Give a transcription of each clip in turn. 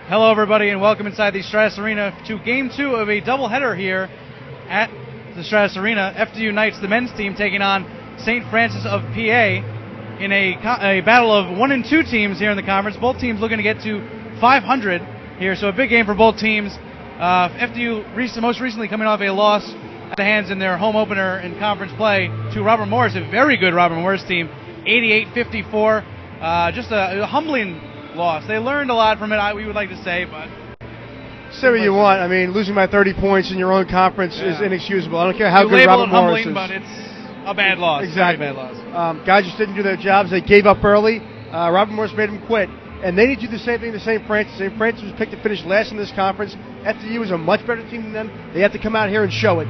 Hello, everybody, and welcome inside the Stratus Arena to Game 2 of a doubleheader here at the Stratus Arena. FDU Knights, the men's team, taking on St. Francis of PA in a battle of 1 and 2 teams here in the conference. Both teams looking to get to 500 here, so a big game for both teams. FDU most recently coming off a loss at the hands in their home opener in conference play to Robert Morris, a very good Robert Morris team, 88-54. Just a humbling loss. They learned a lot from it, we would like to say, but... Say what you want. I mean, losing by 30 points in your own conference is inexcusable. I don't care how good Robert Morris is. But it's a bad loss. Exactly. Very bad loss. Guys just didn't do their jobs. They gave up early. Robert Morris made them quit. And they need to do the same thing to St. Francis. St. Francis was picked to finish last in this conference. FDU is a much better team than them. They have to come out here and show it.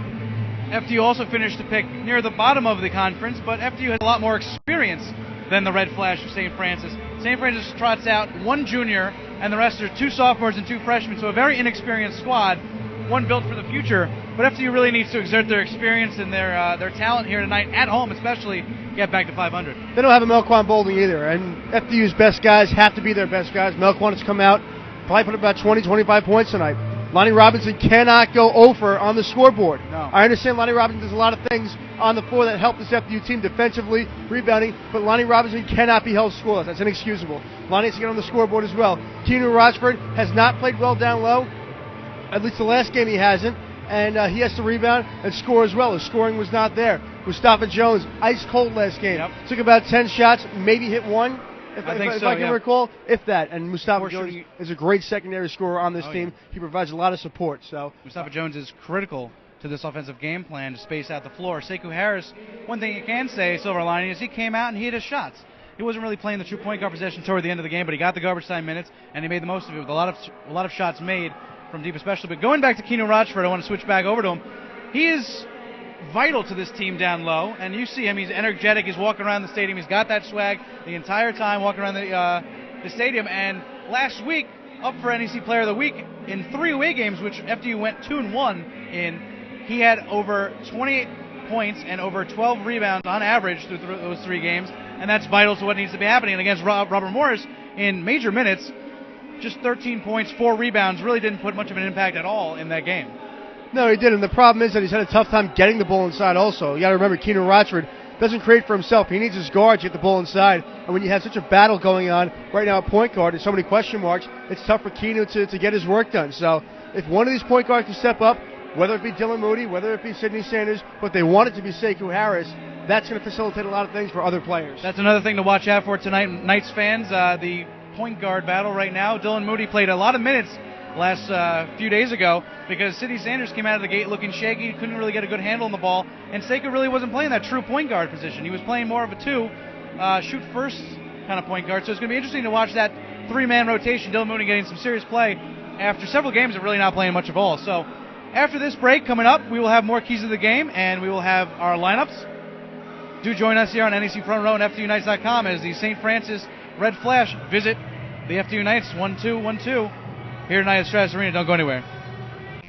FDU also finished to pick near the bottom of the conference, but FDU has a lot more experience than the Red Flash of St. Francis. St. Francis trots out one junior, and the rest are 2 sophomores and 2 freshmen, so a very inexperienced squad, one built for the future. But FDU really needs to exert their experience and their talent here tonight, at home especially, get back to 500. They don't have a Melquan Boulding either, and FDU's best guys have to be their best guys. Melquan has come out, probably put up about 20, 25 points tonight. Lonnie Robinson cannot go over on the scoreboard. No. I understand Lonnie Robinson does a lot of things on the floor that help this FDU team defensively, rebounding, but Lonnie Robinson cannot be held scoreless. That's inexcusable. Lonnie has to get on the scoreboard as well. Keanu Rochford has not played well down low. At least the last game he hasn't. And he has to rebound and score as well. His scoring was not there. Mustafa Jones, ice cold last game. Yep. Took about 10 shots, maybe hit one. If I can recall, if that. And Mustafa Jones is a great secondary scorer on this team. He provides a lot of support. So Mustafa Jones is critical to this offensive game plan to space out the floor. Sekou Harris, one thing you can say, silver lining, is he came out and he hit his shots. He wasn't really playing the true point guard position toward the end of the game, but he got the garbage time minutes and he made the most of it with a lot of shots made from deep especially. But going back to Keanu Rochford, I want to switch back over to him. He is vital to this team down low, and you see him. He's energetic. He's walking around the stadium. He's got that swag the entire time walking around the stadium. And last week, up for NEC Player of the Week in 3 away games, which FDU went 2-1 in, he had over 28 points and over 12 rebounds on average through those 3 games, and that's vital to what needs to be happening. And against Robert Morris in major minutes, just 13 points, 4 rebounds, really didn't put much of an impact at all in that game. No, he didn't. The problem is that he's had a tough time getting the ball inside also. You got to remember, Keanu Rochford doesn't create for himself. He needs his guard to get the ball inside. And when you have such a battle going on right now at point guard and so many question marks, it's tough for Keanu to get his work done. So if one of these point guards can step up, whether it be Dylan Moody, whether it be Sidney Sanders, but they want it to be Sekou Harris, that's going to facilitate a lot of things for other players. That's another thing to watch out for tonight, Knights fans. The point guard battle right now. Dylan Moody played a lot of minutes last few days ago because Sidney Sanders came out of the gate looking shaky, couldn't really get a good handle on the ball, and Sekou really wasn't playing that true point guard position. He was playing more of a 2, shoot first kind of point guard. So it's going to be interesting to watch that 3-man rotation. Dylan Moody getting some serious play after several games of really not playing much of all. So after this break coming up, we will have more keys of the game and we will have our lineups. Do join us here on NEC Front Row and FDUnights.com as the St. Francis Red Flash visit the FDU Knights 1-2 here tonight at Stratus Arena. Don't go anywhere.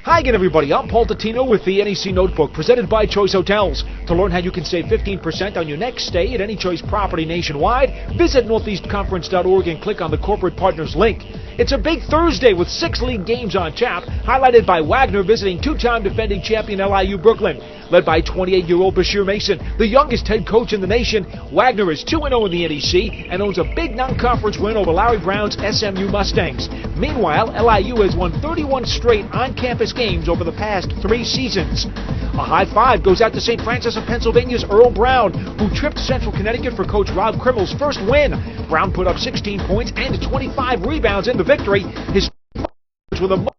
Hi again, everybody. I'm Paul Tatino with the NEC Notebook, presented by Choice Hotels. To learn how you can save 15% on your next stay at any Choice property nationwide, visit northeastconference.org and click on the Corporate Partners link. It's a big Thursday with 6 league games on tap, highlighted by Wagner visiting 2-time defending champion LIU Brooklyn. Led by 28-year-old Bashir Mason, the youngest head coach in the nation, Wagner is 2-0 in the NEC and owns a big non-conference win over Larry Brown's SMU Mustangs. Meanwhile, LIU has won 31 straight on-campus games over the past 3 seasons. A high five goes out to St. Francis of Pennsylvania's Earl Brown, who tripped Central Connecticut for Coach Rob Crimmel's first win. Brown put up 16 points and 25 rebounds in the victory. His were the most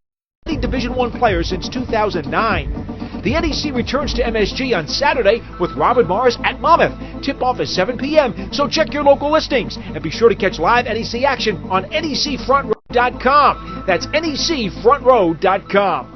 Division I player since 2009. The NEC returns to MSG on Saturday with Robert Morris at Monmouth. Tip-off is 7 p.m., so check your local listings. And be sure to catch live NEC action on NECFrontRow.com. That's NECFrontRow.com.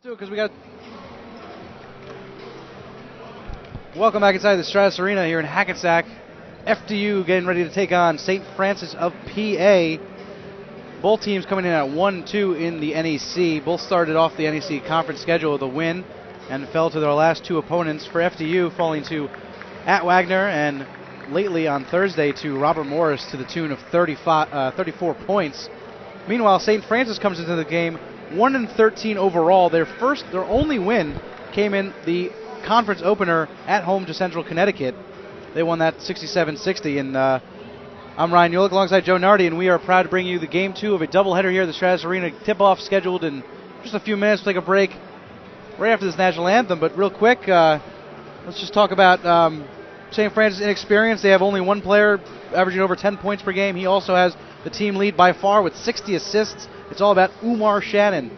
Do it because we got. Welcome back inside the Stratus Arena here in Hackensack. FDU getting ready to take on St. Francis of PA. Both teams coming in at 1-2 in the NEC. Both started off the NEC conference schedule with a win and fell to their last two opponents. For FDU, falling to at Wagner and lately on Thursday to Robert Morris to the tune of 34 points. Meanwhile, St. Francis comes into the game 1-13 overall. Their only win came in the conference opener at home to Central Connecticut. They won that 67-60. And I'm Ryan Ulick alongside Joe Nardi, and we are proud to bring you the game 2 of a doubleheader here at the Stratus Arena. Tip-off scheduled in just a few minutes. We'll take a break right after this national anthem. But real quick, let's just talk about St. Francis' inexperience. They have only one player averaging over 10 points per game. He also has the team lead by far with 60 assists. It's all about Umar Shannon,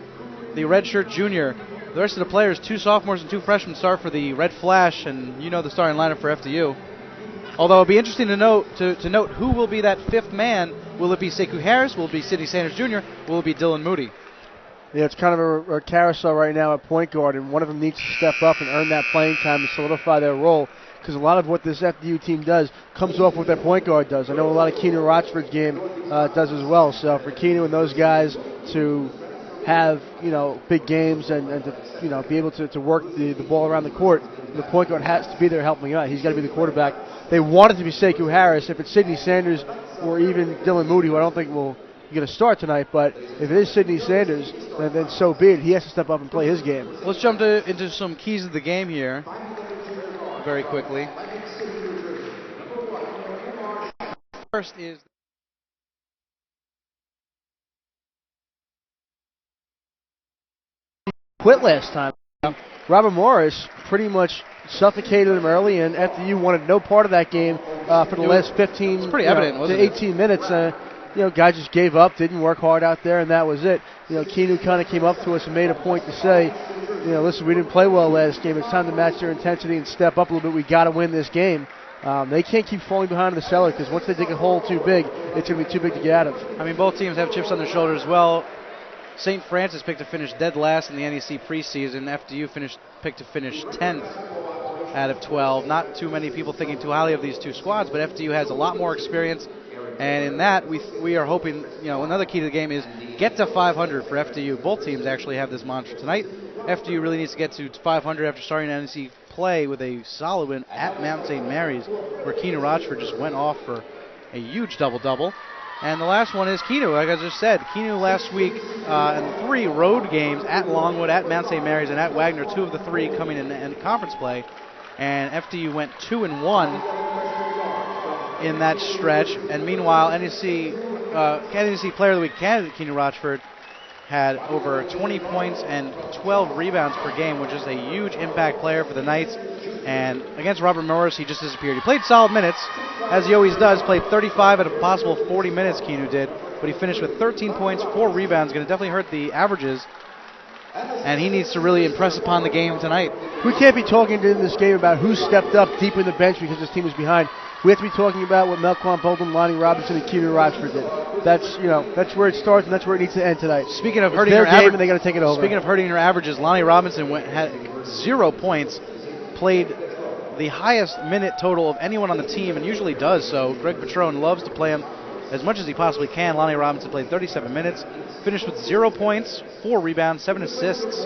the redshirt junior. The rest of the players, 2 sophomores and 2 freshmen, start for the Red Flash, and you know the starting lineup for FDU. Although it'll be interesting to note who will be that 5th man. Will it be Sekou Harris? Will it be Sidney Sanders Jr.? Will it be Dylan Moody? Yeah, it's kind of a carousel right now at point guard, and one of them needs to step up and earn that playing time to solidify their role, because a lot of what this FDU team does comes off what their point guard does. I know a lot of Keanu Rochford's game does as well. So for Keanu and those guys to have big games and to be able to work the ball around the court, the point guard has to be there helping out. He's got to be the quarterback. They want it to be Sekou Harris. If it's Sidney Sanders or even Dylan Moody, who I don't think will going to start tonight, but if it is Sidney Sanders, then so be it. He has to step up and play his game. Let's jump into some keys of the game here very quickly. First is quit last time. Robert Morris pretty much suffocated him early, and FDU wanted no part of that game for the last 15 to 18 minutes. Guy just gave up, didn't work hard out there, and that was it. Keanu kind of came up to us and made a point to say, listen, we didn't play well last game. It's time to match their intensity and step up a little bit. We got to win this game. They can't keep falling behind in the cellar, because once they dig a hole too big, it's going to be too big to get out of. I mean, both teams have chips on their shoulders as well. St. Francis picked to finish dead last in the NEC preseason. FDU picked to finish 10th out of 12. Not too many people thinking too highly of these two squads, but FDU has a lot more experience. And in that, we are hoping, another key to the game is get to 500 for FDU. Both teams actually have this mantra tonight. FDU really needs to get to 500 after starting NEC play with a solid win at Mount St. Mary's, where Keanu Rochford just went off for a huge double-double. And the last one is Keanu, like I just said. Keanu last week in 3 road games at Longwood, at Mount St. Mary's, and at Wagner, 2 of the 3 coming in conference play. And FDU went 2-1 in that stretch. And meanwhile, NEC Player of the Week candidate Keanu Rochford had over 20 points and 12 rebounds per game, which is a huge impact player for the Knights. And against Robert Morris, he just disappeared. He played solid minutes, as he always does. Played 35 out of possible 40 minutes, Keanu did. But he finished with 13 points, 4 rebounds. Going to definitely hurt the averages. And he needs to really impress upon the game tonight. We can't be talking in this game about who stepped up deep in the bench because this team was behind. We have to be talking about what Melquan Bolden, Lonnie Robinson, and Keanu Rochford did. That's where it starts, and that's where it needs to end tonight. Speaking of hurting their game, and they got to take it over. Speaking of hurting their averages, Lonnie Robinson had 0 points, played the highest minute total of anyone on the team, and usually does so. Greg Petrone loves to play him as much as he possibly can. Lonnie Robinson played 37 minutes, finished with 0 points, 4 rebounds, 7 assists.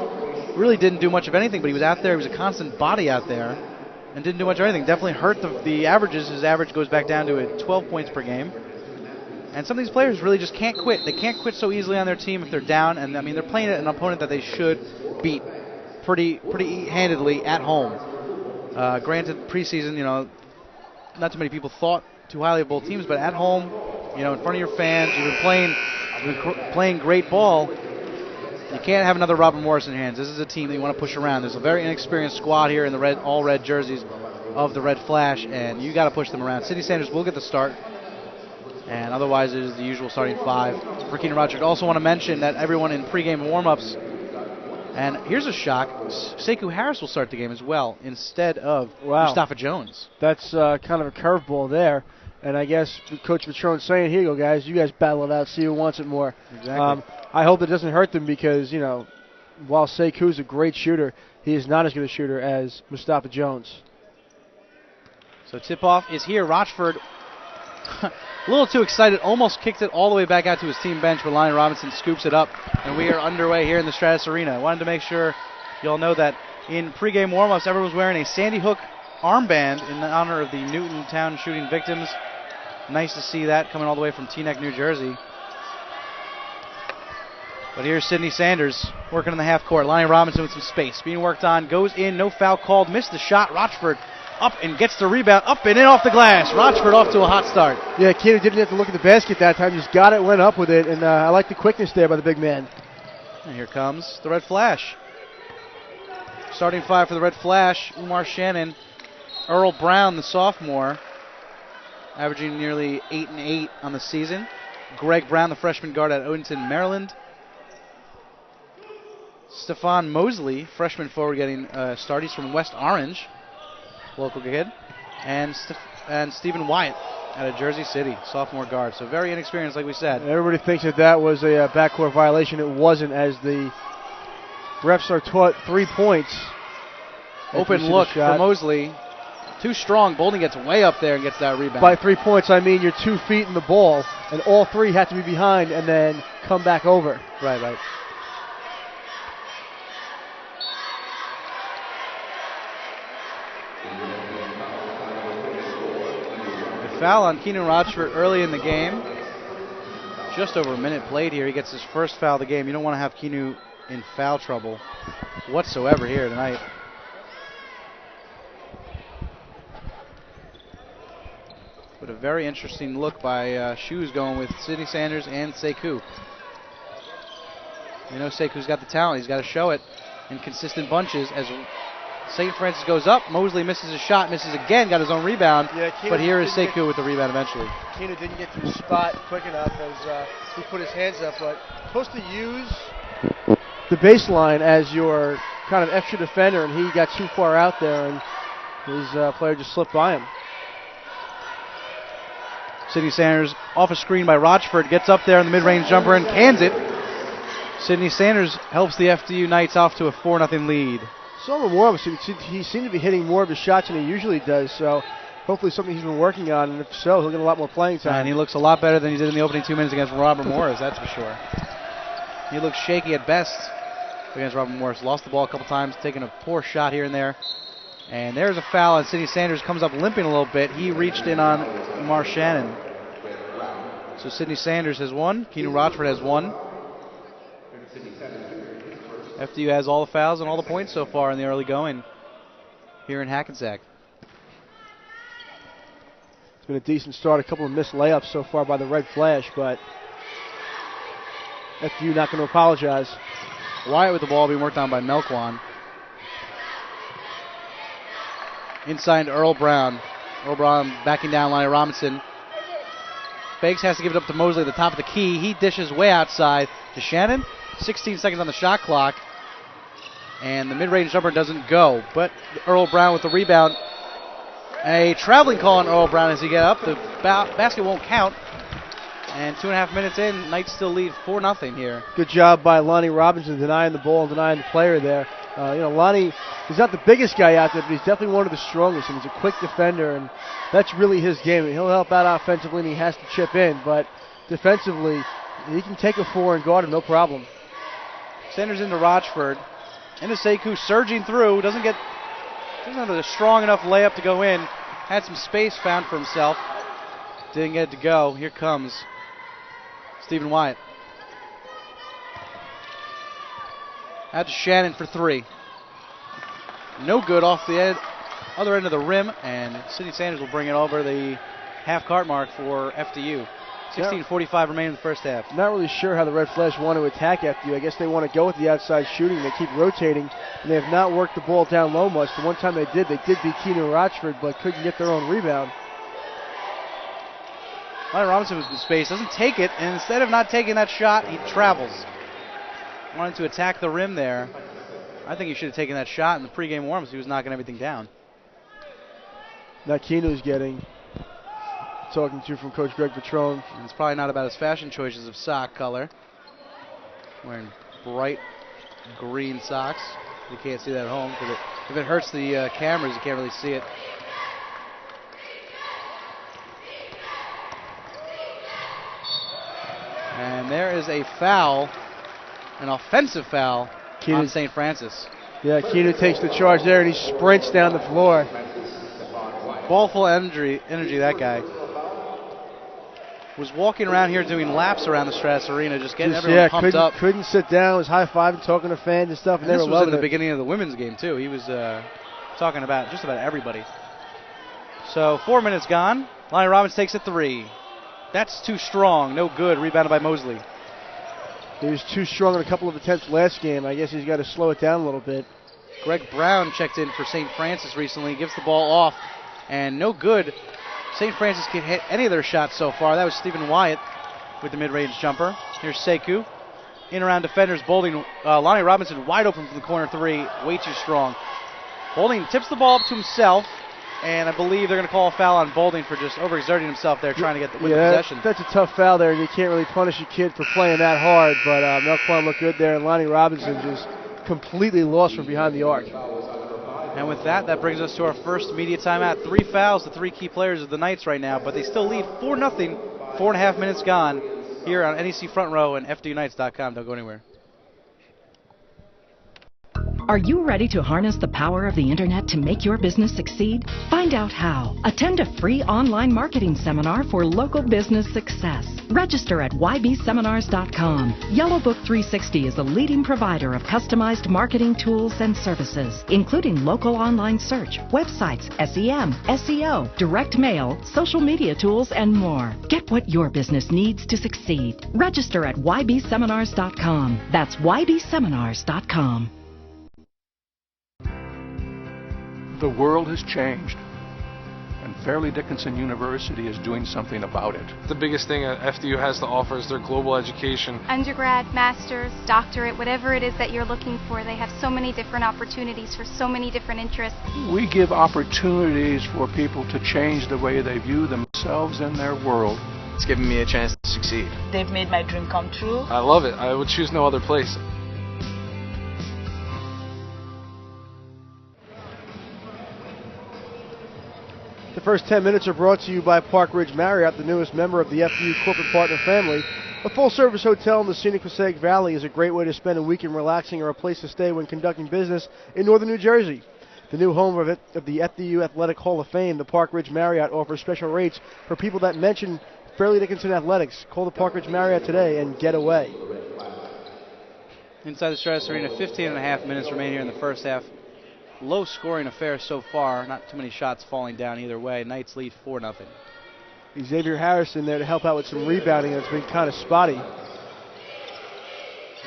Really didn't do much of anything, but he was out there. He was a constant body out there and didn't do much of anything. Definitely hurt the averages. His average goes back down to 12 points per game. And some of these players really just can't quit. They can't quit so easily on their team if they're down. And, I mean, they're playing an opponent that they should beat pretty handedly at home. Granted, preseason, not too many people thought too highly of both teams, but at home, in front of your fans, you've been playing great ball. You can't have another Robert Morris in your hands. This is a team that you want to push around. There's a very inexperienced squad here in the all red jerseys of the Red Flash, and you got to push them around. Sidney Sanders will get the start, and otherwise it is the usual starting 5 for Keanu Rochford. Also want to mention that everyone in pregame warm-ups, and here's a shock, Sekou Harris will start the game as well instead of Mustafa Jones. That's kind of a curveball there. And I guess Coach Petrone's saying, here you go, guys. You guys battle it out, see who wants it more. Exactly. I hope it doesn't hurt them because, while Sekou's a great shooter, he is not as good a shooter as Mustafa Jones. So tip-off is here. Rochford, a little too excited, almost kicked it all the way back out to his team bench, but Lonnie Robinson scoops it up, and we are underway here in the Stratus Arena. I wanted to make sure you all know that in pregame warm-ups, everyone was wearing a Sandy Hook armband in honor of the Newtown shooting victims. Nice to see that coming all the way from Teaneck, New Jersey. But here's Sidney Sanders working on the half court. Lonnie Robinson with some space being worked on. Goes in, no foul called. Missed the shot. Rochford up and gets the rebound. Up and in off the glass. Rochford off to a hot start. Yeah, Keenan didn't have to look at the basket that time. Just got it, went up with it. And I like the quickness there by the big man. And here comes the Red Flash. Starting five for the Red Flash. Umar Shannon. Earl Brown, the sophomore, averaging nearly 8 and 8 on the season. Greg Brown, the freshman guard at Odenton, Maryland. Stephon Mosley, freshman forward, getting start. He's from West Orange, local kid. And Stephen Wyatt out of Jersey City, sophomore guard. So very inexperienced, like we said. Everybody thinks that was a backcourt violation. It wasn't, as the refs are taught 3 points. Open look for Mosley. Too strong. Bolden gets way up there and gets that rebound. By 3 points, I mean you're 2 feet in the ball, and all three have to be behind and then come back over. Right. The foul on Keenan Rochford early in the game. Just over a minute played here. He gets his first foul of the game. You don't want to have Keanu in foul trouble whatsoever here tonight. But a very interesting look by Shoes going with Sidney Sanders and Sekou. You know Sekou's got the talent. He's got to show it in consistent bunches. As St. Francis goes up, Mosley misses a shot, misses again, got his own rebound. Yeah, but here is Sekou with the rebound eventually. Keanu didn't get to his spot quick enough as he put his hands up, but supposed to use the baseline as your kind of extra defender, and he got too far out there, and his player just slipped by him. Sidney Sanders off a screen by Rochford, gets up there in the mid-range jumper and cans it. Sidney Sanders helps the FDU Knights off to a 4-0 lead. So warm. He seemed to be hitting more of his shots than he usually does, so hopefully something he's been working on, and if so, he'll get a lot more playing time. And he looks a lot better than he did in the opening 2 minutes against Robert Morris, that's for sure. He looks shaky at best against Robert Morris. Lost the ball a couple times, taking a poor shot here and there. And there's a foul, and Sidney Sanders comes up limping a little bit. He reached in on Umar Shannon. So Sidney Sanders has one. Keenan Rochford has one. FDU has all the fouls and all the points so far in the early going here in Hackensack. It's been a decent start. A couple of missed layups so far by the Red Flash, but FDU not going to apologize. Wyatt with the ball being worked on by Melkwan. Inside Earl Brown. Earl Brown backing down Lonnie Robinson. Fakes, has to give it up to Mosley at the top of the key. He dishes way outside to Shannon. 16 seconds on the shot clock. And the mid-range jumper doesn't go. But Earl Brown with the rebound. A traveling call on Earl Brown as he get up. The basket won't count. And 2.5 minutes in, Knights still lead 4-0 here. Good job by Lonnie Robinson denying the ball and denying the player there. Lonnie is not the biggest guy out there, but he's definitely one of the strongest, and he's a quick defender, and that's really his game. He'll help out offensively, and he has to chip in, but defensively, he can take a 4 and guard him, no problem. Sanders into Rochford. Into Sekou, surging through. Doesn't have a strong enough layup to go in. Had some space found for himself. Didn't get it to go. Here comes Stephen Wyatt. Out to Shannon for 3. No good off the other end of the rim, and Sidney Sanders will bring it over the half-court mark for FDU. 16:45 remaining in the first half. Not really sure how the Red Flash want to attack FDU. I guess they want to go with the outside shooting. They keep rotating, and they have not worked the ball down low much. The one time they did beat Keenan Rochford, but couldn't get their own rebound. Lonnie Robinson was in space, doesn't take it, and instead of not taking that shot, he travels. Wanted to attack the rim there. I think he should have taken that shot in the pregame warm-ups. He was knocking everything down. Now Keenu's talking to from Coach Greg Petrone. And it's probably not about his fashion choices of sock color. Wearing bright green socks. You can't see that at home because if it hurts the cameras, you can't really see it. And there is a foul, an offensive foul on St. Francis. Yeah, Keanu takes the charge there and he sprints down the floor. Ball full of energy, that guy. Was walking around here doing laps around the Stratus Arena, just getting everyone pumped up. Couldn't sit down, was high-fiving, talking to fans and stuff. And this was in the beginning of the women's game, too. He was talking about just about everybody. So 4 minutes gone. Lonnie Robbins takes a 3. That's too strong. No good. Rebounded by Mosley. He was too strong in a couple of attempts last game. I guess he's got to slow it down a little bit. Greg Brown checked in for St. Francis recently. Gives the ball off. And no good. St. Francis can hit any of their shots so far. That was Stephen Wyatt with the mid-range jumper. Here's Sekou. In around defenders. Boulding. Lonnie Robinson wide open from the corner 3. Way too strong. Boulding tips the ball up to himself. And I believe they're going to call a foul on Boulding for just overexerting himself there, trying to get the possession. That's a tough foul there, and you can't really punish a kid for playing that hard. But Melquan looked good there, and Lonnie Robinson just completely lost from behind the arc. And with that, that brings us to our first media timeout. 3 fouls, the 3 key players of the Knights right now, but they still lead 4-0, 4.5 minutes gone here on NEC Front Row and FDUnites.com. Don't go anywhere. Are you ready to harness the power of the internet to make your business succeed? Find out how. Attend a free online marketing seminar for local business success. Register at ybseminars.com. Yellow Book 360 is a leading provider of customized marketing tools and services, including local online search, websites, SEM, SEO, direct mail, social media tools, and more. Get what your business needs to succeed. Register at ybseminars.com. That's ybseminars.com. The world has changed, and Fairleigh Dickinson University is doing something about it. The biggest thing FDU has to offer is their global education. Undergrad, master's, doctorate, whatever it is that you're looking for, they have so many different opportunities for so many different interests. We give opportunities for people to change the way they view themselves and their world. It's given me a chance to succeed. They've made my dream come true. I love it. I would choose no other place. The first 10 minutes are brought to you by Park Ridge Marriott, the newest member of the FDU corporate partner family. A full-service hotel in the scenic Passaic Valley is a great way to spend a weekend relaxing or a place to stay when conducting business in northern New Jersey. The new home of the FDU Athletic Hall of Fame, the Park Ridge Marriott offers special rates for people that mention Fairleigh Dickinson Athletics. Call the Park Ridge Marriott today and get away. Inside the Stratus Arena, 15.5 minutes remain here in the first half. Low-scoring affair so far. Not too many shots falling down either way. Knights lead 4-0. Xavier Harrison there to help out with some rebounding. That's been kind of spotty.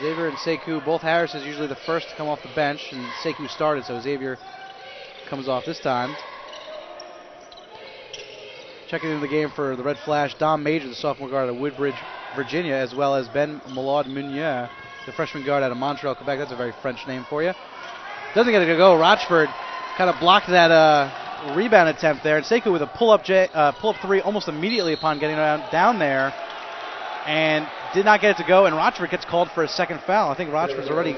Xavier and Sekou, both Harris's usually the first to come off the bench, and Sekou started, so Xavier comes off this time. Checking into the game for the Red Flash, Dom Major, the sophomore guard out of Woodbridge, Virginia, as well as Ben Millard-Meunier, the freshman guard out of Montreal, Quebec. That's a very French name for you. Doesn't get it to go. Rochford kind of blocked that rebound attempt there. And Sekou with a pull-up 3 almost immediately upon getting down there. And did not get it to go. And Rochford gets called for a second foul. I think Rochford very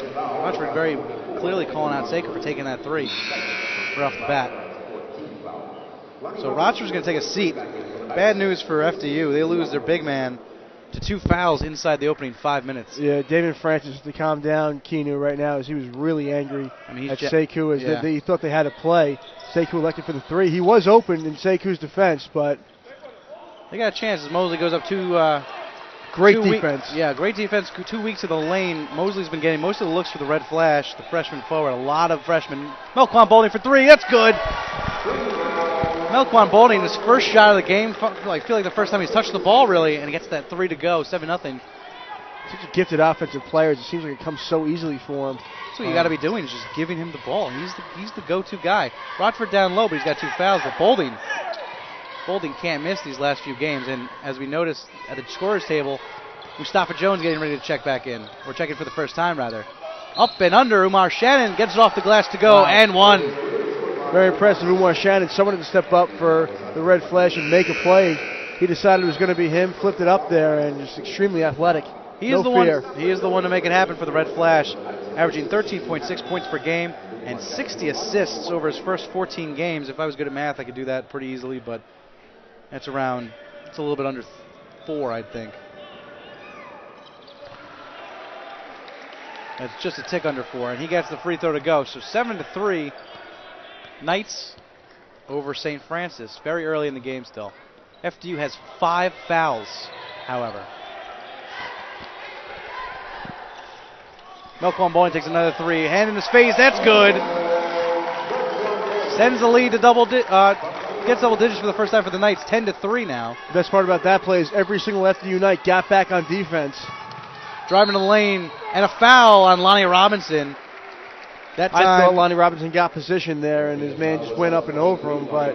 clearly calling out Sekou for taking that 3 right off the bat. So Rochford's going to take a seat. Bad news for FDU. They lose their big man to 2 fouls inside the opening 5 minutes. Yeah, David Francis to calm down Keanu right now as he was really angry at Sekou as he thought they had to play. Sekou elected for the 3. He was open in Sekou's defense, but they got a chance as Mosley goes up great defense. Great defense. 2 weeks of the lane. Mosley's been getting most of the looks for the Red Flash, the freshman forward. A lot of freshmen. Melquan Boulding for 3. That's good. Melquan Boulding, his first shot of the game. I feel like the first time he's touched the ball, really, and he gets that 3 to go, 7-0. Such a gifted offensive player. It seems like it comes so easily for him. That's what you got to be doing, is just giving him the ball. He's the go-to guy. Rochford down low, but he's got 2 fouls. But Boulding can't miss these last few games. And as we noticed at the scorer's table, Mustafa Jones getting ready to check back in. Or checking for the first time, rather. Up and under, Umar Shannon gets it off the glass to go, and 1. Very impressive, Umar Shannon. Someone had to step up for the Red Flash and make a play. He decided it was going to be him, flipped it up there, and just extremely athletic. He no is the fear. one. He is the one to make it happen for the Red Flash, averaging 13.6 points per game and 60 assists over his first 14 games. If I was good at math, I could do that pretty easily, but it's a little bit under 4, I think. It's just a tick under 4, and he gets the free throw to go. So 7-3, Knights over St. Francis. Very early in the game still. FDU has 5 fouls, however. Melquan Bowling takes another 3. Hand in his face. That's good. Sends the lead to gets double digits for the first time for the Knights. 10-3 now. The best part about that play is every single FDU Knight got back on defense. Driving to the lane, and a foul on Lonnie Robinson. That time, I thought Lonnie Robinson got position there, and his man just went up and over him. But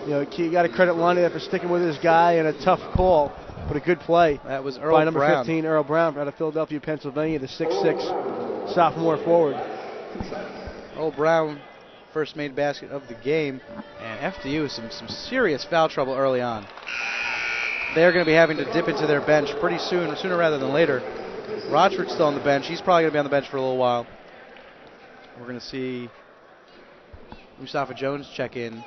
you got to credit Lonnie for sticking with his guy and a tough call, but a good play. That was Earl by number Brown. 15, Earl Brown, out of Philadelphia, Pennsylvania, the 6'6" sophomore forward. Earl Brown first made basket of the game, and FDU some serious foul trouble early on. They're going to be having to dip into their bench pretty soon, sooner rather than later. Rochford's still on the bench. He's probably going to be on the bench for a little while. We're going to see Mustafa Jones check in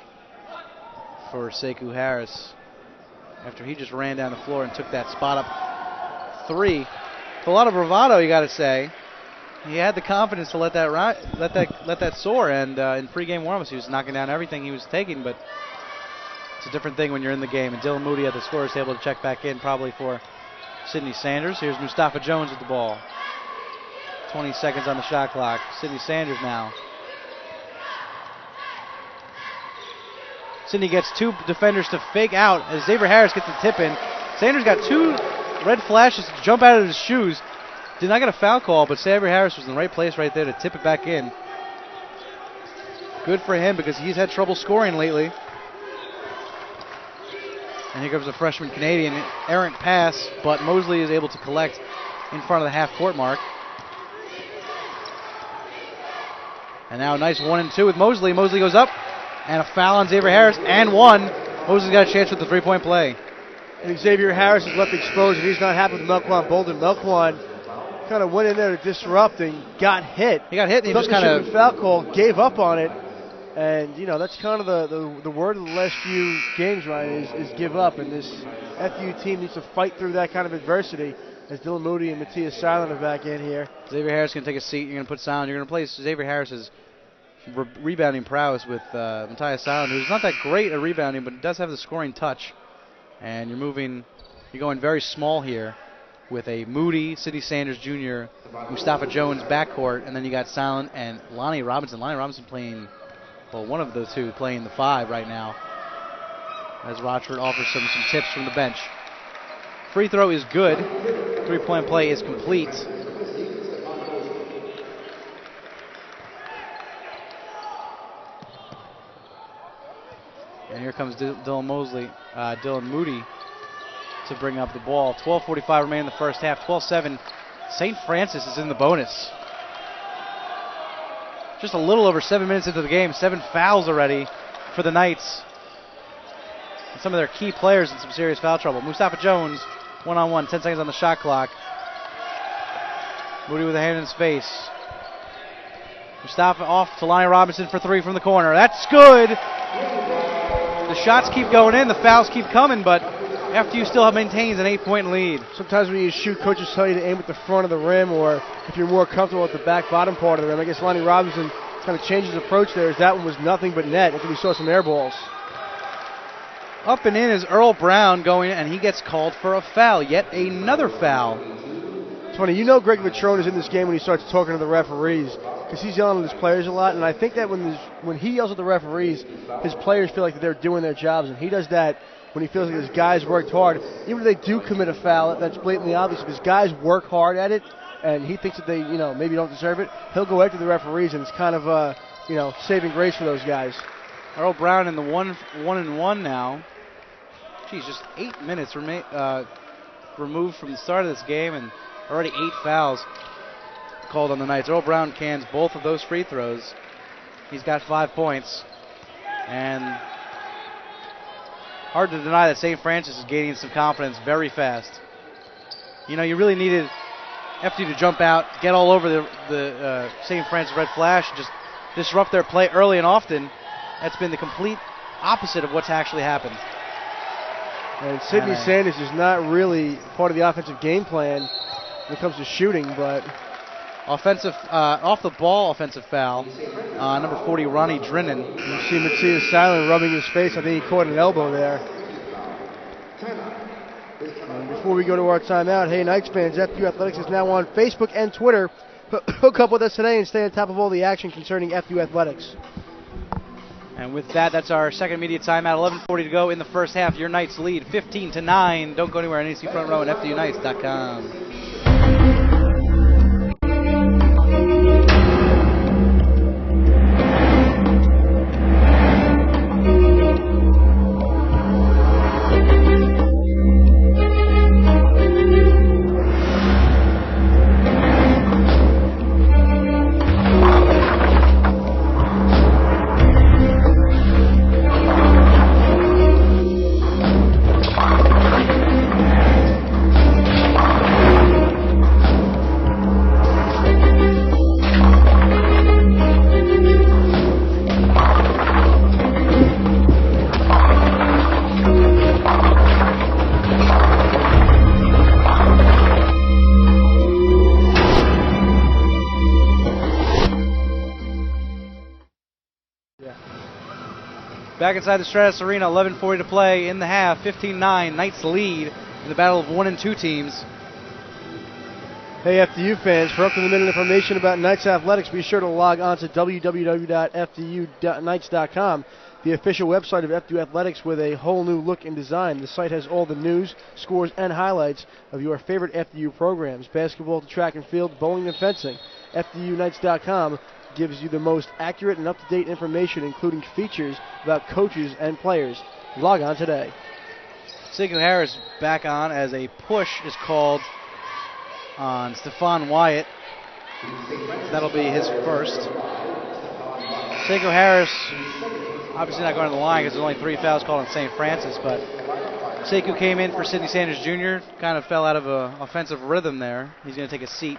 for Sekou Harris after he just ran down the floor and took that spot up 3. With a lot of bravado, you got to say. He had the confidence to let that soar, and in pregame warmups he was knocking down everything he was taking, but it's a different thing when you're in the game. And Dylan Moody at the scorer's table to check back in, probably for Sidney Sanders. Here's Mustafa Jones with the ball. 20 seconds on the shot clock. Sidney Sanders now. Sidney gets 2 defenders to fake out as Xavier Harris gets the tip in. Sanders got 2 red flashes to jump out of his shoes. Did not get a foul call, but Xavier Harris was in the right place right there to tip it back in. Good for him because he's had trouble scoring lately. And here comes the freshman Canadian. Errant pass, but Mosley is able to collect in front of the half-court mark. And now a nice 1 and 2 with Mosley. Mosley goes up, and a foul on Xavier Harris, and 1. Mosley's got a chance with the 3-point play. I think Xavier Harris is left exposed, and he's not happy with Melquan Bolden. Melquan kind of went in there to disrupt and got hit. He got hit, and he just kind of foul call, gave up on it. And, that's kind of the word of the last few games, Ryan, is give up. And this FDU team needs to fight through that kind of adversity as Dylan Moody and Matthias Silent are back in here. Xavier Harris can take a seat. You're going to put Silent. You're going to play Xavier Harris's rebounding prowess with Matthias Silent, who's not that great at rebounding, but does have the scoring touch. And you're going very small here with a Moody, Sidney Sanders Jr., Mustafa Jones backcourt, and then you got Silent and Lonnie Robinson. Lonnie Robinson playing... Well, one of the two playing the 5 right now as Rochford offers some tips from the bench. Free throw is good. 3-point play is complete. And here comes Dylan Moody to bring up the ball. 12:45 remaining in the first half. 12-7. St. Francis is in the bonus. Just a little over 7 minutes into the game. 7 fouls already for the Knights. And some of their key players in some serious foul trouble. Mustafa Jones, one-on-one, 10 seconds on the shot clock. Moody with a hand in his face. Mustafa off to Lonnie Robinson for 3 from the corner. That's good. The shots keep going in, the fouls keep coming, but FDU still maintains an 8-point lead. Sometimes when you shoot, coaches tell you to aim at the front of the rim, or if you're more comfortable at the back bottom part of the rim. I guess Lonnie Robinson kind of changed his approach there, as that one was nothing but net. I think we saw some air balls. Up and in is Earl Brown going, and he gets called for a foul. Yet another foul. It's funny, Greg Matrone is in this game when he starts talking to the referees, because he's yelling at his players a lot, and I think that when he yells at the referees, his players feel like that they're doing their jobs, and he does that when he feels like his guys worked hard. Even if they do commit a foul, that's blatantly obvious. If his guys work hard at it, and he thinks that they, maybe don't deserve it, he'll go after the referees, and it's kind of, saving grace for those guys. Earl Brown in the 1-and-1 now. Geez, just 8 minutes removed from the start of this game, and already 8 fouls called on the Knights. Earl Brown cans both of those free throws. He's got 5 points, and hard to deny that St. Francis is gaining some confidence very fast. You really needed FDU to jump out, get all over the St. Francis Red Flash, and just disrupt their play early and often. That's been the complete opposite of what's actually happened. And Sidney Sanders is not really part of the offensive game plan when it comes to shooting, but offensive, off the ball offensive foul. Number 40, Ronnie Drinnan. You see Matthias Silent rubbing his face. I think he caught an elbow there. And before we go to our timeout, hey Knights fans, FDU Athletics is now on Facebook and Twitter. Hook up with us today and stay on top of all the action concerning FDU Athletics. And with that, that's our second immediate timeout. 11:40 to go in the first half. Your Knights lead 15-9. Don't go anywhere. NEC Front Row and FDUKnights.com. Back inside the Stratus Arena, 11:40 to play in the half, 15-9. Knights lead in the battle of 1 and 2 teams. Hey FDU fans, for up-to-the-minute information about Knights Athletics, be sure to log on to www.FDUknights.com, the official website of FDU Athletics with a whole new look and design. The site has all the news, scores, and highlights of your favorite FDU programs, basketball to track and field, bowling and fencing. FDUknights.com gives you the most accurate and up-to-date information, including features about coaches and players. Log on today. Sekou Harris back on as a push is called on Stephon Wyatt. That'll be his first. Sekou Harris obviously not going to the line because there's only 3 fouls called on St. Francis, but Sekou came in for Sidney Sanders Jr., kind of fell out of an offensive rhythm there. He's going to take a seat.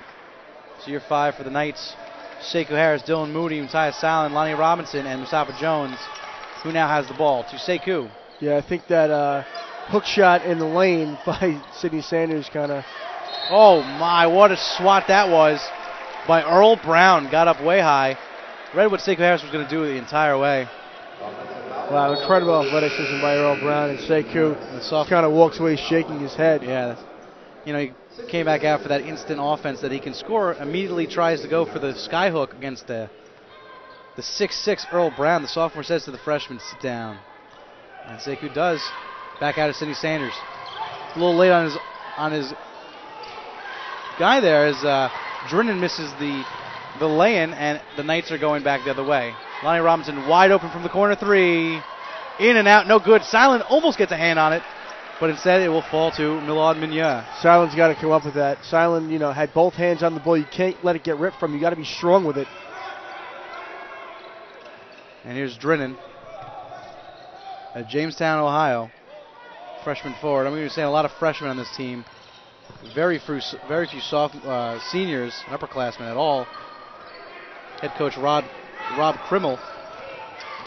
So year 5 for the Knights. Sekou Harris, Dylan Moody, Matthias Salin, Lonnie Robinson, and Mustafa Jones, who now has the ball. To Sekou. Yeah, I think that hook shot in the lane by Sidney Sanders kind of... Oh my, what a swat that was by Earl Brown. Got up way high. Read what Sekou Harris was going to do the entire way. Wow, incredible athleticism by Earl Brown, and Sekou kind of walks away shaking his head. Yeah, you know, he came back out for that instant offense that he can score, immediately tries to go for the skyhook against the 6'6" Earl Brown. The sophomore says to the freshman, sit down. And Sekou does. Back out of Sidney Sanders. A little late on his guy there as Drinnan misses the lay-in, and the Knights are going back the other way. Lonnie Robinson wide open from the corner 3. In and out, no good. Silent almost gets a hand on it, but instead it will fall to Milad Migneur. Silent's got to come up with that. Silent, had both hands on the ball. You can't let it get ripped from you. You got to be strong with it. And here's Drinnan at Jamestown, Ohio. Freshman forward. I'm going to be saying a lot of freshmen on this team. Very few seniors, upperclassmen at all. Head coach Rob Krimmel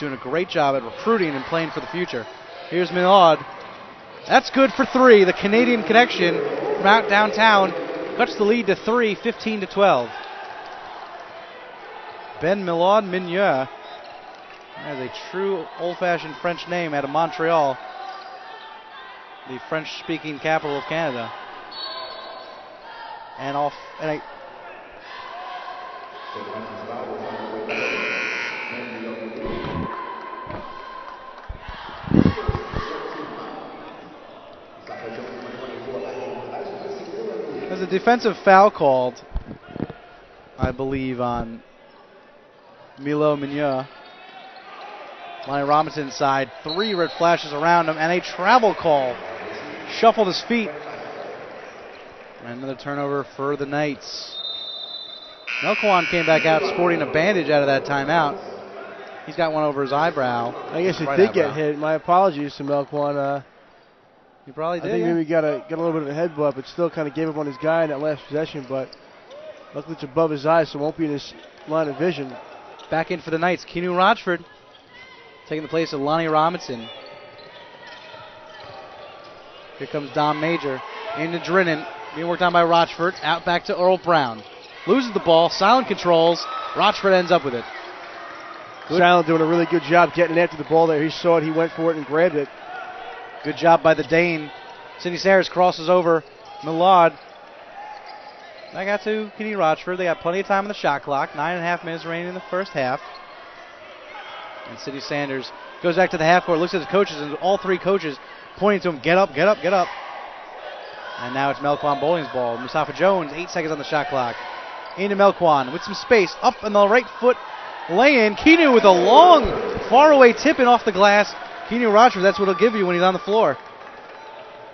doing a great job at recruiting and playing for the future. Here's Milad. That's good for 3. The Canadian connection from out downtown cuts the lead to 3, 15-12. Ben Milad Migneur has a true old-fashioned French name out of Montreal, the French-speaking capital of Canada. There's a defensive foul called, I believe, on Milo Migneur. Lonnie Robinson inside, 3 red flashes around him, and a travel call. Shuffled his feet. And another turnover for the Knights. Melkwan came back out sporting a bandage out of that timeout. He's got one over his eyebrow. I guess it did get hit. My apologies to Melkwan. He probably did. I think maybe he got a little bit of a headbutt, but still kind of gave up on his guy in that last possession. But luckily it's above his eyes, so it won't be in his line of vision. Back in for the Knights, Keanu Rochford taking the place of Lonnie Robinson. Here comes Dom Major into Drinnan, being worked on by Rochford. Out back to Earl Brown. Loses the ball, Silent controls. Rochford ends up with it. Good. Silent doing a really good job getting after the ball there. He saw it, he went for it and grabbed it. Good job by the Dane. Sidney Sayers crosses over Millard. Back out to Keanu Rochford. They got plenty of time on the shot clock. 9.5 minutes remaining in the first half. And Sidney Sanders goes back to the half court, looks at his coaches, and all three coaches pointing to him, get up, get up, get up. And now it's Melquan Bowling's ball. Mustafa Jones, 8 seconds on the shot clock. Into Melquan with some space. Up on the right foot, lay-in. Keanu with a long, far-away tip-in off the glass. Keanu Rochford, that's what he'll give you when he's on the floor.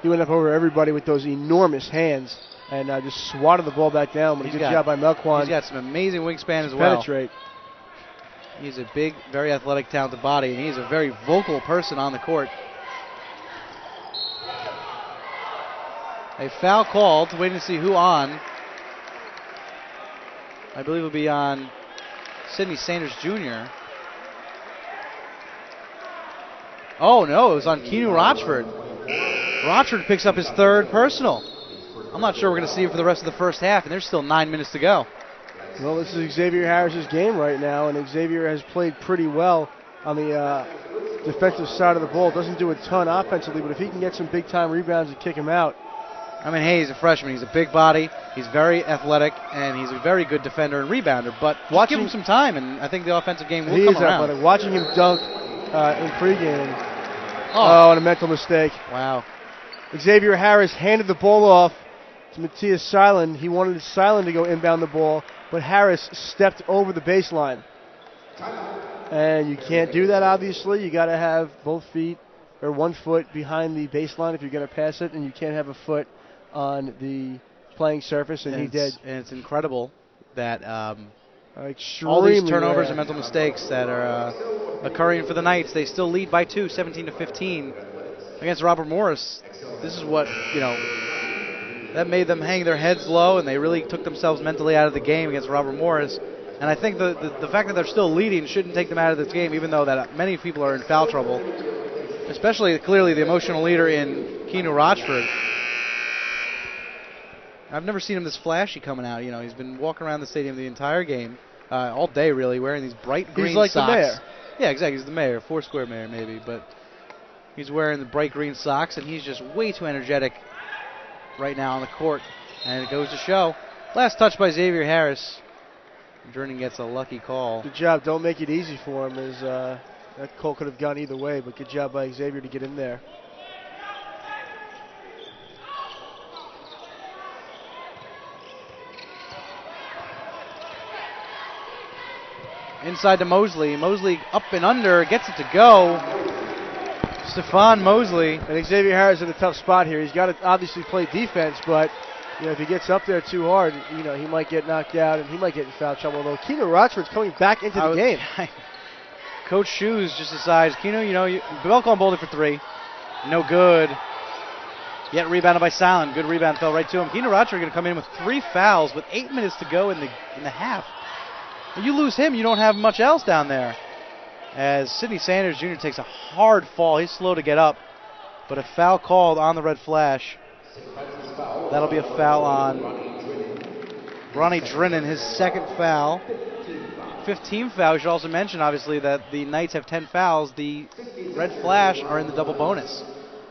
He went up over everybody with those enormous hands and just swatted the ball back down. But a good job by Melquan. He's got some amazing wingspan as well. Penetrate. He's a big, very athletic, talented body, and he's a very vocal person on the court. A foul called. Waiting to see who on. I believe it'll be on Sidney Sanders Jr. Oh, no, it was on Keanu Rochford. Rochford picks up his third personal. I'm not sure we're going to see him for the rest of the first half, and there's still 9 minutes to go. Well, this is Xavier Harris's game right now, and Xavier has played pretty well on the defensive side of the ball. Doesn't do a ton offensively, but if he can get some big-time rebounds and kick him out. I mean, hey, he's a freshman. He's a big body. He's very athletic, and he's a very good defender and rebounder. But give him some time, and I think the offensive game will come around. Athletic. Watching him dunk in pregame. Oh, and a mental mistake. Wow. Xavier Harris handed the ball off to Matthias Silent. He wanted Silent to go inbound the ball, but Harris stepped over the baseline. And you can't do that, obviously. You got to have both feet or 1 foot behind the baseline if you're going to pass it, and you can't have a foot on the playing surface, and he did. And it's incredible that all these turnovers and mental mistakes that are occurring for the Knights. They still lead by 2, 17-15 against Robert Morris. This is what, that made them hang their heads low, and they really took themselves mentally out of the game against Robert Morris. And I think the fact that they're still leading shouldn't take them out of this game, even though that many people are in foul trouble, especially clearly the emotional leader in Keanu Rochford. I've never seen him this flashy coming out. He's been walking around the stadium the entire game, all day really, wearing these bright green socks. He's like the mayor. Yeah, exactly. He's the mayor, Foursquare mayor maybe, but he's wearing the bright green socks, and he's just way too energetic right now on the court. And it goes to show. Last touch by Xavier Harris. Drinnan gets a lucky call. Good job. Don't make it easy for him, as that call could have gone either way, but good job by Xavier to get in there. Inside to Mosley. Mosley up and under, gets it to go. Stephon Mosley. And Xavier Harris in a tough spot here. He's got to obviously play defense, but if he gets up there too hard, he might get knocked out and he might get in foul trouble. Although Keanu Rochford's coming back into the game. Coach Shoes just decides, Melquan Bowling for 3. No good. Yet rebounded by Silent. Good rebound, fell right to him. Keanu Rochford going to come in with 3 fouls with 8 minutes to go in the half. When you lose him, you don't have much else down there. As Sidney Sanders Jr. takes a hard fall. He's slow to get up. But a foul called on the red flash. That'll be a foul on Ronnie Drinnan, his second foul. 15 foul. We should also mention, obviously, that the Knights have 10 fouls. The red flash are in the double bonus.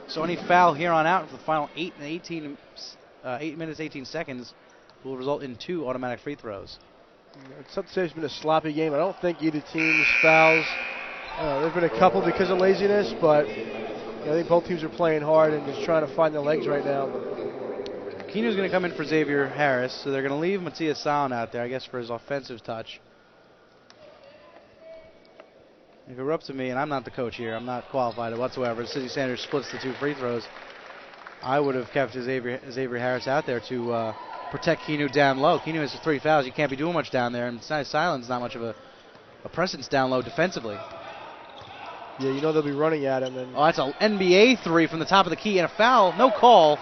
So any foul here on out for the final 8 minutes, 18 seconds will result in 2 automatic free throws. It's not to say it's been a sloppy game. I don't think either team's fouls. There's been a couple because of laziness, but I think both teams are playing hard and just trying to find their legs right now. Keanu's going to come in for Xavier Harris, so they're going to leave Matthias Silent out there, I guess, for his offensive touch. If it were up to me, and I'm not the coach here, I'm not qualified whatsoever, Sidney Sanders splits the 2 free throws, I would have kept Xavier Harris out there to protect Keanu down low. Keanu has 3 fouls. You can't be doing much down there, and Silent's not much of a presence down low defensively. Yeah, you know they'll be running at him. And Oh, that's an NBA three from the top of the key, and a foul. No call.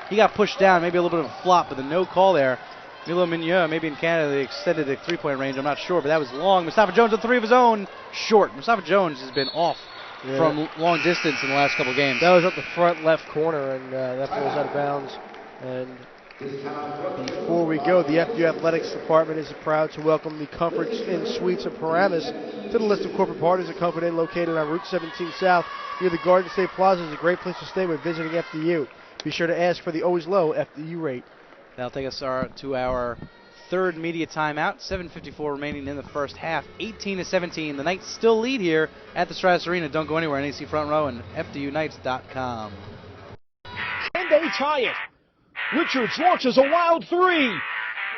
He got pushed down, maybe a little bit of a flop, but the no call there. Milo Migneux, maybe in Canada they extended the three-point range, I'm not sure, but that was long. Mustafa Jones with three of his own, short. Mustafa Jones has been off from long distance in the last couple games. That was up the front left corner, and that ball's out of bounds. And before we go, the FDU Athletics Department is proud to welcome the Comforts Inn Suites of Paramus to the list of corporate partners of Comfort Inn, located on Route 17 South near the Garden State Plaza. Is a great place to stay when visiting FDU. Be sure to ask for the always low FDU rate. That'll take us to our third media timeout. 7:54 remaining in the first half. 18-17. The Knights still lead here at the Stratus Arena. Don't go anywhere. NEC Front Row and FDUKnights.com. Can they tie it? Richards launches a wild three.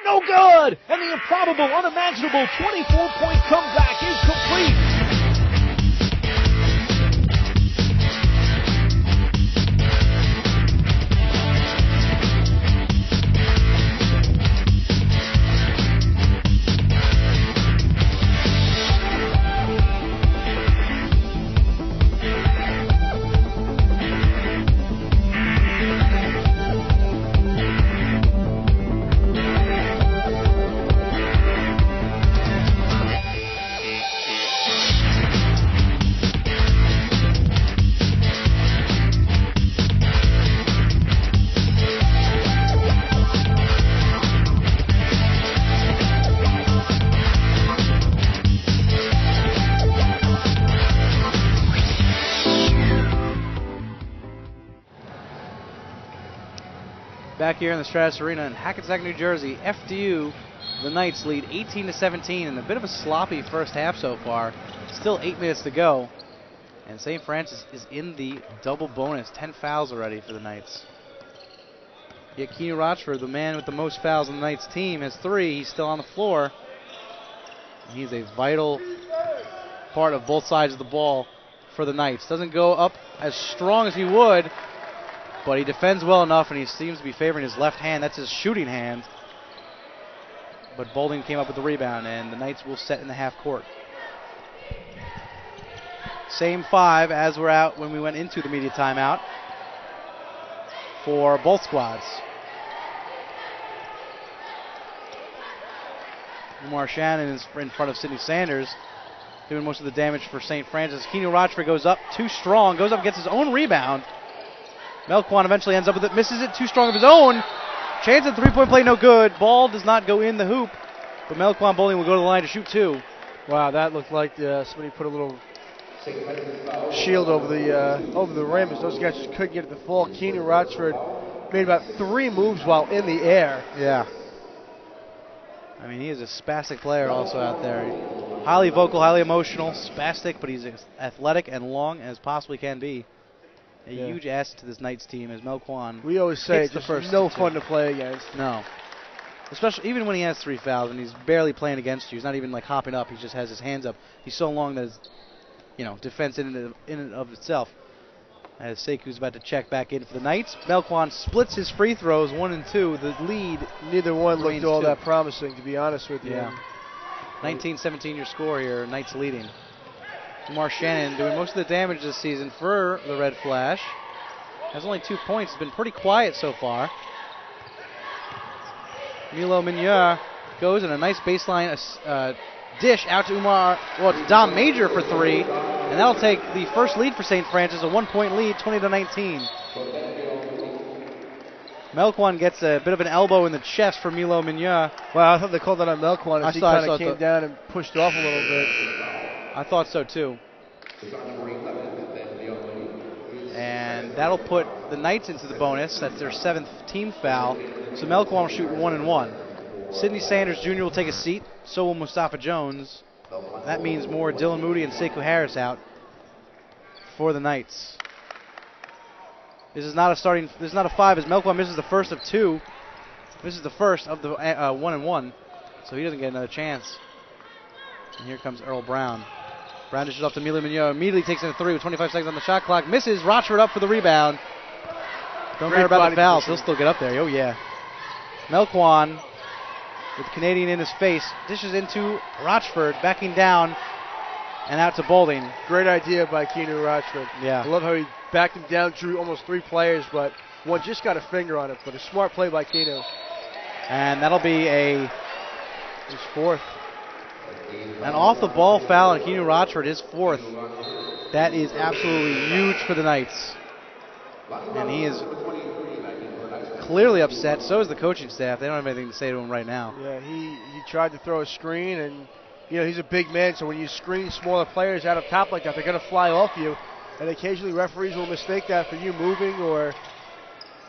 No good! And the improbable, unimaginable 24-point comeback is complete. Back here in the Stratus Arena in Hackensack, New Jersey, FDU, the Knights lead 18-17 in a bit of a sloppy first half so far. Still 8 minutes to go. And St. Francis is in the double bonus. 10 fouls already for the Knights. Yet Keanu Rochford, the man with the most fouls on the Knights team, has 3. He's still on the floor. And he's a vital part of both sides of the ball for the Knights. Doesn't go up as strong as he would, but he defends well enough, and he seems to be favoring his left hand. That's his shooting hand. But Boulding came up with the rebound, and the Knights will set in the half court. Same 5 as we're out when we went into the media timeout for both squads. Umar Shannon is in front of Sidney Sanders, doing most of the damage for St. Francis. Keanu Rochford goes up too strong, goes up, gets his own rebound. Melquan eventually ends up with it, misses it too strong of his own. Chance at three-point play, no good. Ball does not go in the hoop, but Melquan Boulding will go to the line to shoot 2. Wow, that looked like somebody put a little shield over the rim, as those guys just couldn't get it to fall. Keanu Rochford made about 3 moves while in the air. Yeah. I mean, he is a spastic player also out there. Highly vocal, highly emotional, spastic, but he's as athletic and long as possibly can be. A huge asset to this Knights team as Melquan. We always say it's just no fun to play against. No. Especially even when he has 3 fouls and he's barely playing against you. He's not even like hopping up. He just has his hands up. He's so long that his, defense in and of itself. As Seku's about to check back in for the Knights. Melquan splits his free throws, 1 and 2. The lead. Neither one looked all that promising, to be honest with you. Yeah. 19-17 your score here. Knights leading. Umar Shannon doing most of the damage this season for the Red Flash. Has only 2 points. Has been pretty quiet so far. Milo Migneux goes in a nice baseline dish out to to Dom Major for 3. And that'll take the first lead for St. Francis, a 1-point lead, 20-19. Melquan gets a bit of an elbow in the chest for Milo Migneux. Wow, I thought they called that on Melquan as he kind of came down and pushed off a little bit. I thought so too. And that'll put the Knights into the bonus. That's their 7th team foul. So Melquan will shoot 1 and 1. Sidney Sanders Jr. will take a seat. So will Mustafa Jones. That means more Dylan Moody and Sekou Harris out for the Knights. This is not a 5 as Melquan misses the first of 2. This is the first of the 1 and 1. So he doesn't get another chance. And here comes Earl Brown. Brown dishes off to Milo Migneux. Immediately takes in a 3 with 25 seconds on the shot clock. Misses. Rochford up for the rebound. Don't matter about the fouls. He'll still get up there. Oh, yeah. Melquan, with the Canadian in his face, dishes into Rochford. Backing down And out to Bolding. Great idea by Keanu Rochford. Yeah. I love how he backed him down, drew almost 3 players, but one just got a finger on it. But a smart play by Keanu. And that'll be His 4th. an off-the-ball foul on Keanu Rochford, his 4th. That is absolutely huge for the Knights. And he is clearly upset. So is the coaching staff. They don't have anything to say to him right now. Yeah, he tried to throw a screen, and he's a big man, so when you screen smaller players out of top like that, they're going to fly off you. And occasionally referees will mistake that for you moving or...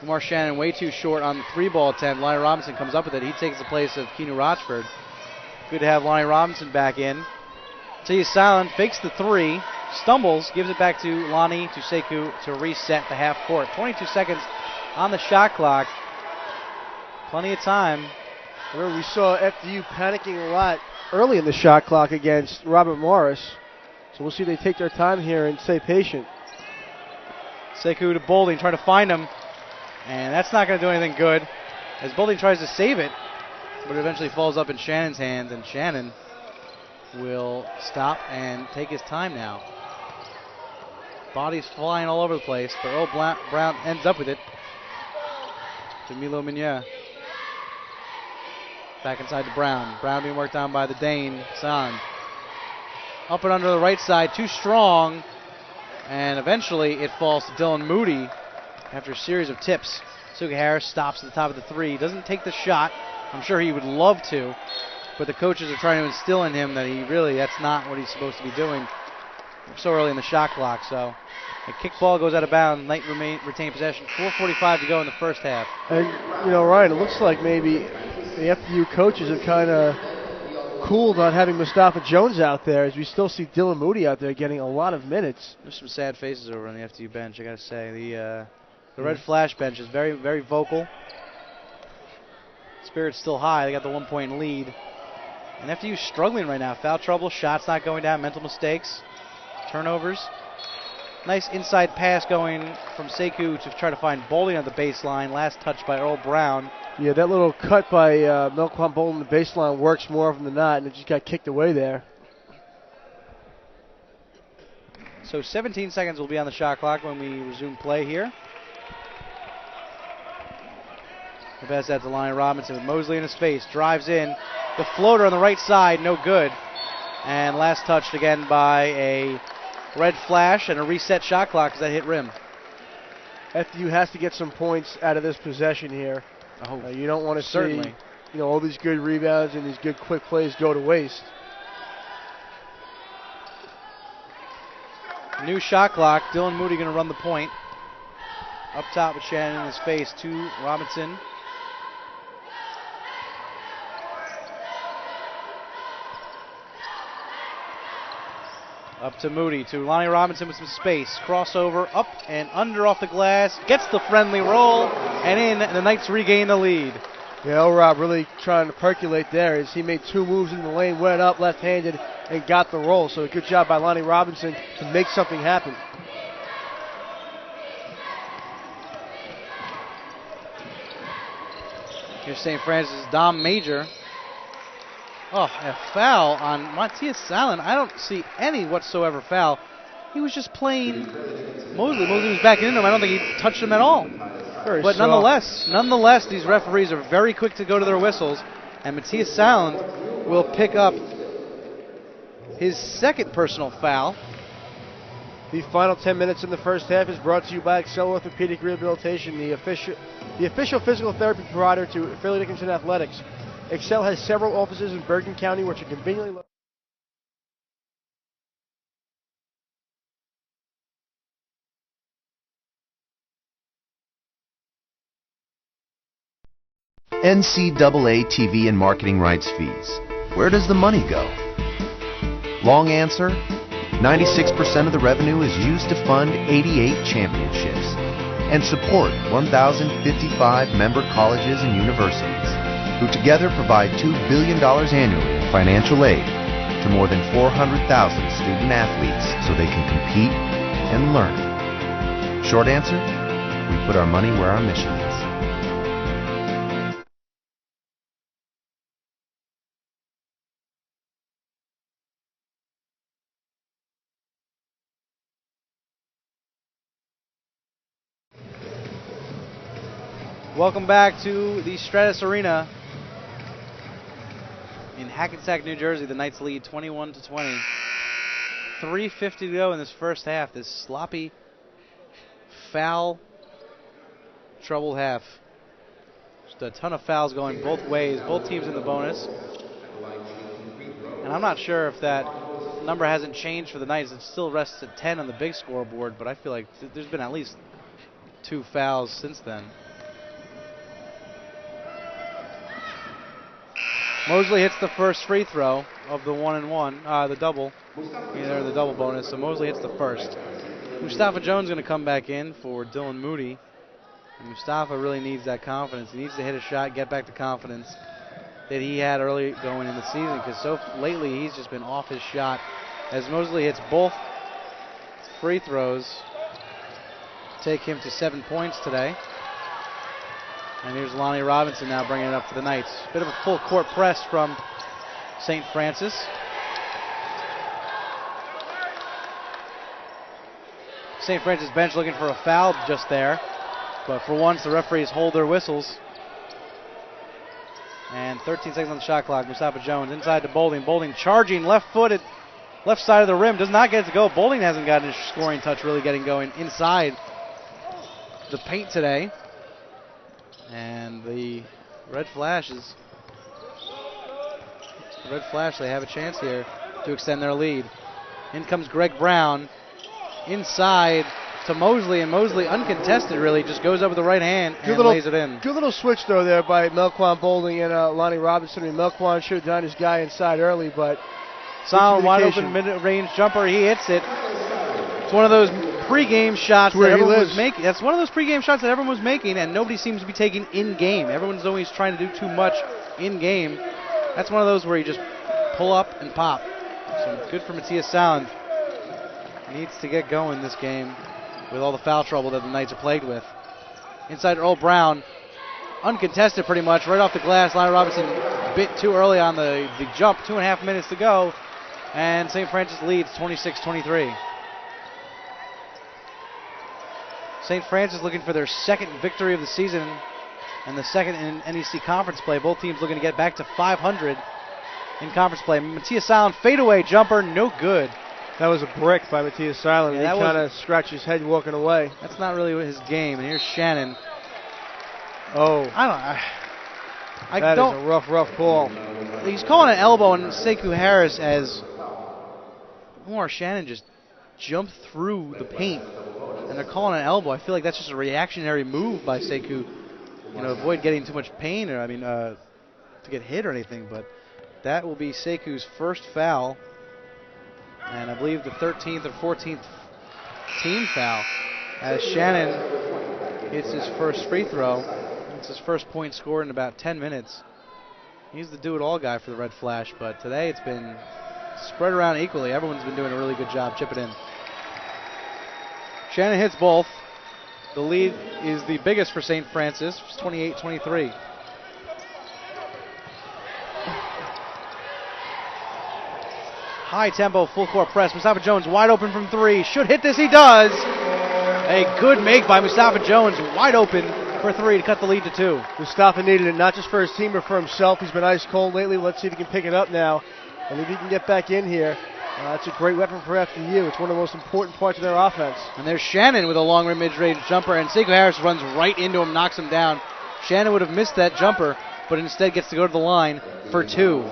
Lamar Shannon way too short on the 3-ball attempt. Lonnie Robinson comes up with it. He takes the place of Keanu Rochford. Good to have Lonnie Robinson back in. Matias Silent fakes the 3, stumbles, gives it back to Lonnie, to Sekou to reset the half court. 22 seconds on the shot clock. Plenty of time. Remember, we saw FDU panicking a lot early in the shot clock against Robert Morris. So we'll see if they take their time here and stay patient. Sekou to Bolding, trying to find him. And that's not going to do anything good as Bolding tries to save it, but it eventually falls up in Shannon's hands, and Shannon will stop and take his time now. Bodies flying all over the place, but Earl Brown ends up with it to Milo Mignet. Back inside to Brown. Brown being worked on by the Dane, San. Up and under the right side, too strong, and eventually it falls to Dylan Moody after a series of tips. Suga Harris stops at the top of the 3. Doesn't take the shot. I'm sure he would love to, but the coaches are trying to instill in him that that's not what he's supposed to be doing so early in the shot clock. So the kick ball goes out of bounds. Knight retain possession. 4:45 to go in the first half. And, Ryan, it looks like maybe the FDU coaches have kind of cooled on having Mustafa Jones out there, as we still see Dylan Moody out there getting a lot of minutes. There's some sad faces over on the FDU bench, I got to say. The Red Flash bench is very, very vocal. Spirit's still high. They got the 1-point lead. And FDU's struggling right now. Foul trouble, shots not going down, mental mistakes, turnovers. Nice inside pass going from Sekou to try to find Bolding on the baseline. Last touch by Earl Brown. Yeah, that little cut by Melquan Bolding on the baseline works more often than not, and it just got kicked away there. So 17 seconds will be on the shot clock when we resume play here. The pass out to Lonnie Robinson with Mosley in his face. Drives in. The floater on the right side, no good. And last touched again by a red flash and a reset shot clock as that hit rim. FDU has to get some points out of this possession here. You don't want to see all these good rebounds and these good quick plays go to waste. New shot clock. Dylan Moody going to run the point. Up top with Shannon in his face to Robinson. Up to Moody, to Lonnie Robinson with some space. Crossover, up and under off the glass. Gets the friendly roll, and in, and the Knights regain the lead. Yeah, Rob really trying to percolate there as he made 2 moves in the lane, went up left-handed, and got the roll. So a good job by Lonnie Robinson to make something happen. Here's St. Francis' Dom Major. Oh, a foul on Matias Silent. I don't see any whatsoever foul. He was just playing Mosley. Mosley was backing into him. I don't think he touched him at all. But nonetheless, these referees are very quick to go to their whistles, and Matias Silent will pick up his 2nd personal foul. The final 10 minutes in the first half is brought to you by Excel Orthopedic Rehabilitation, the official physical therapy provider to Fairleigh Dickinson Athletics. Excel has several offices in Bergen County, which are conveniently located. NCAA TV and marketing rights fees. Where does the money go? Long answer, 96% of the revenue is used to fund 88 championships and support 1,055 member colleges and universities, who together provide $2 billion annually in financial aid to more than 400,000 student athletes so they can compete and learn. Short answer, we put our money where our mission is. Welcome back to the Stratus Arena in Hackensack, New Jersey. The Knights lead 21-20. 3:50 to go in this first half. This sloppy, foul, troubled half. Just a ton of fouls going both ways. Both teams in the bonus. And I'm not sure if that number hasn't changed for the Knights. It still rests at 10 on the big scoreboard, but I feel like there's been at least 2 fouls since then. Mosley hits the first free throw of the 1-and-1, the double, the double bonus. So Mosley hits the first. Mustafa Jones going to come back in for Dylan Moody. And Mustafa really needs that confidence. He needs to hit a shot, get back the confidence that he had early going in the season, because lately he's just been off his shot. As Mosley hits both free throws, take him to 7 points today. And here's Lonnie Robinson now bringing it up for the Knights. Bit of a full court press from St. Francis. St. Francis bench looking for a foul just there. But for once, the referees hold their whistles. And 13 seconds on the shot clock. Mustafa Jones inside to Boulding. Boulding charging, left-footed, left side of the rim. Does not get it to go. Boulding hasn't gotten his scoring touch really getting going inside the paint today. And the Red Flash, they have a chance here to extend their lead. In comes Greg Brown inside to Mosley, and Mosley, uncontested really, just goes up with the right hand and lays it in. Good little switch though there by Melquan Boulding and Lonnie Robinson. I mean, Melquan should have done his guy inside early, but solid wide open mid-range jumper, he hits it. It's one of those pregame shots that everyone was making. That's one of those pregame shots that everyone was making, and nobody seems to be taking in game. Everyone's always trying to do too much in game. That's one of those where you just pull up and pop. So good for Matthias Sound. Needs to get going this game with all the foul trouble that the Knights are plagued with. Inside Earl Brown, uncontested pretty much, right off the glass. Lonnie Robinson a bit too early on the jump. 2.5 minutes to go, and St. Francis leads 26-23. St. Francis looking for their second victory of the season and the second in NEC conference play. Both teams looking to get back to 500 in conference play. Matthias Silent fadeaway jumper, no good. That was a brick by Matthias Silent. Yeah, he kind of scratched his head walking away. That's not really his game. And here's Shannon. Oh. That is a rough call. He's calling an elbow on Sekou Harris as Omar Shannon just jumped through the paint. And they're calling an elbow. I feel like that's just a reactionary move by Sekou, avoid getting too much pain or, to get hit or anything. But that will be Sekou's first foul. And I believe the 13th or 14th team foul as Shannon hits his first free throw. It's his first point scored in about 10 minutes. He's the do-it-all guy for the Red Flash, but today it's been spread around equally. Everyone's been doing a really good job chipping in. Shannon hits both. The lead is the biggest for St. Francis. It's 28-23. High tempo, full court press. Mustafa Jones wide open from 3. Should hit this, he does. A good make by Mustafa Jones, wide open for 3 to cut the lead to 2. Mustafa needed it not just for his team but for himself. He's been ice cold lately. Let's see if he can pick it up now. And if he can get back in here, that's a great weapon for FDU. It's one of the most important parts of their offense. And there's Shannon with a long mid-range jumper, and Sekou Harris runs right into him, knocks him down. Shannon would have missed that jumper, but instead gets to go to the line for 2.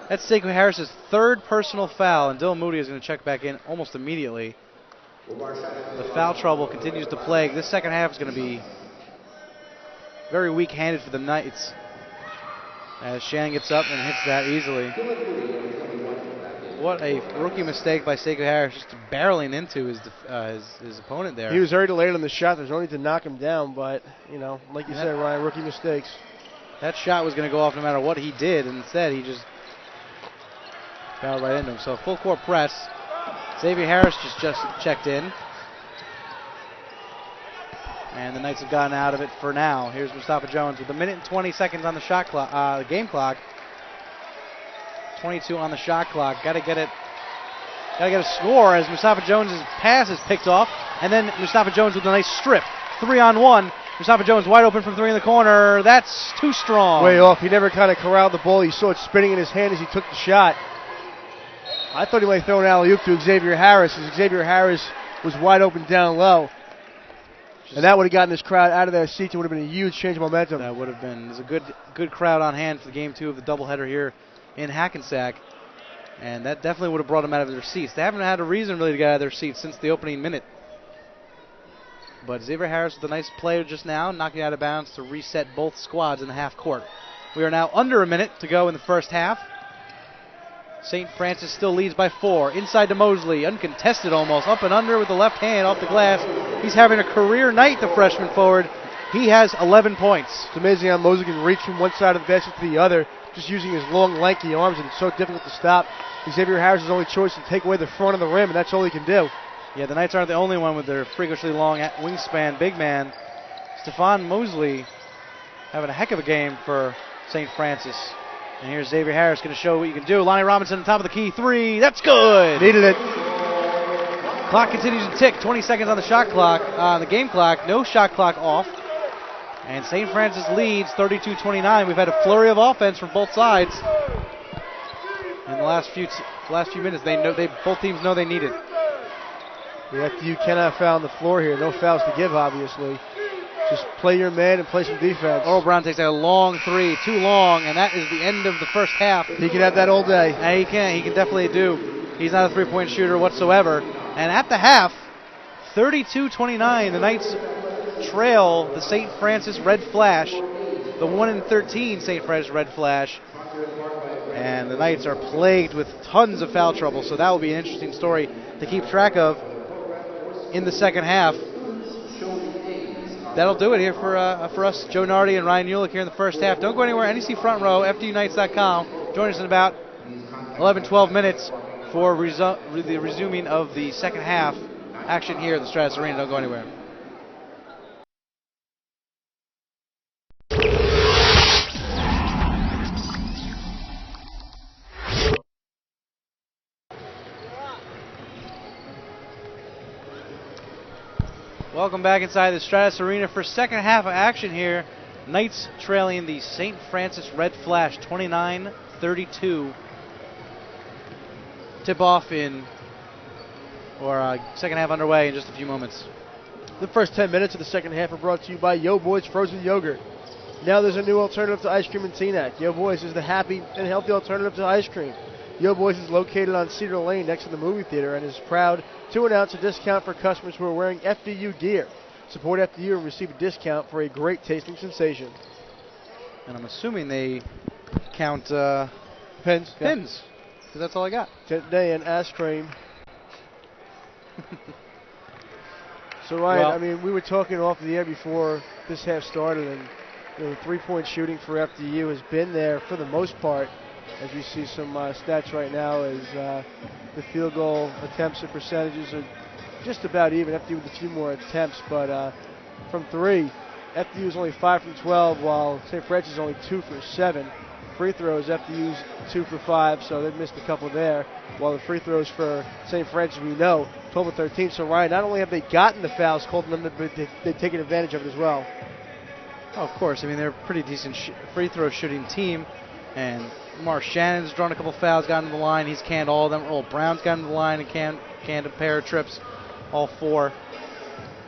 That's Sekou Harris' third personal foul, and Dylan Moody is going to check back in almost immediately. The foul trouble continues to plague. This second half is going to be very weak-handed for the Knights as Shannon gets up and hits that easily. What a rookie mistake by Sekou Harris, just barreling into his opponent there. He was very delayed on the shot. There's no need to knock him down, but, like you said, Ryan, rookie mistakes. That shot was going to go off no matter what he did, and instead he just fouled right into him. So full court press. Xavier Harris just checked in. And the Knights have gotten out of it for now. Here's Mustafa Jones with 1 minute and 20 seconds on the shot clock, the game clock. 22 on the shot clock. Got to get it got to get a score as Mustafa Jones' pass is picked off, and then Mustafa Jones with a nice strip. 3-on-1. Mustafa Jones wide open from 3 in the corner. That's too strong. Way off. He never kind of corralled the ball. You saw it spinning in his hand as he took the shot. I thought he might throw an alley-oop to Xavier Harris, as Xavier Harris was wide open down low. And that would have gotten this crowd out of their seats. It would have been a huge change of momentum. That would have been. There's a good crowd on hand for the game 2 of the doubleheader here in Hackensack. And that definitely would have brought them out of their seats. They haven't had a reason really to get out of their seats since the opening minute. But Xavier Harris with a nice play just now, knocking it out of bounds to reset both squads in the half court. We are now under a minute to go in the first half. St. Francis still leads by 4. Inside to Mosley, uncontested almost, up and under with the left hand off the glass. He's having a career night, the freshman forward. He has 11 points. It's amazing how Mosley can reach from one side of the basket to the other, just using his long, lanky arms, and it's so difficult to stop. Xavier Harris' only choice to take away the front of the rim, and that's all he can do. Yeah, the Knights aren't the only one with their freakishly long wingspan big man. Stephon Mosley having a heck of a game for St. Francis. And here's Xavier Harris going to show what you can do. Lonnie Robinson on top of the key 3. That's good. Needed it. Clock continues to tick. 20 seconds on the shot clock, the game clock. No shot clock off. And St. Francis leads 32-29. We've had a flurry of offense from both sides in the last few minutes. Both teams know they need it. The FDU cannot foul on the floor here. No fouls to give, obviously. Just play your man and play some defense. Earl Brown takes a long 3, too long, and that is the end of the first half. He can have that all day. Yeah, he can. He can definitely do. He's not a three-point shooter whatsoever. And at the half, 32-29, the Knights trail the St. Francis Red Flash, the 1-13 St. Francis Red Flash. And the Knights are plagued with tons of foul trouble, so that will be an interesting story to keep track of in the second half. That'll do it here for us, Joe Nardi and Ryan Ulick here in the first half. Don't go anywhere. NEC Front Row, FDUnites.com. Join us in about 11-12 minutes for the resuming of the second half action here at the Stratus Arena. Don't go anywhere. Welcome back inside the Stratus Arena for second half of action here. Knights trailing the St. Francis Red Flash 29-32. Tip-off second half underway in just a few moments. The first 10 minutes of the second half are brought to you by Yo Boys Frozen Yogurt. Now there's a new alternative to ice cream in Teaneck. Yo Boys is the happy and healthy alternative to ice cream. Yo Boys is located on Cedar Lane next to the movie theater and is proud to announce a discount for customers who are wearing FDU gear. Support FDU and receive a discount for a great tasting sensation. And I'm assuming they count pins. Pins, because that's all I got. 10th day and ice cream. So Ryan, Well, I mean, we were talking off the air before this half started, and the three-point shooting for FDU has been there for the most part. As we see some stats right now, as the field goal attempts and percentages are just about even. FDU with a few more attempts, but from 3, FDU is only 5 from 12, while St. Francis is only 2 for 7. Free throws, FDU's 2 for 5, so they've missed a couple there. While the free throws for St. Francis, we know, 12 of 13. So Ryan, not only have they gotten the fouls called on them, but they've taken advantage of it as well. Oh, of course. I mean, they're a pretty decent free throw shooting team, and Mark Shannon's drawn a couple fouls, gotten to the line. He's canned all of them. Earl Brown's gotten to the line and canned a pair of trips, all 4.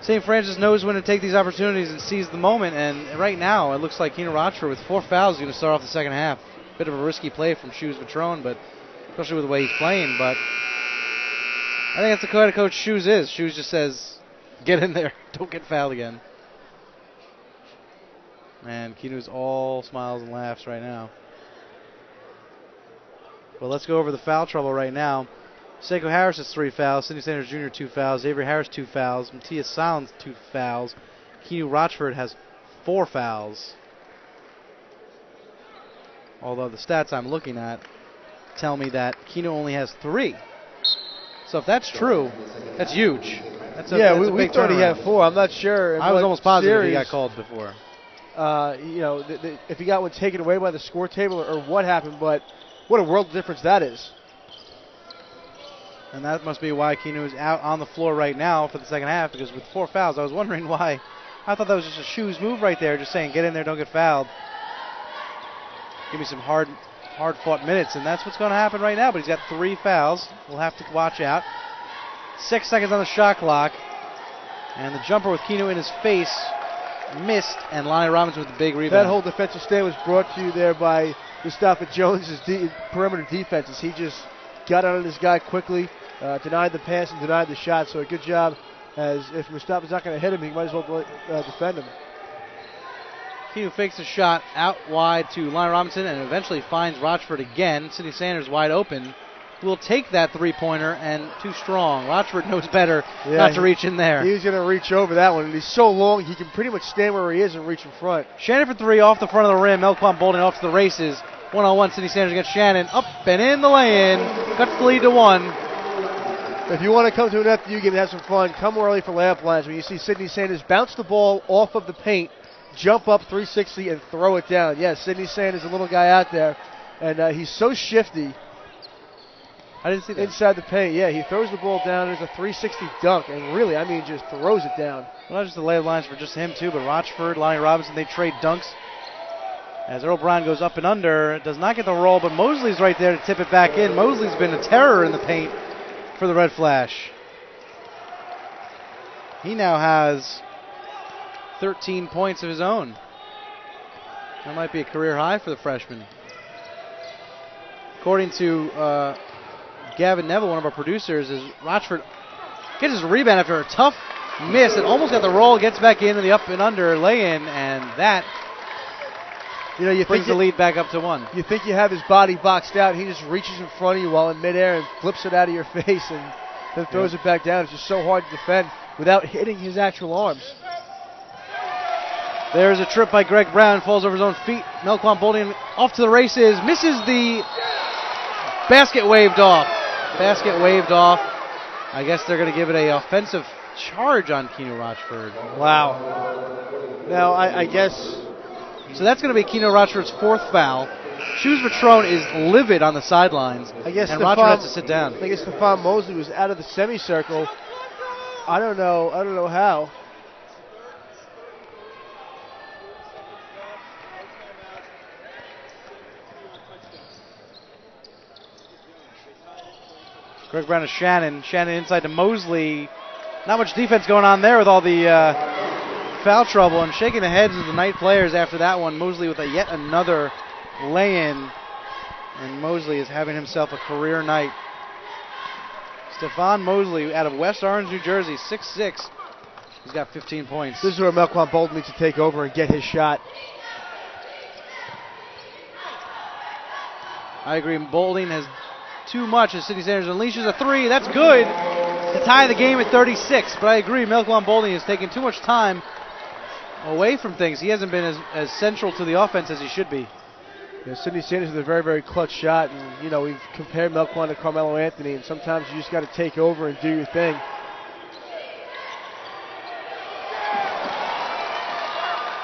St. Francis knows when to take these opportunities and seize the moment, and right now it looks like Keenan Rochford with 4 fouls is going to start off the second half. Bit of a risky play from Shoes Patrone, but especially with the way he's playing. But I think that's the kind of coach Shoes is. Shoes just says, get in there, don't get fouled again. And Keenan's all smiles and laughs right now. Well, let's go over the foul trouble right now. Seiko Harris has 3 fouls. Sidney Sanders Jr. 2 fouls. Xavier Harris 2 fouls. Matthias Silence 2 fouls. Keanu Rochford has 4 fouls. Although the stats I'm looking at tell me that Keanu only has 3. So if that's true, that's huge. That's a we thought he had 4. I'm not sure. I was almost positive he got called before. If he got one taken away by the score table or what happened, but what a world of difference that is. And that must be why Kinu is out on the floor right now for the second half, because with 4 fouls, I was wondering why. I thought that was just a shoes move right there, just saying, get in there, don't get fouled. Give me some hard-fought minutes, and that's what's going to happen right now. But he's got 3 fouls. We'll have to watch out. 6 seconds on the shot clock. And the jumper with Kinu in his face missed, and Lonnie Robinson with the big rebound. That whole defensive stand was brought to you there by Mustafa Jones' perimeter defenses. He just got out of this guy quickly, denied the pass and denied the shot. So a good job, as if Mustafa's not going to hit him, he might as well defend him. Kinu fakes a shot out wide to Lonnie Robinson and eventually finds Rochford again. Sidney Sanders wide open. Will take that three-pointer, and too strong. Rochford knows better not to reach in there. He's going to reach over that one, and he's so long he can pretty much stand where he is and reach in front. Shannon for 3 off the front of the rim. Melquan Bolden off to the races. 1-on-1, Sidney Sanders against Shannon. Up and in the lay-in. Cuts the lead to 1. If you want to come to an FDU game and have some fun, come early for layup lines. When you see Sidney Sanders bounce the ball off of the paint, jump up 360 and throw it down. Yes, Sidney Sanders, a little guy out there, and he's so shifty. I didn't see that. Inside the paint, yeah, he throws the ball down. There's a 360 dunk, and really, I mean, just throws it down. Well, not just the layup lines for just him, too, but Rochford, Lonnie Robinson, they trade dunks. As Earl Brown goes up and under, does not get the roll, but Mosley's right there to tip it back in. Mosley's been a terror in the paint for the Red Flash. He now has 13 points of his own. That might be a career high for the freshman. According to Gavin Neville, one of our producers, is Rochford gets his rebound after a tough miss and almost got the roll, gets back into the up and under lay-in, and that brings the lead back up to 1. You think you have his body boxed out, he just reaches in front of you while in midair and flips it out of your face and then throws it back down. It's just so hard to defend without hitting his actual arms. There's a trip by Greg Brown, falls over his own feet. Melquan Bolden off to the races, misses the basket, waved off. Basket waved off. I guess they're going to give it an offensive charge on Keno Rochford. Wow. Now, I guess... So that's going to be Keno Rochford's 4th foul. Shoes Patron is livid on the sidelines, and Rochford has to sit down. I guess Stephon Mosley was out of the semicircle. I don't know how. Greg Brown to Shannon. Shannon inside to Mosley. Not much defense going on there with all the foul trouble, and shaking the heads of the Knight players after that one. Mosley with yet another lay-in, and Mosley is having himself a career night. Stephon Mosley out of West Orange, New Jersey, 6'6". He's got 15 points. This is where Melquan Bolden needs to take over and get his shot. I agree. Bolden has too much as Sidney Sanders unleashes a 3. That's good to tie the game at 36. But I agree, Melquan Bolden is taking too much time away from things. He hasn't been as central to the offense as he should be. Yeah, Sidney Sanders with a very, very clutch shot. And, we've compared Melquan to Carmelo Anthony, and sometimes you just got to take over and do your thing.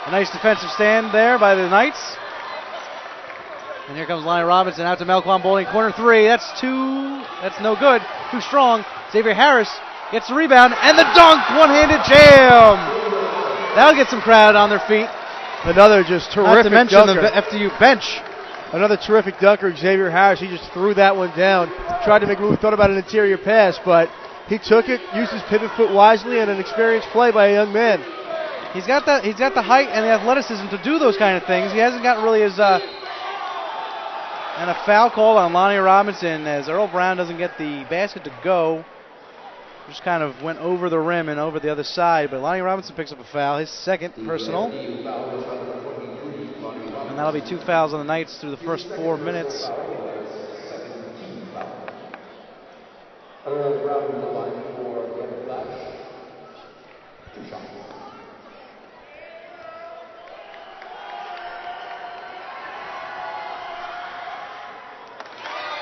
A nice defensive stand there by the Knights. And here comes Lonnie Robinson out to Melquan Bolden, corner 3. That's no good. Too strong. Xavier Harris gets the rebound, and the dunk, one-handed jam. That'll get some crowd on their feet. Another just terrific dunker. Not to mention dunker. The FDU bench. Another terrific dunker, Xavier Harris. He just threw that one down. Tried to make a move, thought about an interior pass, but he took it, used his pivot foot wisely, and an experienced play by a young man. He's got the height and the athleticism to do those kind of things. He hasn't got really his... And a foul call on Lonnie Robinson as Earl Brown doesn't get the basket to go. Just kind of went over the rim and over the other side. But Lonnie Robinson picks up a foul, his 2nd personal. And that'll be 2 fouls on the Knights through the first 4 minutes.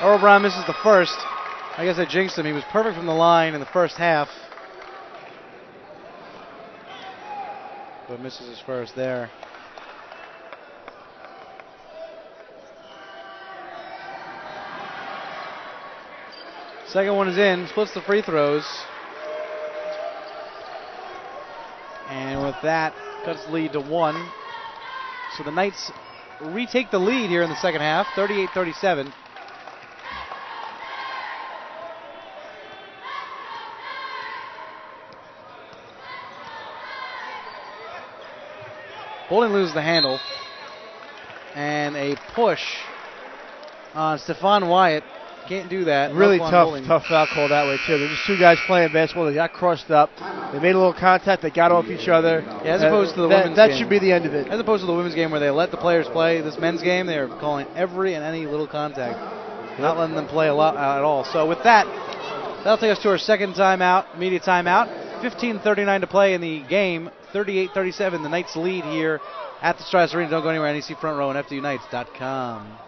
Earl Brown misses the first. I guess I jinxed him. He was perfect from the line in the first half, but misses his first there. Second one is in, splits the free throws. And with that, cuts the lead to 1. So the Knights retake the lead here in the second half, 38-37. Bowling loses the handle. And a push on Stephon Wyatt. Can't do that. Really Bowling. tough foul call that way, too. They're just two guys playing basketball. They got crossed up. They made a little contact. They got off each other. Yeah, as opposed to the women's game. That should be the end of it. As opposed to the women's game where they let the players play. This men's game, they're calling every and any little contact. Not letting them play a lot at all. So with that, that'll take us to our second timeout, media timeout. 15:39 to play in the game. 38-37, the Knights lead here at the Strauss Arena. Don't go anywhere. NEC Front Row and FDUnites.com.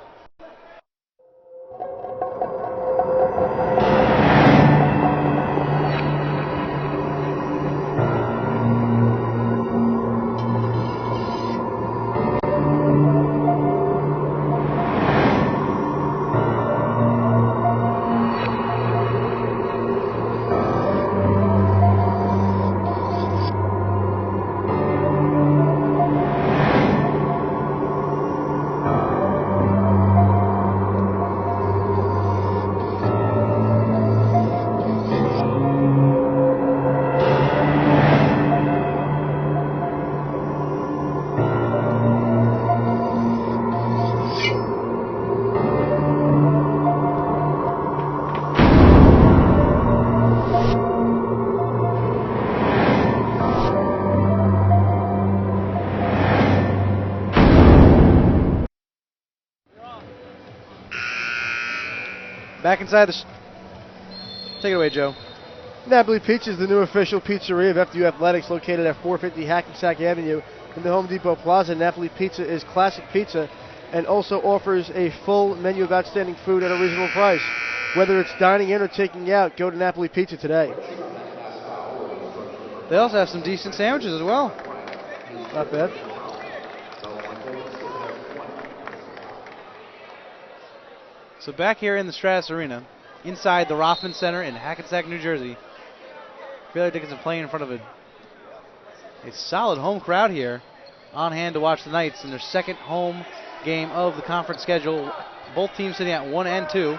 Back inside the... Take it away, Joe. Napoli Pizza is the new official pizzeria of FDU Athletics, located at 450 Hackensack Avenue in the Home Depot Plaza. Napoli Pizza is classic pizza and also offers a full menu of outstanding food at a reasonable price. Whether it's dining in or taking out, go to Napoli Pizza today. They also have some decent sandwiches as well. Not bad. So back here in the Stratus Arena, inside the Rothman Center in Hackensack, New Jersey, Baylor Dickinson playing in front of a solid home crowd here, on hand to watch the Knights in their second home game of the conference schedule. Both teams sitting at 1 and 2.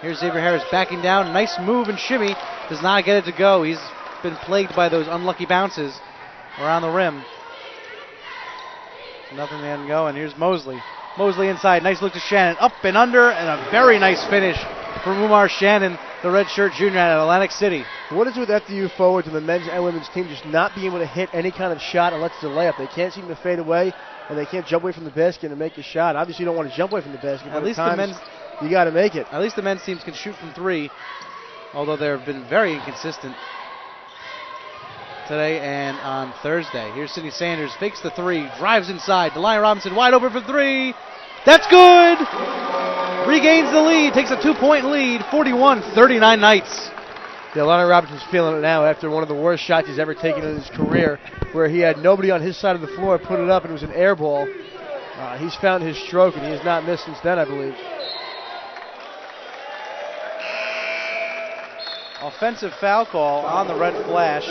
Here's Xavier Harris backing down. Nice move and shimmy. Does not get it to go. He's been plagued by those unlucky bounces around the rim. Nothing to go. And here's Mosley. Mosley inside. Nice look to Shannon. Up and under, and a very nice finish from Umar Shannon, the redshirt junior out of Atlantic City. What is it with FDU forwards and the men's and women's team just not being able to hit any kind of shot unless it's a layup? They can't seem to fade away, and they can't jump away from the basket and make a shot. Obviously, you don't want to jump away from the basket, but at least times, the men's, you got to make it. At least the men's teams can shoot from three, although they've been very inconsistent today and on Thursday. Here's Sidney Sanders, fakes the three, drives inside. Delia Robinson wide open for three. That's good! Regains the lead, takes a 2-point lead, 41-39 Knights. Yeah, Lonnie Robinson's feeling it now after one of the worst shots he's ever taken in his career, where he had nobody on his side of the floor, put it up, and it was an air ball. He's found his stroke, and he has not missed since then, I believe. Offensive foul call on the red flash.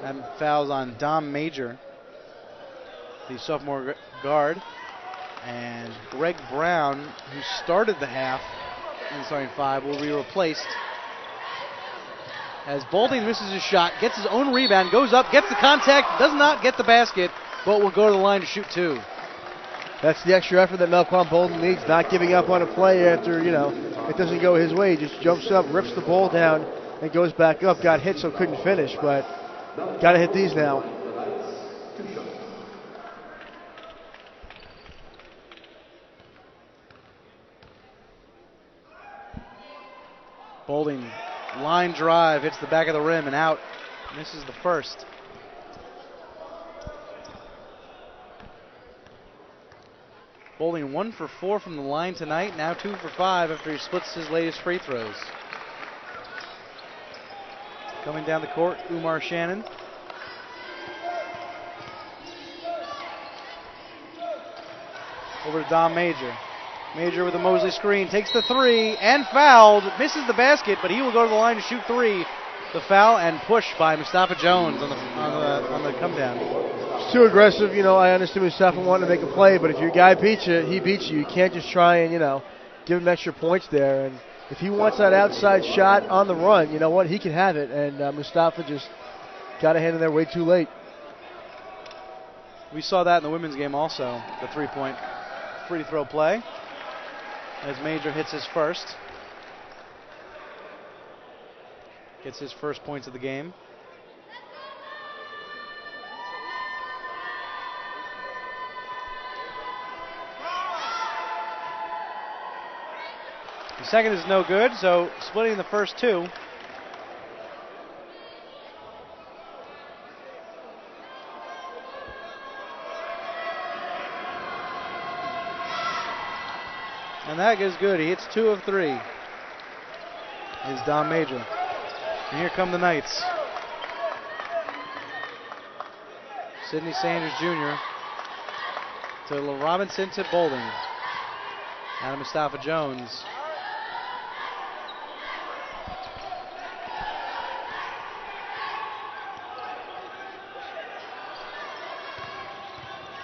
That foul's on Dom Major, the sophomore guard. And Greg Brown, who started the half in the starting five, will be replaced. As Balding misses his shot, gets his own rebound, goes up, gets the contact, does not get the basket, but will go to the line to shoot two. That's the extra effort that Melquan Bolden needs, not giving up on a play after, it doesn't go his way. He just jumps up, rips the ball down, and goes back up. Got hit, so couldn't finish, but got to hit these now. Boulding, line drive, hits the back of the rim and out. Misses the first. Boulding 1 for 4 from the line tonight, now 2 for 5 after he splits his latest free throws. Coming down the court, Umar Shannon. Over to Dom Major. Major with a Mosley screen, takes the three, and fouled. Misses the basket, but he will go to the line to shoot three. The foul and push by Mustafa Jones on the come down. It's too aggressive. I understand Mustafa wanting to make a play, but if your guy beats you, he beats you. You can't just try and, give him extra points there. And if he wants that outside shot on the run, you know what? He can have it. And Mustafa just got a hand in there way too late. We saw that in the women's game also, the three-point free throw play, as Major hits his first. Gets his first points of the game. The second is no good, so splitting the first two. And that is good. He hits 2 of 3. Is Don Major. And here come the Knights. Sidney Sanders Jr. to Robinson to Boulding. Out of Mustafa Jones.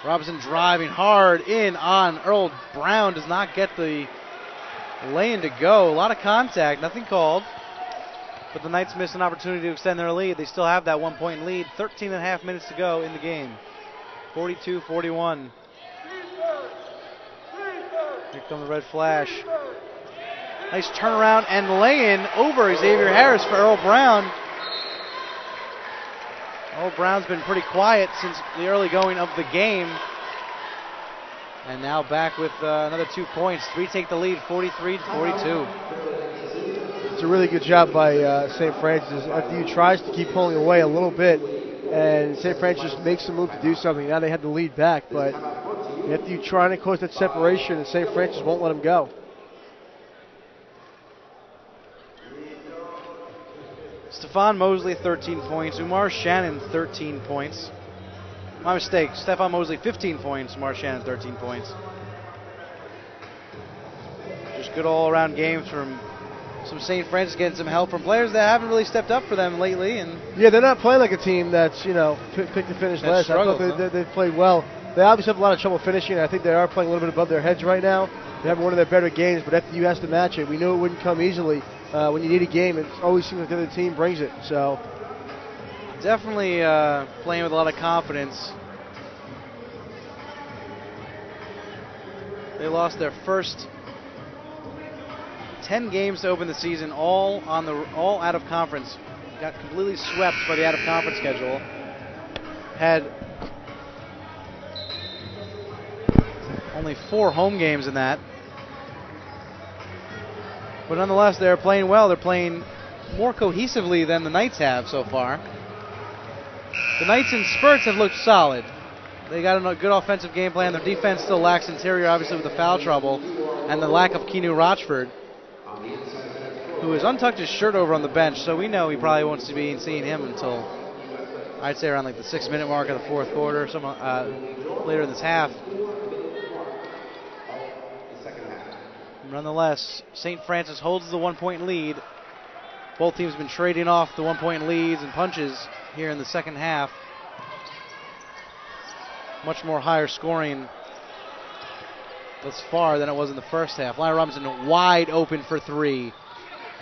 Robinson driving hard in on Earl Brown. Does not get the lay-in to go. A lot of contact. Nothing called. But the Knights missed an opportunity to extend their lead. They still have that 1-point lead. 13 and a half minutes to go in the game. 42-41. Here comes the red flash. Nice turnaround and lay-in over Xavier Harris for Earl Brown. Earl Brown's been pretty quiet since the early going of the game. And now back with another 2 points. Three take the lead, 43-42. It's a really good job by St. Francis. FDU tries to keep pulling away a little bit, and St. Francis makes a move to do something. Now they have the lead back, but FDU trying to close that separation, and St. Francis won't let them go. Stephon Mosley, 13 points. Umar Shannon, 13 points. My mistake. Stephon Mosley, 15 points. Umar Shannon, 13 points. Just good all-around games from some St. Francis, getting some help from players that haven't really stepped up for them lately. And yeah, they're not playing like a team that's, picked to finish last. I thought they played well. They obviously have a lot of trouble finishing. I think they are playing a little bit above their heads right now. They have one of their better games, but FDU has to match it. We knew it wouldn't come easily. When you need a game, it always seems like the other team brings it. So definitely playing with a lot of confidence. They lost their first 10 games to open the season, all out of conference. Got completely swept by the out of conference schedule. Had only 4 home games in that. But nonetheless, they're playing well. They're playing more cohesively than the Knights have so far. The Knights in spurts have looked solid. They got a good offensive game plan. Their defense still lacks interior, obviously, with the foul trouble and the lack of Keanu Rochford, who has untucked his shirt over on the bench, so we know he probably won't be seeing him until, I'd say, around like the 6-minute mark of the fourth quarter, later in this half. Nonetheless, St. Francis holds the 1-point lead. Both teams have been trading off the 1-point leads and punches here in the second half. Much more higher scoring thus far than it was in the first half. Lonnie Robinson wide open for 3.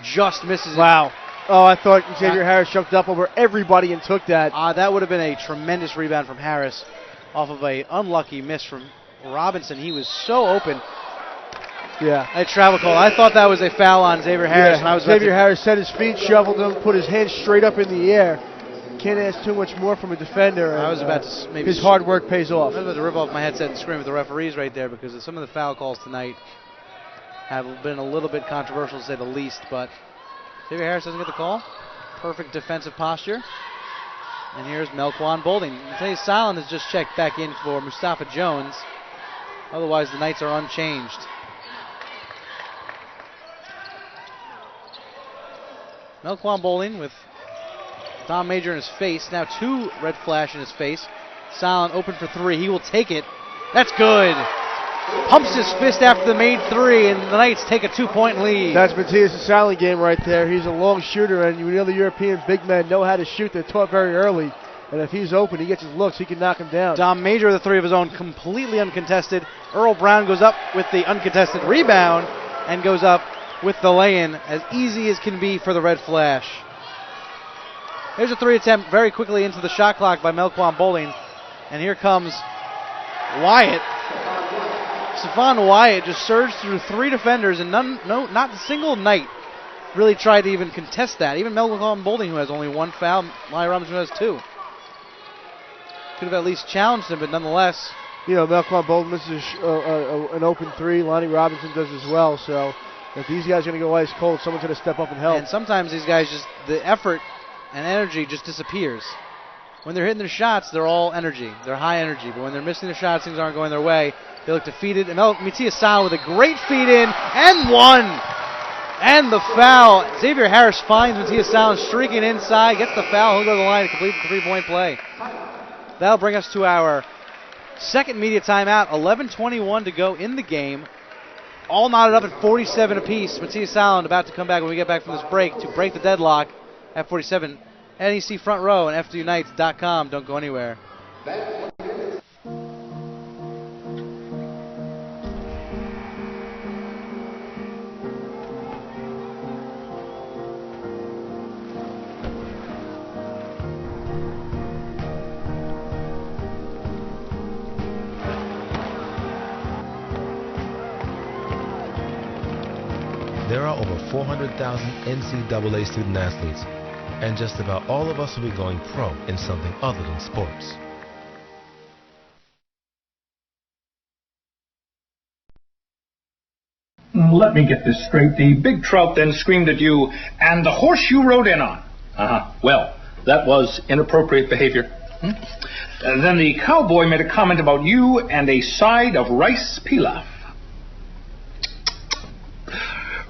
Just misses it. Wow. Oh, I thought Xavier Harris jumped up over everybody and took that. That would have been a tremendous rebound from Harris off of an unlucky miss from Robinson. He was so open. Yeah. A travel call. I thought that was a foul on Xavier Harris. Yeah. Xavier Harris set his feet, shoveled him, put his hands straight up in the air. Can't ask too much more from a defender. I was about to maybe his hard work pays off. I was about to rip off my headset and scream at the referees right there, because some of the foul calls tonight have been a little bit controversial, to say the least. But Xavier Harris doesn't get the call. Perfect defensive posture. And here's Melquan Boulding. Matei Salin has just checked back in for Mustafa Jones. Otherwise, the Knights are unchanged. Melquan Boulding with Tom Major in his face. Now 2 red flash in his face. Salin open for 3. He will take it. That's good. pumps his fist after the made three, and the Knights take a 2-point lead. That's Matthias' silent game right there. He's a long shooter, and you know the European big men know how to shoot. They're taught very early. And if he's open, he gets his looks, he can knock him down. Dom Major with a three of his own, completely uncontested. Earl Brown goes up with the uncontested rebound and goes up with the lay-in, as easy as can be for the Red Flash. There's a three attempt very quickly into the shot clock by Melquan Boulding. And here comes Wyatt. Stephon Wyatt just surged through three defenders, and not a single Knight really tried to even contest that. Even Melquan Boulding, who has only one foul, Lonnie Robinson has two. Could have at least challenged him, but nonetheless. You know, Melquan Boulding misses an open three. Lonnie Robinson does as well. So if these guys are going to go ice cold, someone's going to step up and help. And sometimes these guys just, the effort and energy just disappears. When they're hitting their shots, they're all energy. They're high energy. But when they're missing their shots, things aren't going their way. They look defeated. And Matthias Sal with a great feed in and one. And the foul. Xavier Harris finds Matthias Sal streaking inside, gets the foul. He'll go to the line to complete the three-point play. That'll bring us to our second media timeout. 11:21 to go in the game. All knotted up at 47 apiece. Matthias Sal about to come back when we get back from this break to break the deadlock at 47. NEC Front Row and FDUnites.com. Don't go anywhere. There are over 400,000 NCAA student athletes, and just about all of us will be going pro in something other than sports. Let me get this straight. The big trout then screamed at you, and the horse you rode in on. Well, that was inappropriate behavior. Then the cowboy made a comment about you and a side of rice pilaf.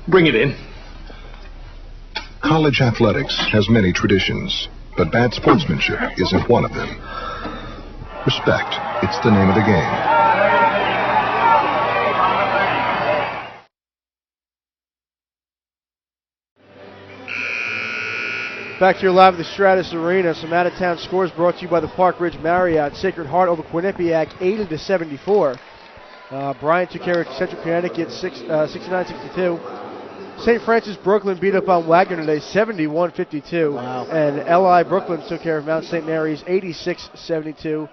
Bring it in. College athletics has many traditions, but bad sportsmanship isn't one of them. Respect, it's the name of the game. Back here live at the Stratus Arena. Some out-of-town scores brought to you by the Park Ridge Marriott. Sacred Heart over Quinnipiac, 80-74. Bryant took care of Central Connecticut, 69-62. St. Francis Brooklyn beat up on Wagner today, 71-52. Wow. And LI Brooklyn took care of Mount St. Mary's, 86-72. So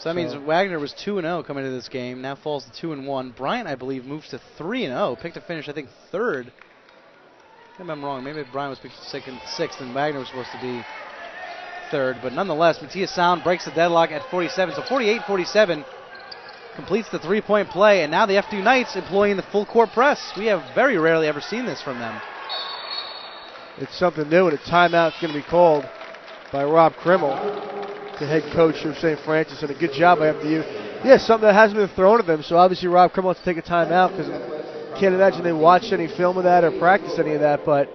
that means Wagner was 2-0 coming into this game. Now falls to 2-1. Bryant, I believe, moves to 3-0. Picked to finish, I think, third. Maybe I'm wrong. Maybe Bryant was picked second, sixth, and Wagner was supposed to be third. But nonetheless, Matthias Sound breaks the deadlock at 47. So 48-47 completes the three-point play. And now the FDU Knights employing the full court press. We have very rarely ever seen this from them. It's something new, and a timeout's going to be called by Rob Krimmel, the head coach of St. Francis, and a good job by FDU. Yeah, something that hasn't been thrown at them, so obviously Rob Krimmel wants to take a timeout because I can't imagine they watched any film of that or practiced any of that, but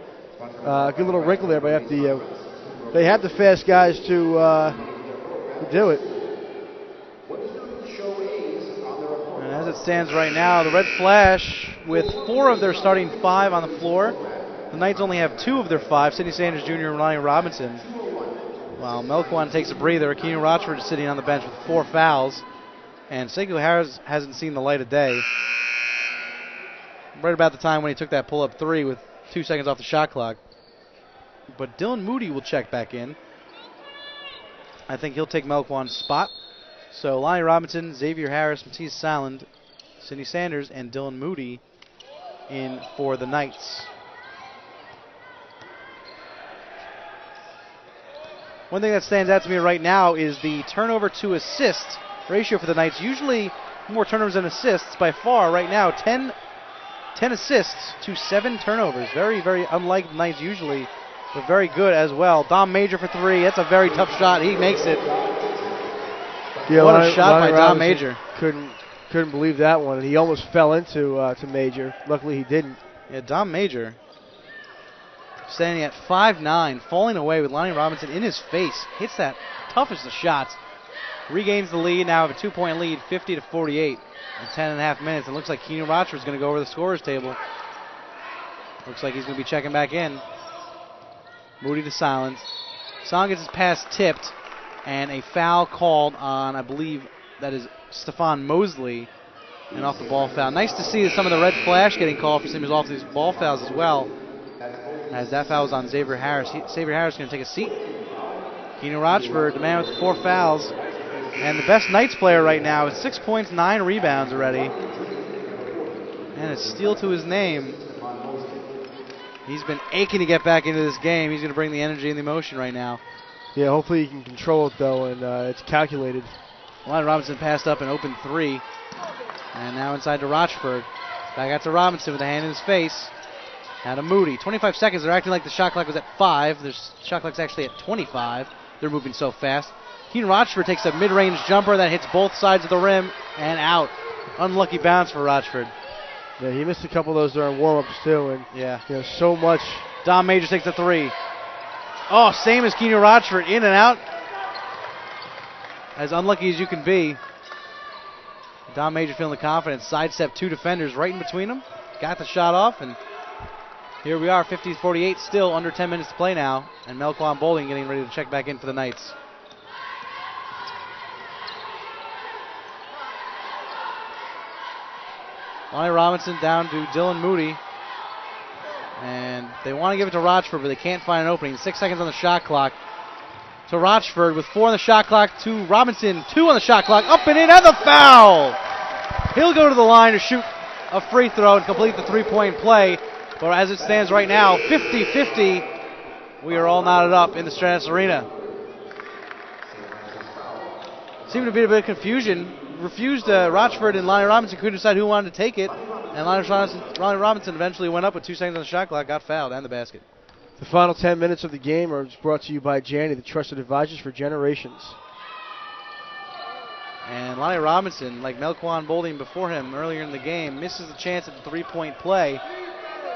a good little wrinkle there by FDU. They had the fast guys to do it. And as it stands right now, the Red Flash, with 4 of their starting 5 on the floor, the Knights only have 2 of their 5, Sidney Sanders Jr. and Lonnie Robinson. While Melquan takes a breather, Keenan Rochford is sitting on the bench with 4 fouls, and Sekou Harris hasn't seen the light of day. Right about the time when he took that pull-up 3 with 2 seconds off the shot clock. But Dylan Moody will check back in. I think he'll take Melquan's spot. So Lonnie Robinson, Xavier Harris, Matisse Saland, Sidney Sanders, and Dylan Moody in for the Knights. One thing that stands out to me right now is the turnover to assist ratio for the Knights. Usually more turnovers than assists by far. Right now, 10 assists to 7 turnovers. Very, very unlike the Knights usually, but very good as well. Dom Major for 3. That's a very tough shot. He makes it. Yeah, what a shot by Dom Robinson Major. Couldn't believe that one. And he almost fell into to Major. Luckily he didn't. Yeah, Dom Major standing at 5'9", falling away with Lonnie Robinson in his face. Hits that toughest of shots. regains the lead. Now have a 2-point lead, 50-48 in 10.5 minutes. It looks like Keenan Rochford's going to go over the scorer's table. Looks like he's going to be checking back in. Moody to silence. Song gets his pass tipped, and a foul called on, I believe that is Stephon Mosley, and off the ball foul. Nice to see some of the red flash getting called for some of his off these ball fouls as well, as that foul was on Xavier Harris. Xavier Harris is going to take a seat. Keenan Rochford, the man with the 4 fouls, and the best Knights player right now is 6 points, 9 rebounds already, and a steal to his name. He's been aching to get back into this game. He's going to bring the energy and the emotion right now. Yeah, hopefully he can control it, though, and it's calculated. Lonnie Robinson passed up an open 3. And now inside to Rochford. Back out to Robinson with a hand in his face. Now to Moody. 25 seconds. They're acting like the shot clock was at 5. The shot clock's actually at 25. They're moving so fast. Keenan Rochford takes a mid-range jumper that hits both sides of the rim and out. Unlucky bounce for Rochford. Yeah, he missed a couple of those during warm-ups, too. And yeah, so much. Dom Majors takes the 3. Oh, same as Keenan Rochford. In and out. As unlucky as you can be. Dom Major feeling the confidence. Sidestep 2 defenders right in between them. Got the shot off, and here we are, 50-48, still under 10 minutes to play now. And Melquan Bowling getting ready to check back in for the Knights. Lonnie Robinson down to Dylan Moody. And they want to give it to Rochford, but they can't find an opening. 6 seconds on the shot clock. To Rochford with 4 on the shot clock. To Robinson, 2 on the shot clock. Up and in, and the foul! He'll go to the line to shoot a free throw and complete the 3-point play. But as it stands right now, 50-50, we are all knotted up in the Stratus Arena. Seemed to be a bit of confusion. Refused Rochford, and Lonnie Robinson couldn't decide who wanted to take it. And Lonnie Robinson eventually went up with 2 seconds on the shot clock, got fouled, and the basket. The final 10 minutes of the game are brought to you by Janny, the trusted advisors for generations. And Lonnie Robinson, like Melquan Boulding before him earlier in the game, misses the chance at the 3-point play.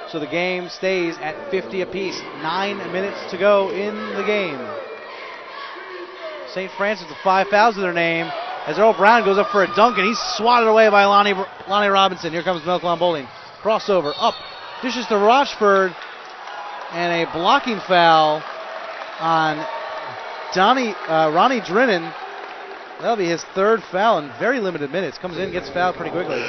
So the game stays at 50 apiece. 9 minutes to go in the game. St. Francis with 5 fouls to their name. As Earl Brown goes up for a dunk, and he's swatted away by Lonnie Robinson. Here comes Melquan Boulding. Crossover, up, dishes to Rochford. And a blocking foul on Ronnie Drinnan. That'll be his 3rd foul in very limited minutes. Comes in, gets fouled pretty quickly.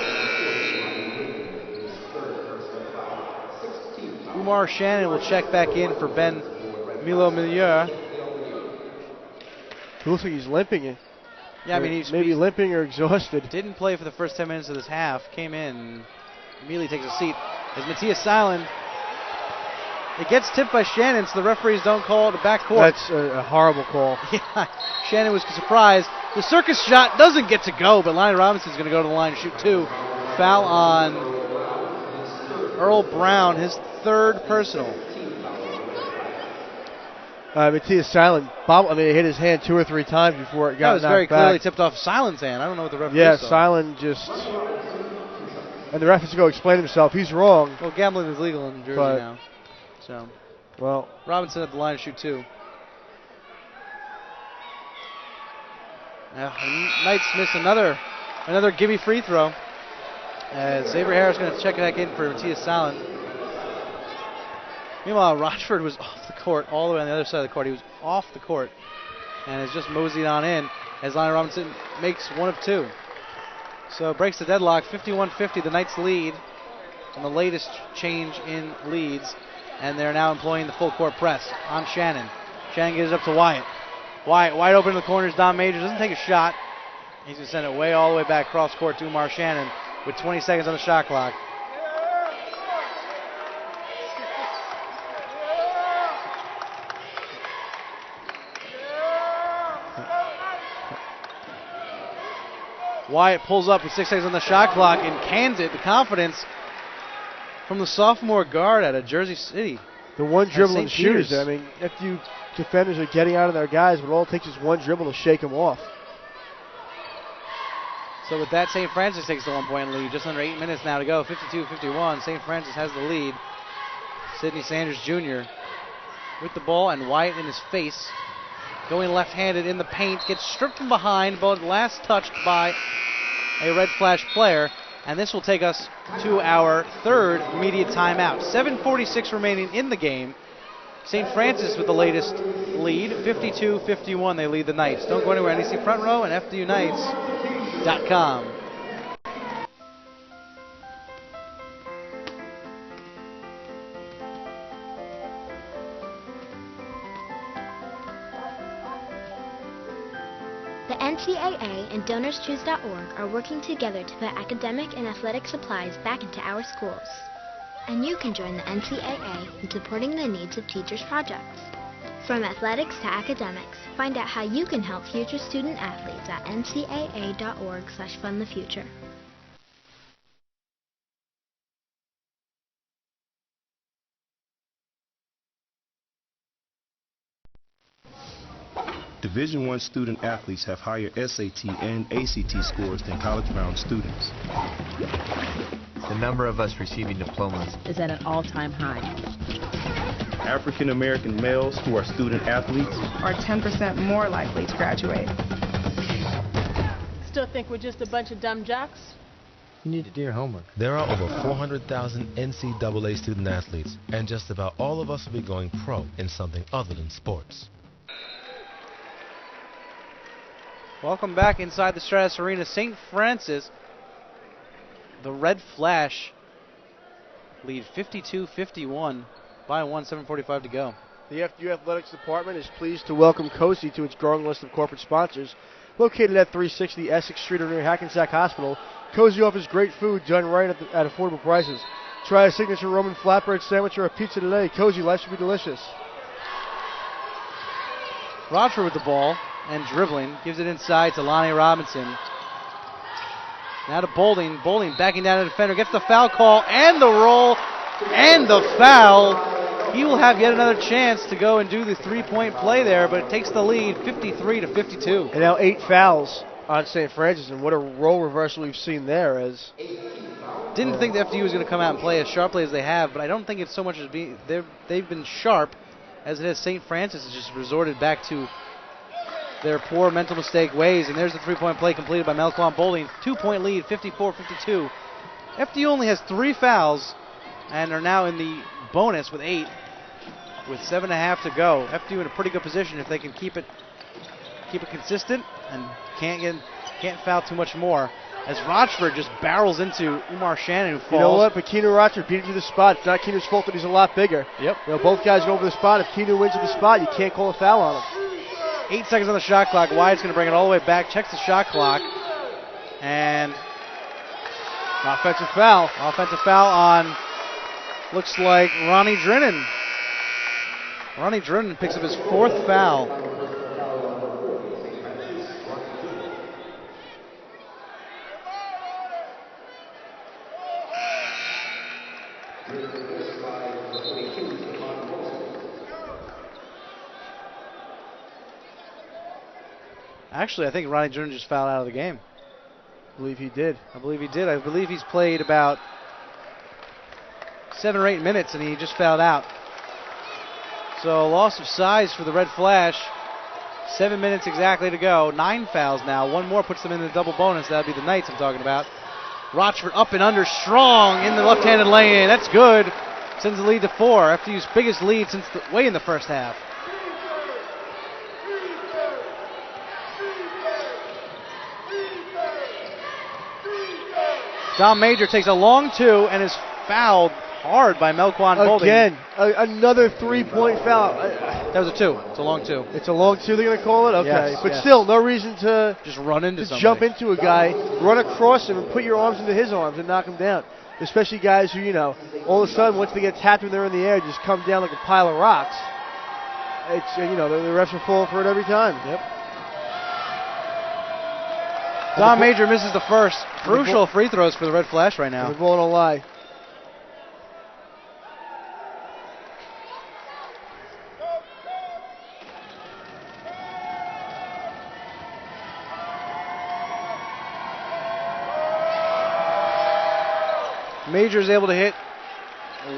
Umar Shannon will check back in for Ben Milieu. He looks like he's limping. Yeah, I mean, he's maybe limping or exhausted. Didn't play for the first 10 minutes of this half. Came in, immediately takes a seat. As Matthias Silent. It gets tipped by Shannon, so the referees don't call it a backcourt. That's a horrible call. Yeah, Shannon was surprised. The circus shot doesn't get to go, but Lonnie Robinson's going to go to the line and shoot 2. Foul on Earl Brown, his 3rd personal. Matthias Silent, he hit his hand 2 or 3 times before it got knocked back. That was very clearly tipped off Silent's hand. I don't know what the referee saw. Silent just... And the ref has to go explain himself. He's wrong. Well, gambling is legal in New Jersey now. So, well, Robinson at the line to shoot 2. Knights miss another gimme free throw. As Xavier Harris going to check back in for Matthias Silent. Meanwhile, Rochford was off the court, all the way on the other side of the court. He was off the court and has just moseyed on in as Lonnie Robinson makes 1 of 2. So it breaks the deadlock, 51-50, the Knights lead on the latest change in leads. And they're now employing the full court press on Shannon. Shannon gives it up to Wyatt. Wyatt wide open in the corners. Dom Majors doesn't take a shot. He's going to send it way all the way back cross court to Umar Shannon with 20 seconds on the shot clock. Wyatt pulls up with 6 seconds on the shot clock and cans it. The confidence from the sophomore guard out of Jersey City. The one dribble and shooters. I mean, FDU defenders are getting out of their guys, but all it takes is one dribble to shake them off. So with that, St. Francis takes the 1-point lead. Just under 8 minutes now to go. 52-51. St. Francis has the lead. Sidney Sanders Jr. with the ball and Wyatt in his face. going left-handed in the paint, gets stripped from behind, but last touched by a Red Flash player. And this will take us to our third immediate timeout. 7:46 remaining in the game. St. Francis with the latest lead, 52-51. They lead the Knights. Don't go anywhere. NEC Front Row and FDUnights.com. The NCAA and DonorsChoose.org are working together to put academic and athletic supplies back into our schools. And you can join the NCAA in supporting the needs of teachers' projects. From athletics to academics, find out how you can help future student athletes at ncaa.org/fundthefuture. Division I student athletes have higher SAT and ACT scores than college-bound students. The number of us receiving diplomas is at an all-time high. African American males who are student athletes are 10% more likely to graduate. Still think we're just a bunch of dumb jocks? You need to do your homework. There are over 400,000 NCAA student athletes, and just about all of us will be going pro in something other than sports. Welcome back inside the Stratus Arena. St. Francis, the Red Flash, lead 52-51 by 1, 7:45 to go. The FDU Athletics Department is pleased to welcome Cozy to its growing list of corporate sponsors. Located at 360 Essex Street or near Hackensack Hospital, Cozy offers great food done right at affordable prices. Try a signature Roman flatbread sandwich or a pizza today. Cozy, life should be delicious. Rochford with the ball and dribbling, gives it inside to Lonnie Robinson. Now to Boulding. Boulding backing down the defender, gets the foul call and the roll and the foul. He will have yet another chance to go and do the three-point play there, but it takes the lead 53-52. And now 8 fouls on St. Francis, and what a role reversal we've seen there. As didn't think the FDU was going to come out and play as sharply as they have, but I don't think it's so much as they've been sharp as it is St. Francis has just resorted back to their poor mental mistake ways, and there's the three-point play completed by Melquan Boulding. 2-point lead, 54-52. FDU only has 3 fouls and are now in the bonus with 8, with 7.5 to go. FDU in a pretty good position if they can keep it consistent and can't foul too much more. As Rochford just barrels into Umar Shannon, who falls. You know what? But Keanu Rochford beat him to the spot. It's not Keenu's fault that he's a lot bigger. Yep. You know, both guys go over the spot. If Keanu wins at the spot, you can't call a foul on him. 8 seconds on the shot clock. Wyatt's going to bring it all the way back. Checks the shot clock. And offensive foul. Offensive foul on, looks like Ronnie Drennan. Ronnie Drennan picks up his 4th foul. Actually, I think Ronnie Drennan just fouled out of the game. I believe he did. I believe he's played about 7 or 8 minutes, and he just fouled out. So loss of size for the Red Flash. 7 minutes exactly to go. 9 fouls now. 1 more puts them in the double bonus. That would be the Knights I'm talking about. Rochford up and under strong in the left-handed lane. That's good. Sends the lead to 4. FDU's biggest lead since way in the first half. Dom Major takes a long 2 and is fouled hard by Melquan Boulding. Again, another 3-point foul. That was a 2. It's a long 2. It's a long 2 they're going to call it? Okay. Yes, but yes. Still, no reason to just run into somebody. Jump into a guy, run across him, and put your arms into his arms and knock him down. Especially guys who, all of a sudden, once they get tapped when they're in the air, just come down like a pile of rocks. It's, the refs are falling for it every time. Yep. Dom Major misses the first. Crucial free throws for the Red Flash right now. The ball don't lie. Major is able to hit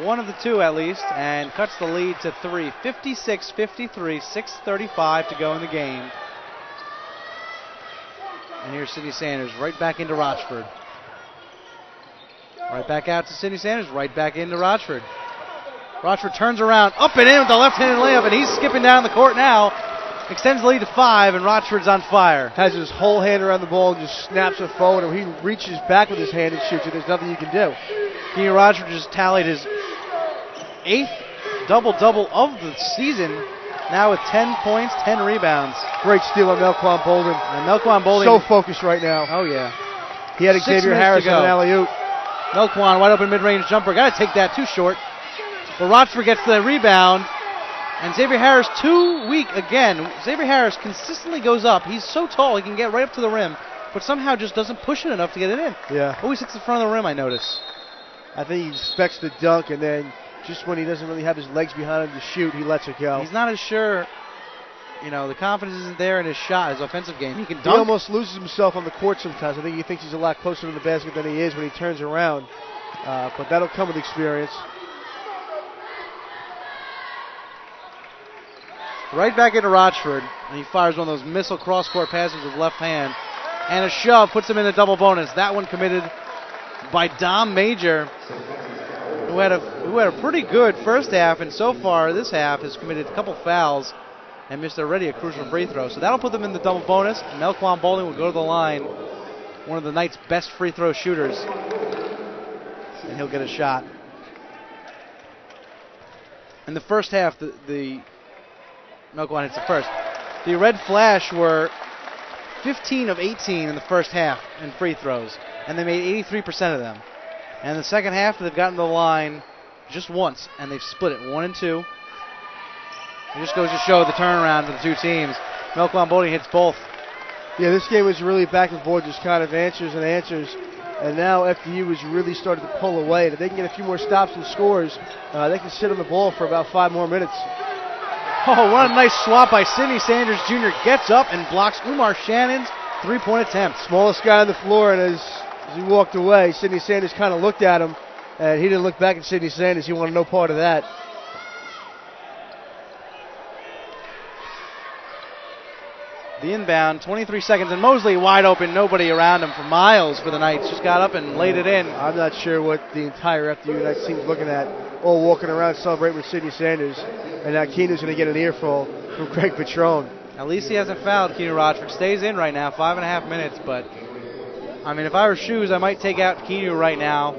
one of the two at least, and cuts the lead to 3. 56-53, 6:35 to go in the game. And here's Sidney Sanders right back into Rochford. Right back out to Sidney Sanders, right back into Rochford. Rochford turns around, up and in with the left-handed layup, and he's skipping down the court now. Extends the lead to 5, and Rochford's on fire. Has his whole hand around the ball and just snaps it forward, and he reaches back with his hand and shoots it. There's nothing you can do. Keenan Rochford just tallied his 8th double-double of the season, now with 10 points, 10 rebounds. Great steal on Melquan Bolden. And Melquan Bolden. So focused right now. Oh, yeah. He had Xavier Harris on an alley-oop. Melquan, wide open mid-range jumper. Got to take that, too short. But Rochford gets the rebound. And Xavier Harris too weak again. Xavier Harris consistently goes up. He's so tall he can get right up to the rim, but somehow just doesn't push it enough to get it in. Yeah. Always hits the front of the rim, I notice. I think he expects the dunk, and then just when he doesn't really have his legs behind him to shoot, he lets it go. He's not as sure. You know, the confidence isn't there in his shot, his offensive game. He can dunk. He almost loses himself on the court sometimes. I think he thinks he's a lot closer to the basket than he is when he turns around. But that'll come with experience. Right back into Rochford, and he fires one of those missile cross-court passes with left hand. And a shove puts him in a double bonus. That one committed by Dom Major, who had a pretty good first half, and so far this half has committed a couple fouls and missed already a crucial free throw. So that'll put them in the double bonus. Melquan Bolden will go to the line, one of the night's best free throw shooters, and he'll get a shot. In the first half, the Melquan hits the first. The Red Flash were 15 of 18 in the first half in free throws, and they made 83% of them. And in the second half, they've gotten to the line just once, and they've split it 1 and 2. It just goes to show the turnaround for the two teams. Melquan Bolden hits both. Yeah, this game was really back and forth, just kind of answers and answers. And now FDU has really started to pull away. And if they can get a few more stops and scores, they can sit on the ball for about 5 more minutes. Oh, what a nice swap by Sidney Sanders Jr. Gets up and blocks Umar Shannon's three-point attempt. Smallest guy on the floor, and as he walked away, Sidney Sanders kind of looked at him, and he didn't look back at Sidney Sanders. He wanted no part of that. The inbound, 23 seconds, and Mosley wide open, nobody around him for miles for the Knights. Just got up and laid it in. I'm not sure what the entire FDU Knights team's looking at, all walking around celebrating with Sidney Sanders, and now Keenan's going to get an earful from Greg Petrone. At least he hasn't fouled. Keenan Rochford stays in right now, 5.5 minutes, but I mean, if I were Shoes, I might take out Keenan right now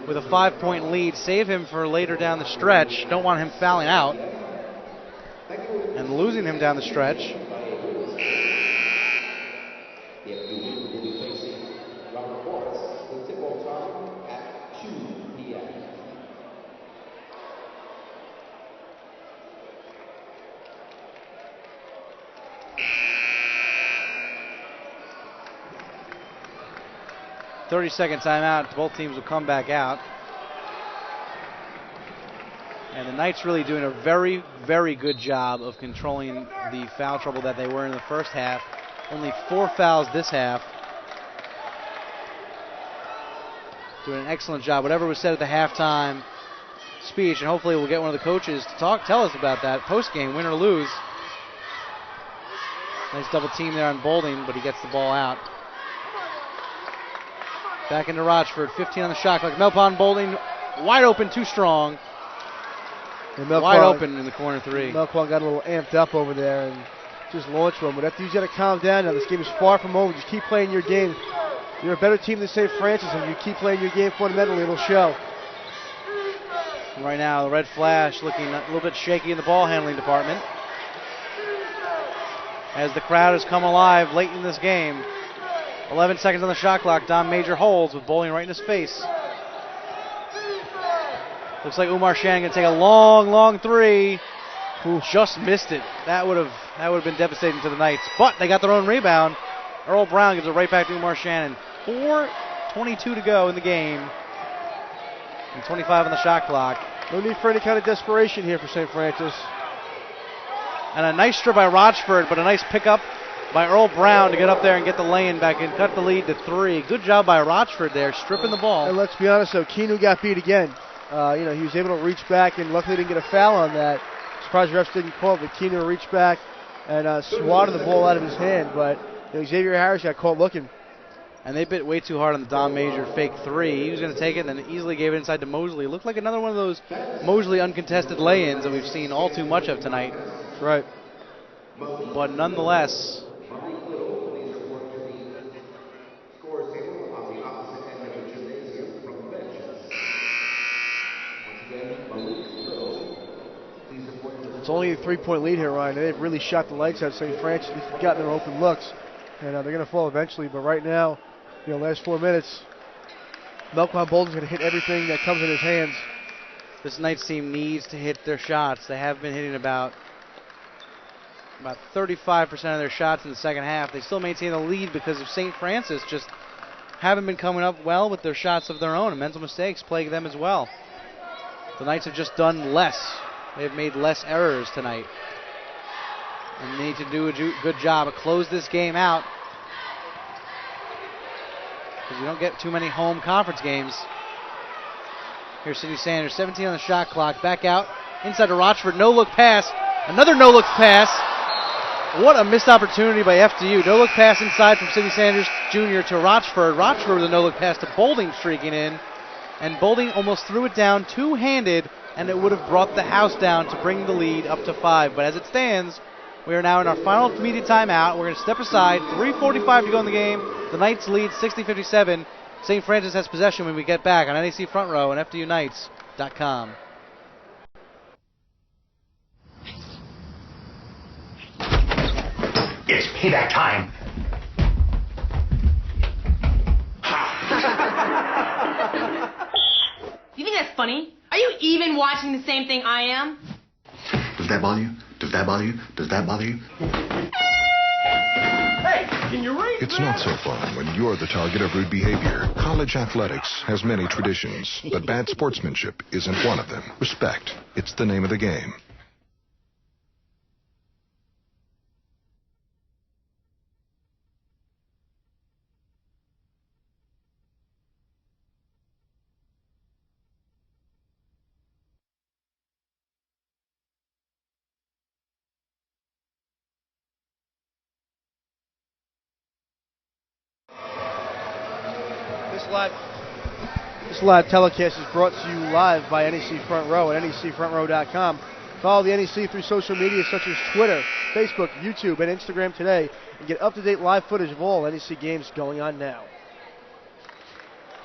with a 5-point lead, save him for later down the stretch. Don't want him fouling out and losing him down the stretch. 30-second timeout. Both teams will come back out. And the Knights really doing a very, very good job of controlling the foul trouble that they were in the first half. Only 4 fouls this half. Doing an excellent job. Whatever was said at the halftime speech, and hopefully we'll get one of the coaches to tell us about that post-game, win or lose. Nice double team there on Bolden, but he gets the ball out. Back into Rochford, 15 on the shot clock. Melquan Bolden wide open, too strong. Wide open in the corner 3. Melquan got a little amped up over there and just launched one. But FDU's got to calm down now. This game is far from over. Just keep playing your game. You're a better team than St. Francis, and you keep playing your game fundamentally, it'll show. Right now, the Red Flash looking a little bit shaky in the ball handling department, as the crowd has come alive late in this game. 11 seconds on the shot clock. Dom Major holds with bowling right in his face. Looks like Umar Shannon going to take a long, long 3. Ooh, just missed it. That would have been devastating to the Knights. But they got their own rebound. Earl Brown gives it right back to Umar Shannon. 4:22 to go in the game. And 25 on the shot clock. No need for any kind of desperation here for St. Francis. And a nice strip by Rochford, but a nice pickup by Earl Brown to get up there and get the lay-in back and cut the lead to 3. Good job by Rochford there, stripping the ball. And let's be honest though, Keanu got beat again. He was able to reach back, and luckily didn't get a foul on that. Surprised refs didn't call it, but Keener reached back and swatted the ball out of his hand. But Xavier Harris got caught looking. And they bit way too hard on the Don Major fake three. He was going to take it and then easily gave it inside to Mosley. It looked like another one of those Mosley uncontested lay-ins that we've seen all too much of tonight. Right. But nonetheless, it's only a 3-point lead here, Ryan. They've really shot the lights out of St. Francis. They've gotten their open looks, and they're going to fall eventually. But right now, last 4 minutes, Melquan Bolden's going to hit everything that comes in his hands. This Knights team needs to hit their shots. They have been hitting about 35% of their shots in the second half. They still maintain the lead because of St. Francis just haven't been coming up well with their shots of their own, and mental mistakes plague them as well. The Knights have just done less. They've made less errors tonight. And they need to do a good job of close this game out, because you don't get too many home conference games. Here's Sidney Sanders, 17 on the shot clock. Back out, inside to Rochford. No-look pass. Another no-look pass. What a missed opportunity by FDU. No-look pass inside from Sidney Sanders Jr. to Rochford. Rochford with a no-look pass to Bolding streaking in. And Bolding almost threw it down two-handed, and it would have brought the house down to bring the lead up to 5. But as it stands, we are now in our final media timeout. We're going to step aside. 3:45 to go in the game. The Knights lead 60-57. St. Francis has possession when we get back on NAC Front Row and FDUKnights.com. It's payback time. You think that's funny? Are you even watching the same thing I am? Does that bother you? Does that bother you? Does that bother you? Hey, can you read? It's not so fun when you're the target of rude behavior. College athletics has many traditions, but bad sportsmanship isn't one of them. Respect. It's the name of the game. This live telecast is brought to you live by NEC Front Row at NECFrontRow.com. Follow the NEC through social media such as Twitter, Facebook, YouTube, and Instagram today, and get up-to-date live footage of all NEC games going on now.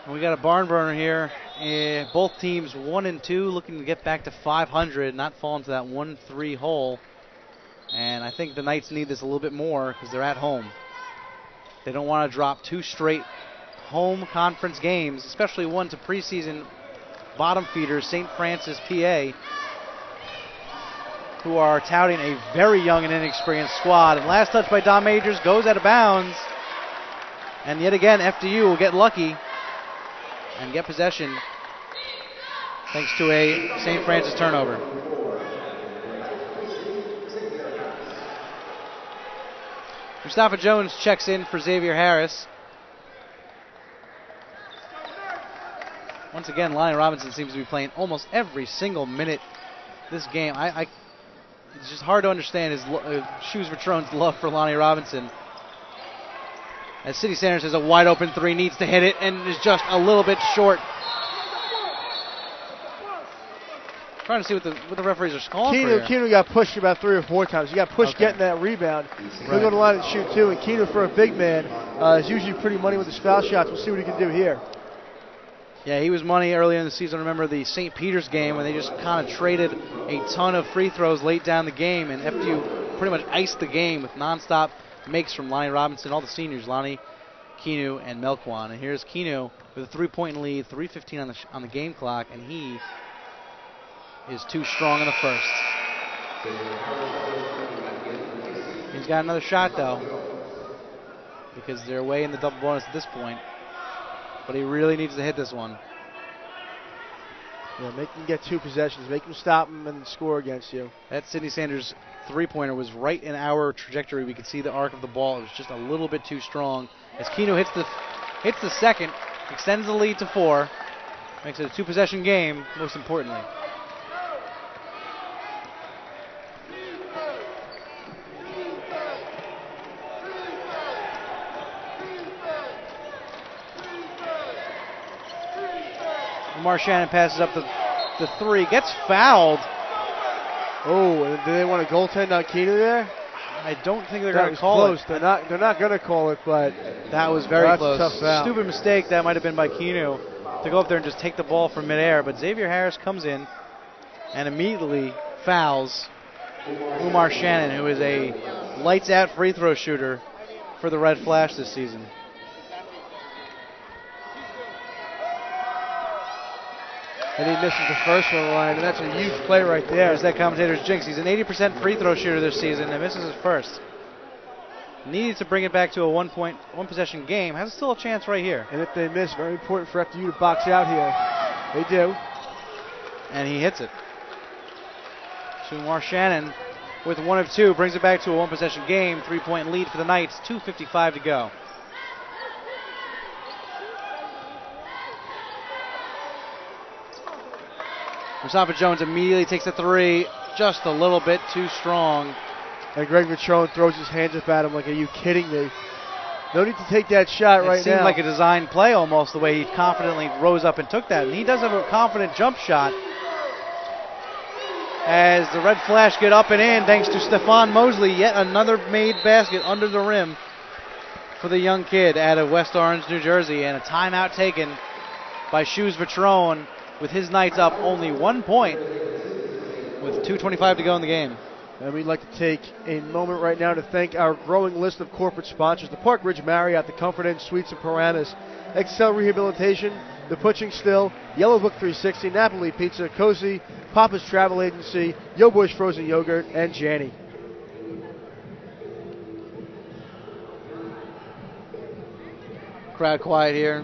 We got a barn burner here. Both teams 1-2, looking to get back to 500, not fall into that 1-3 hole. And I think the Knights need this a little bit more because they're at home. They don't want to drop 2 straight home conference games, especially one to preseason bottom feeders, St. Francis, PA, who are touting a very young and inexperienced squad. And last touch by Don Majors goes out of bounds. And yet again, FDU will get lucky and get possession thanks to a St. Francis turnover. Mustafa Jones checks in for Xavier Harris. Once again, Lonnie Robinson seems to be playing almost every single minute this game. It's just hard to understand his Shoes for Trone's love for Lonnie Robinson. As Sidney Sanders has a wide open 3, needs to hit it, and is just a little bit short. Trying to see what the referees are calling for here. Keener got pushed about 3 or 4 times. He got pushed getting that rebound. He'll go to the line and shoot too, and Keener for a big man is usually pretty money with his foul shots. We'll see what he can do here. Yeah, he was money earlier in the season. Remember the St. Peter's game when they just kind of traded a ton of free throws late down the game, and FDU pretty much iced the game with nonstop makes from Lonnie Robinson, all the seniors, Lonnie, Keanu, and Melquan. And here's Keanu with a 3-point lead, 3:15 on the game clock, and he is too strong in the first. He's got another shot though, because they're way in the double bonus at this point. But he really needs to hit this one. Yeah, make him get 2 possessions. Make him stop him and score against you. That Sidney Sanders 3-pointer was right in our trajectory. We could see the arc of the ball. It was just a little bit too strong. As Keno hits the second, extends the lead to 4. Makes it a 2-possession game, most importantly. Lamar Shannon passes up the 3, gets fouled. Oh, do they want a goaltend on Keanu there? I don't think they're going to call close. it. They're not going to call it, but that was very close. Tough foul. Stupid mistake that might have been by Keanu to go up there and just take the ball from midair. But Xavier Harris comes in and immediately fouls Umar Shannon, who is a lights-out free throw shooter for the Red Flash this season. And he misses the first one line, and that's a huge play right there. There's that commentator's jinx. He's an 80% free throw shooter this season and misses his first. Needs to bring it back to a one-possession game. Has still a chance right here. And if they miss, very important for FDU to box out here. They do. And he hits it. Umar Shannon with 1 of 2 brings it back to a one-possession game. 3-point lead for the Knights. 2:55 to go. Mustafa Jones immediately takes a 3, just a little bit too strong. And Greg Vitrone throws his hands up at him like, are you kidding me? No need to take that shot right now. It seemed like a design play almost, the way he confidently rose up and took that. And he does have a confident jump shot. As the Red Flash get up and in, thanks to Stephon Mosley, yet another made basket under the rim for the young kid out of West Orange, New Jersey. And a timeout taken by Shoes Vitrone, with his Knights up only 1 point with 2:25 to go in the game. And we'd like to take a moment right now to thank our growing list of corporate sponsors: the Park Ridge Marriott, the Comfort Inn Suites and Paramus, Excel Rehabilitation, the Pushing Still, Yellow Book 360, Napoli Pizza, Cozy, Papa's Travel Agency, Yo Bush Frozen Yogurt, and Janny. Crowd quiet here.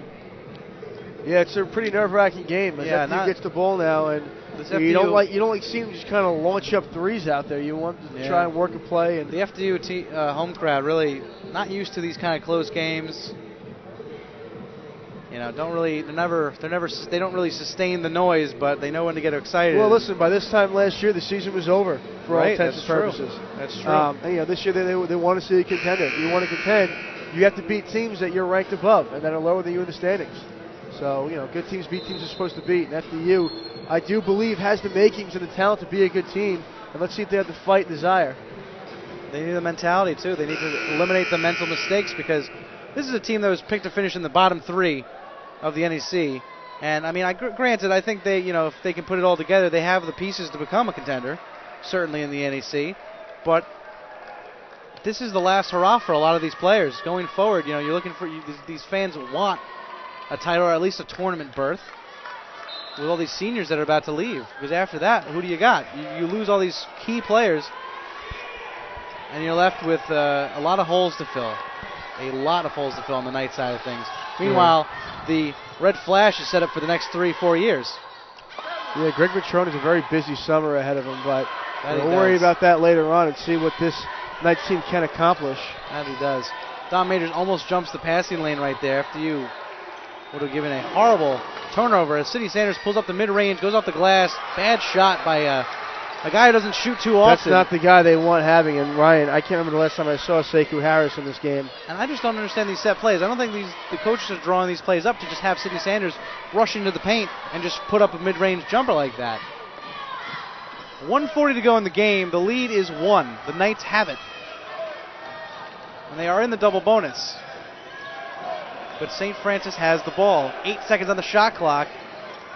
Yeah, it's a pretty nerve-wracking game. As FDU gets the ball now, and you don't like seeing them just kind of launch up threes out there. You want to try and work a play. And the FDU home crowd really not used to these kind of close games. You know, they don't really sustain the noise, but they know when to get excited. Well, listen, by this time last year, the season was over for all intents and purposes. That's true. And, this year they want to see a contender. If you want to contend, you have to beat teams that you're ranked above and that are lower than you in the standings. So, good teams beat teams they're supposed to beat. And FDU, I do believe, has the makings and the talent to be a good team. And let's see if they have the fight and desire. They need the mentality, too. They need to eliminate the mental mistakes, because this is a team that was picked to finish in the bottom 3 of the NEC. And, granted, I think they, if they can put it all together, they have the pieces to become a contender, certainly in the NEC. But this is the last hurrah for a lot of these players. Going forward, you're looking for, these fans want a title or at least a tournament berth with all these seniors that are about to leave. Because after that, who do you got? You lose all these key players, and you're left with a lot of holes to fill. A lot of holes to fill on the night side of things. Meanwhile, the Red Flash is set up for the next 3-4 years. Yeah, Greg Vitrone has a very busy summer ahead of him, but we'll worry about that later on and see what this Knights team can accomplish. That he does. Don Majors almost jumps the passing lane right there. FDU would have given a horrible turnover as Sidney Sanders pulls up the mid-range, goes off the glass. Bad shot by a guy who doesn't shoot too often. That's not the guy they want having. And Ryan, I can't remember the last time I saw Sekou Harris in this game. And I just don't understand these set plays. I don't think the coaches are drawing these plays up to just have Sidney Sanders rush into the paint and just put up a mid-range jumper like that. 1:40 to go in the game. The lead is 1. The Knights have it. And they are in the double bonus. But St. Francis has the ball. 8 seconds on the shot clock.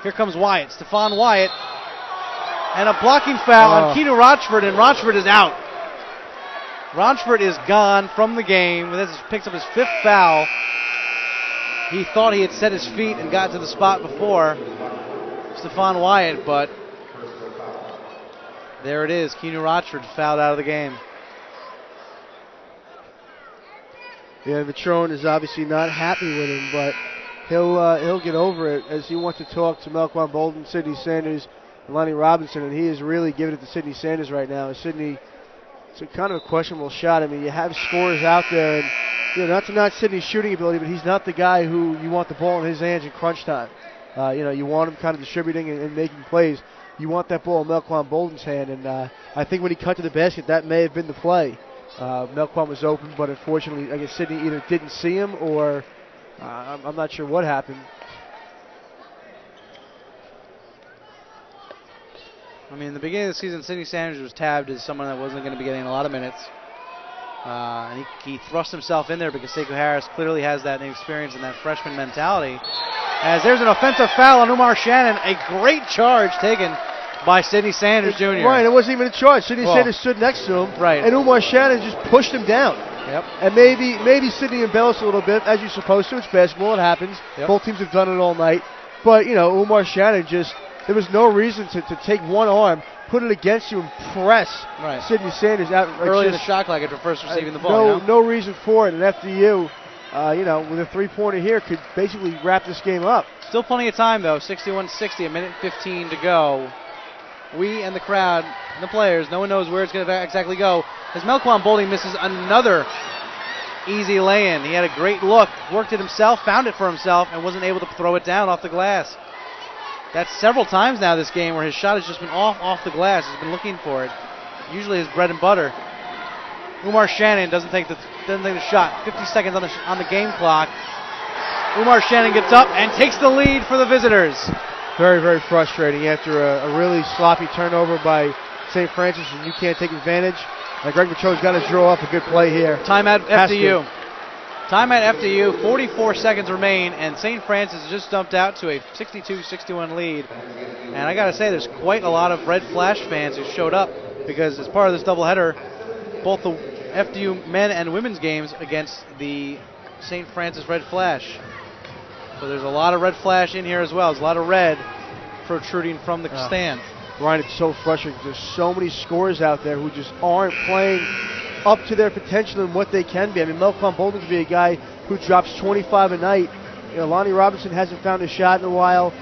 Here comes Wyatt. Stephon Wyatt. And a blocking foul on Keanu Rochford, and Rochford is out. Rochford is gone from the game. This picks up his 5th foul. He thought he had set his feet and got to the spot before Stephon Wyatt, but there it is. Keanu Rochford fouled out of the game. Yeah, Vitrone is obviously not happy with him, but he'll get over it as he wants to talk to Melquan Bolden, Sidney Sanders, and Lonnie Robinson, and he is really giving it to Sidney Sanders right now. Sidney, it's a kind of a questionable shot. I mean, you have scorers out there, and not to knock Sidney's shooting ability, but he's not the guy who you want the ball in his hands in crunch time. You want him kind of distributing and making plays. You want that ball in Melquan Bolden's hand, and I think when he cut to the basket, that may have been the play. Melquan was open, but unfortunately, I guess Sidney either didn't see him or I'm not sure what happened. I mean, in the beginning of the season, Sidney Sanders was tabbed as someone that wasn't going to be getting a lot of minutes. And he thrust himself in there because Sekou Harris clearly has that experience and that freshman mentality. As there's an offensive foul on Umar Shannon, a great charge taken by Sidney Sanders Jr. Right, it wasn't even a charge. Sidney Sanders stood next to him, right, and Umar Shannon just pushed him down. Yep. And maybe Sidney embellished a little bit, as you're supposed to. It's basketball, it happens. Yep. Both teams have done it all night. But, Umar Shannon there was no reason to take one arm, put it against you, and press Sidney Sanders out. Early in the shot clock after first receiving the ball. No reason for it. And FDU, with a three-pointer here, could basically wrap this game up. Still plenty of time, though. 61-60, a minute 15 to go. We and the crowd and the players, no one knows where it's going to exactly go. As Melquan Bolden misses another easy lay-in. He had a great look, worked it himself, found it for himself, and wasn't able to throw it down off the glass. That's several times now this game where his shot has just been off the glass. He's been looking for it. Usually his bread and butter. Umar Shannon doesn't take the shot. 50 seconds on the game clock. Umar Shannon gets up and takes the lead for the visitors. Very, very frustrating after a really sloppy turnover by St. Francis, and you can't take advantage. Greg Macho's got to draw up a good play here. Timeout FDU. Timeout FDU, 44 seconds remain, and St. Francis just dumped out to a 62-61 lead. And I got to say, there's quite a lot of Red Flash fans who showed up because as part of this doubleheader, both the FDU men and women's games against the St. Francis Red Flash. So there's a lot of Red Flash in here as well. There's a lot of red protruding from the stand. Ryan, it's so frustrating. There's so many scorers out there who just aren't playing up to their potential and what they can be. I mean, Melquan Bolden could be a guy who drops 25 a night. Lonnie Robinson hasn't found a shot in a while.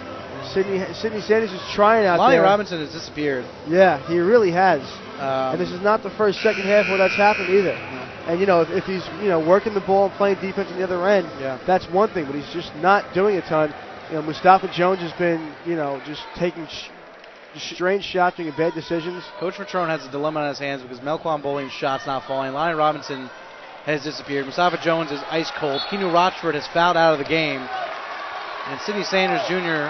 Sidney Sanders is trying out Lonnie there. Robinson has disappeared. Yeah, he really has. And this is not the first second half where that's happened either. And, if he's, working the ball and playing defense on the other end, that's one thing, but he's just not doing a ton. Mustafa Jones has been, just taking strange shots, making bad decisions. Coach Matrone has a dilemma on his hands because Melquan Bolden's shot's not falling. Lonnie Robinson has disappeared. Mustafa Jones is ice cold. Keanu Rochford has fouled out of the game. And Sidney Sanders Jr.,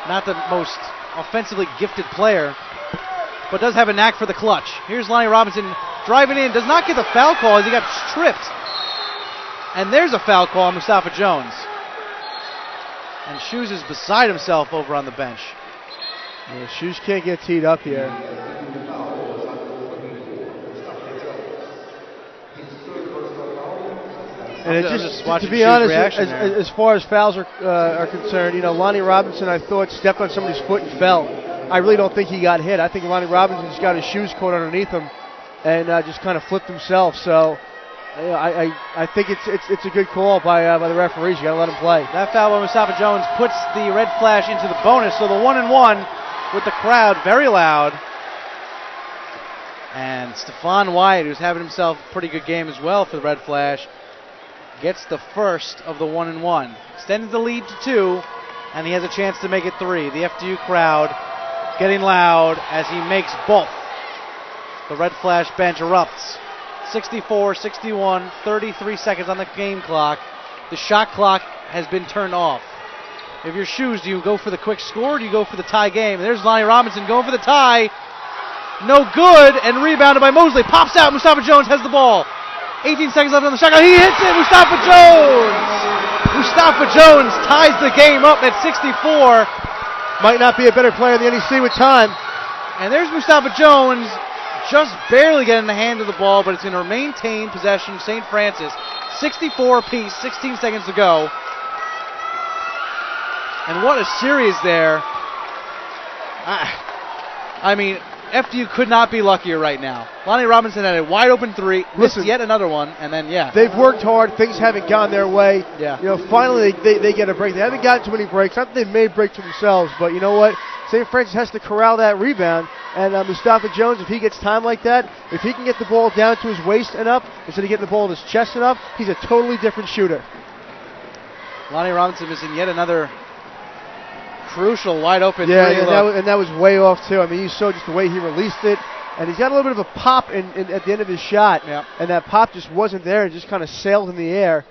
not the most offensively gifted player, but does have a knack for the clutch. Here's Lonnie Robinson driving in, does not get the foul call as he got stripped. And there's a foul call on Mustafa Jones. And Shoes is beside himself over on the bench. Yeah, Shoes can't get teed up here. And to be honest, as far as fouls are concerned, Lonnie Robinson, I thought, stepped on somebody's foot and fell. I really don't think he got hit. I think Lonnie Robinson's got his shoes caught underneath him and just kind of flipped himself. So I think it's a good call by the referees. You got to let him play. That foul by Mustafa Jones puts the Red Flash into the bonus. So the 1-and-1 with the crowd very loud. And Stephon Wyatt, who's having himself a pretty good game as well for the Red Flash, gets the first of the 1-and-1. Extended the lead to 2, and he has a chance to make it 3. The FDU crowd getting loud as he makes both. The Red Flash bench erupts. 64-61, 33 seconds on the game clock. The shot clock has been turned off. If you're Shoes, do you go for the quick score or do you go for the tie game? And there's Lonnie Robinson going for the tie. No good, and rebounded by Mosley. Pops out, Mustafa Jones has the ball. 18 seconds left on the shot clock. He hits it, Mustafa Jones! Mustafa Jones ties the game up at 64. Might not be a better player in the NEC with time. And there's Mustafa Jones just barely getting the hand of the ball, but it's going to maintain possession. St. Francis, 64 apiece, 16 seconds to go. And what a series there. I mean, FDU could not be luckier right now. Lonnie Robinson had a wide open 3, missed yet another one, and then, they've worked hard. Things haven't gone their way. Yeah. Finally they get a break. They haven't gotten too many breaks. Not that they've made breaks for themselves, but you know what? St. Francis has to corral that rebound, and Mustafa Jones, if he gets time like that, if he can get the ball down to his waist and up, instead of getting the ball to his chest and up, he's a totally different shooter. Lonnie Robinson missing yet another crucial wide open Yeah, three. and that was way off too. I mean, you saw just the way he released it, and he's got a little bit of a pop at the end of his shot, and that pop just wasn't there. It just kind of sailed in the air,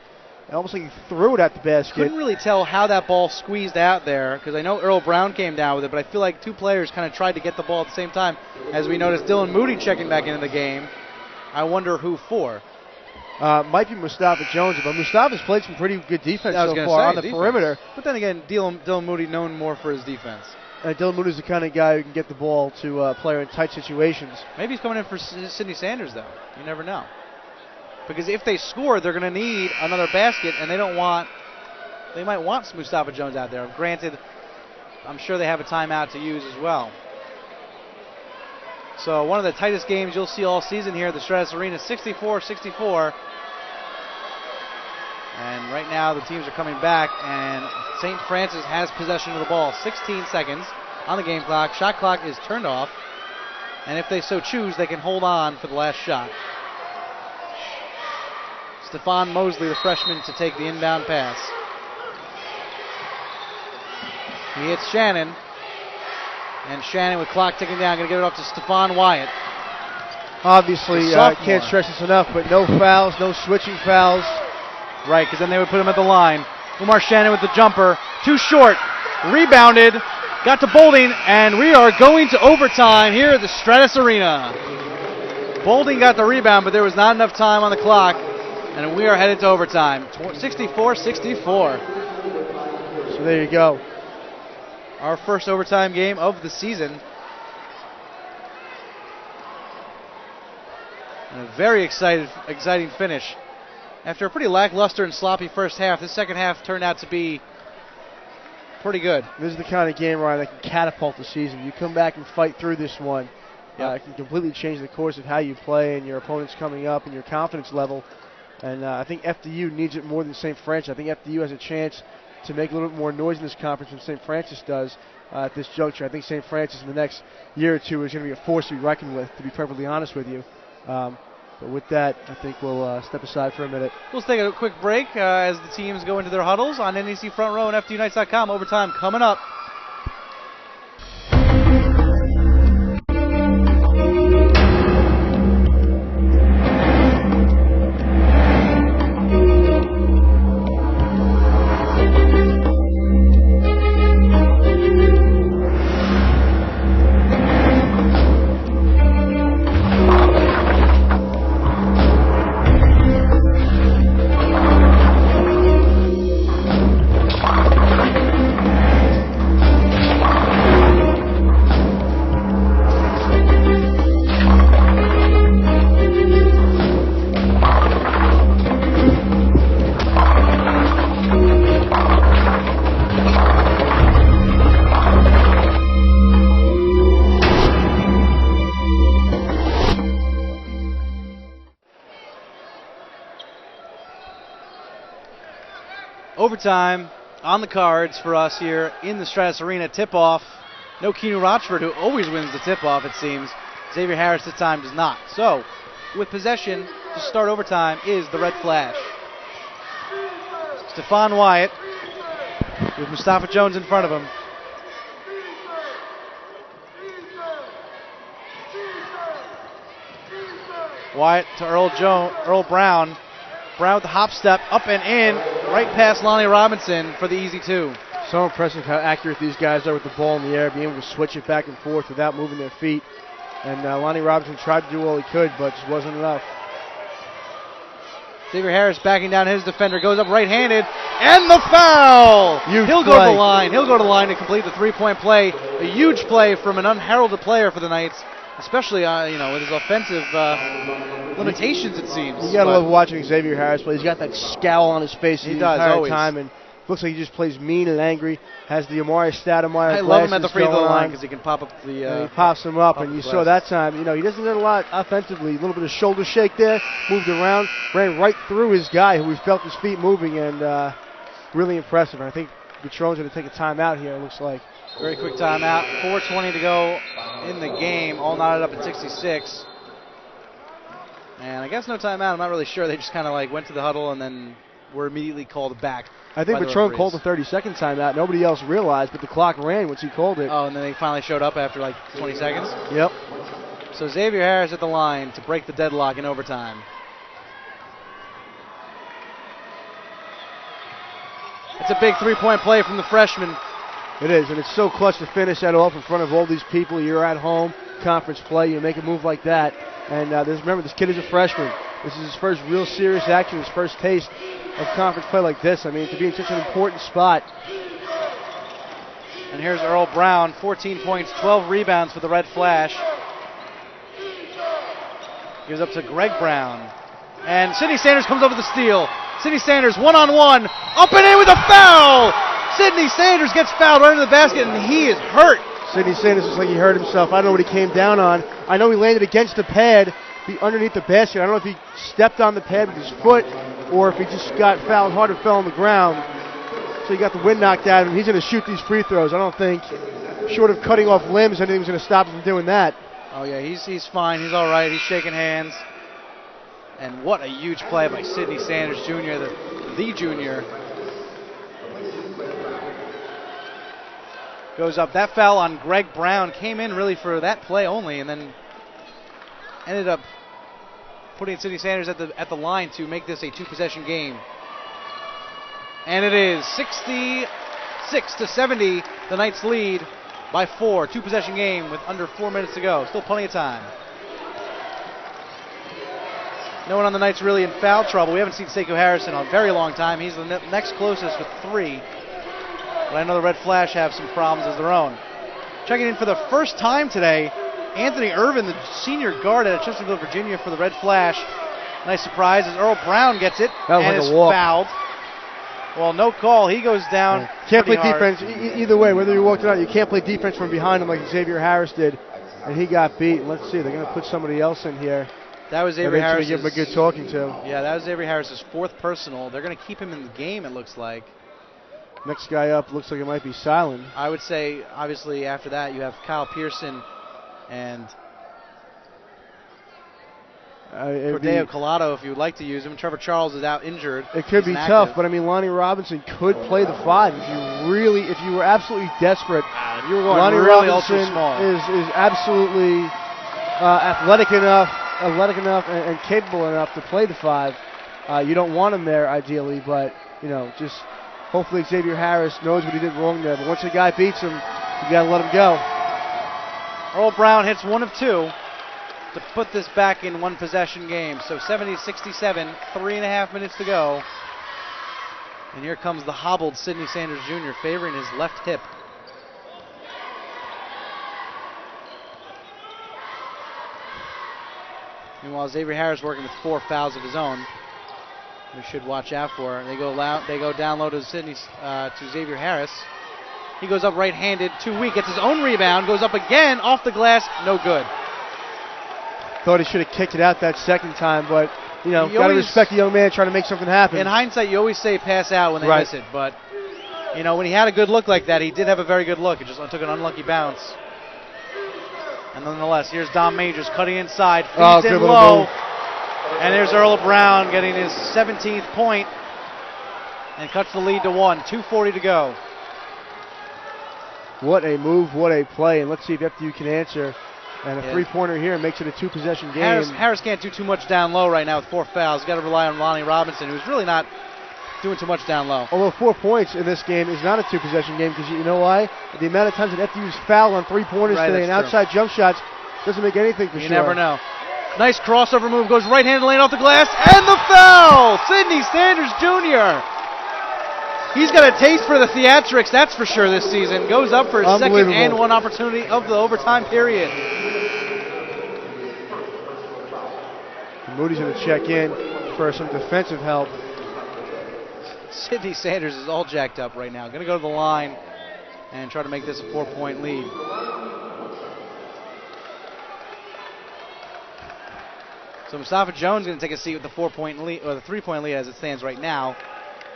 and almost like he threw it at the basket. Couldn't really tell how that ball squeezed out there, because I know Earl Brown came down with it, but I feel like two players kind of tried to get the ball at the same time. As we noticed, Dylan Moody checking back into the game. I wonder who for. Might be Mustafa Jones, but Mustafa's played some pretty good defense so far on the perimeter. But then again, Dylan Moody known more for his defense. Dylan Moody's the kind of guy who can get the ball to a player in tight situations. Maybe he's coming in for Sidney Sanders, though. You never know. Because if they score, they're going to need another basket, and they might want Mustafa Jones out there. Granted, I'm sure they have a timeout to use as well. So one of the tightest games you'll see all season here at the Stratus Arena, 64-64. And right now the teams are coming back, and St. Francis has possession of the ball. 16 seconds on the game clock. Shot clock is turned off. And if they so choose, they can hold on for the last shot. Stephon Mosley, the freshman, to take the inbound pass. He hits Shannon. And Shannon with clock ticking down, going to get it off to Stephon Wyatt. Obviously, can't stress this enough, but no fouls, no switching fouls. Right, because then they would put him at the line. Umar Shannon with the jumper. Too short. Rebounded. Got to Bolding, and we are going to overtime here at the Stratus Arena. Bolding got the rebound, but there was not enough time on the clock, and we are headed to overtime. 64-64. So there you go. Our first overtime game of the season. And a very exciting finish. After a pretty lackluster and sloppy first half, this second half turned out to be pretty good. This is the kind of game, Ryan, that can catapult the season. You come back and fight through this one. It can completely change the course of how you play and your opponents coming up and your confidence level. And I think FDU needs it more than St. Francis. I think FDU has a chance to make a little bit more noise in this conference than St. Francis does at this juncture. I think St. Francis in the next year or two is going to be a force to be reckoned with, to be perfectly honest with you. But with that, I think we'll step aside for a minute. We'll take a quick break as the teams go into their huddles on NEC Front Row and FDUnites.com. Overtime coming up. Overtime on the cards for us here in the Stratus Arena. Tip-off. No Keanu Rochford, who always wins the tip-off, it seems. Xavier Harris this time does not. So, with possession to start overtime is the Red Flash. Stephon Wyatt with Mustafa Jones in front of him. Wyatt to Earl Brown. Brown with the hop step, up and in, right past Lonnie Robinson for the easy two. So impressive how accurate these guys are with the ball in the air, being able to switch it back and forth without moving their feet. And Lonnie Robinson tried to do all he could, but just wasn't enough. Xavier Harris backing down his defender, goes up right-handed, and the foul! He'll go to the line. He'll go to the line to complete the three-point play. A huge play from an unheralded player for the Knights, especially with his offensive limitations, it seems. You gotta love watching Xavier Harris play. He's got that scowl on his face the entire time, and looks like he just plays mean and angry. Has the Amari Stoudemire. I love him at the free throw line because he can pop up the. He pops him up, and you saw that time. He doesn't get a lot offensively. A little bit of shoulder shake there, moved around, ran right through his guy, who we felt his feet moving, and really impressive. And I think Patron's going to take a timeout here. It looks like. Very quick timeout. 4:20 to go in the game. All knotted up at 66. And I guess no timeout. I'm not really sure. They just kind of went to the huddle and then were immediately called back. I think Patron called the 30-second timeout. Nobody else realized, but the clock ran once he called it. Oh, and then they finally showed up after like 20 seconds? Yep. So Xavier Harris at the line to break the deadlock in overtime. It's a big three-point play from the freshman. It is, and it's so clutch to finish that off in front of all these people. You're at home, conference play, you make a move like that. And remember, this kid is a freshman. This is his first real serious action, his first taste of conference play like this. I mean, to be in such an important spot. And here's Earl Brown, 14 points, 12 rebounds for the Red Flash. Gives up to Greg Brown. And Sidney Sanders comes up with the steal. Sidney Sanders one-on-one, up and in with a foul! Sidney Sanders gets fouled right into the basket, and he is hurt. Sidney Sanders looks like he hurt himself. I don't know what he came down on. I know he landed against the pad, underneath the basket. I don't know if he stepped on the pad with his foot or if he just got fouled hard and fell on the ground. So he got the wind knocked out of him. He's going to shoot these free throws. I don't think, short of cutting off limbs, anything's going to stop him from doing that. Oh, yeah, he's fine. He's all right. He's shaking hands. And what a huge play by Sidney Sanders Jr., the junior. Goes up. That foul on Greg Brown came in really for that play only, and then ended up putting Sidney Sanders at the line to make this a two-possession game. And it is 66-70, the Knights lead by 4. Two-possession game with under 4 minutes to go. Still plenty of time. No one on the Knights really in foul trouble. We haven't seen Sekou Harris in a very long time. He's the next closest with 3. But I know the Red Flash have some problems of their own. Checking in for the first time today, Anthony Irvin, the senior guard at Chesterfield, Virginia for the Red Flash. Nice surprise as Earl Brown gets it and is fouled. Well, no call. He goes down. Can't play defense. Either way, whether you walked it out, you can't play defense from behind him like Xavier Harris did. And he got beat. Let's see. They're going to put somebody else in here. That was Xavier Harris. Give him a good talking to. Yeah, that was Xavier Harris's 4th personal. They're going to keep him in the game, it looks like. Next guy up looks like it might be Silent. I would say, obviously, after that, you have Kyle Pearson and Cordeo Collado, if you would like to use him. Trevor Charles is out injured. It could be tough, but I mean, Lonnie Robinson could play the 5 if you were absolutely desperate. If you were going Lonnie really Robinson ultra small. is absolutely athletic enough and capable enough to play the 5. You don't want him there ideally, but just hopefully Xavier Harris knows what he did wrong there. But once a guy beats him, you got to let him go. Earl Brown hits 1 of 2 to put this back in one possession game. So 70-67, 3.5 minutes to go. And here comes the hobbled Sidney Sanders Jr. favoring his left hip. Meanwhile, Xavier Harris working with 4 fouls of his own. We should watch out for. They go down low to Xavier Harris. He goes up right-handed, too weak, gets his own rebound, goes up again, off the glass, no good. Thought he should have kicked it out that second time, but got to respect the young man trying to make something happen. In hindsight, you always say pass out when they miss it, but when he had a good look like that, he did have a very good look. It just took an unlucky bounce. And nonetheless, here's Dom Majors cutting inside, feeds in low. And there's Earl Brown getting his 17th point and cuts the lead to 1. 2:40 to go. What a move, what a play. And let's see if FDU can answer. And a three-pointer here makes it a two-possession game. Harris can't do too much down low right now with 4 fouls. Got to rely on Lonnie Robinson, who's really not doing too much down low. Although 4 points in this game is not a two-possession game, because you know why? The amount of times that FDU's fouled on three-pointers today and outside jump shots doesn't make anything for sure. You never know. Nice crossover move, goes right-handed lane off the glass, and the foul! Sidney Sanders Jr. He's got a taste for the theatrics, that's for sure, this season. Goes up for his second and 1 opportunity of the overtime period. Moody's going to check in for some defensive help. Sidney Sanders is all jacked up right now. Going to go to the line and try to make this a 4-point lead. So Mustafa Jones is going to take a seat with the 4-point lead, or the 3-point lead as it stands right now.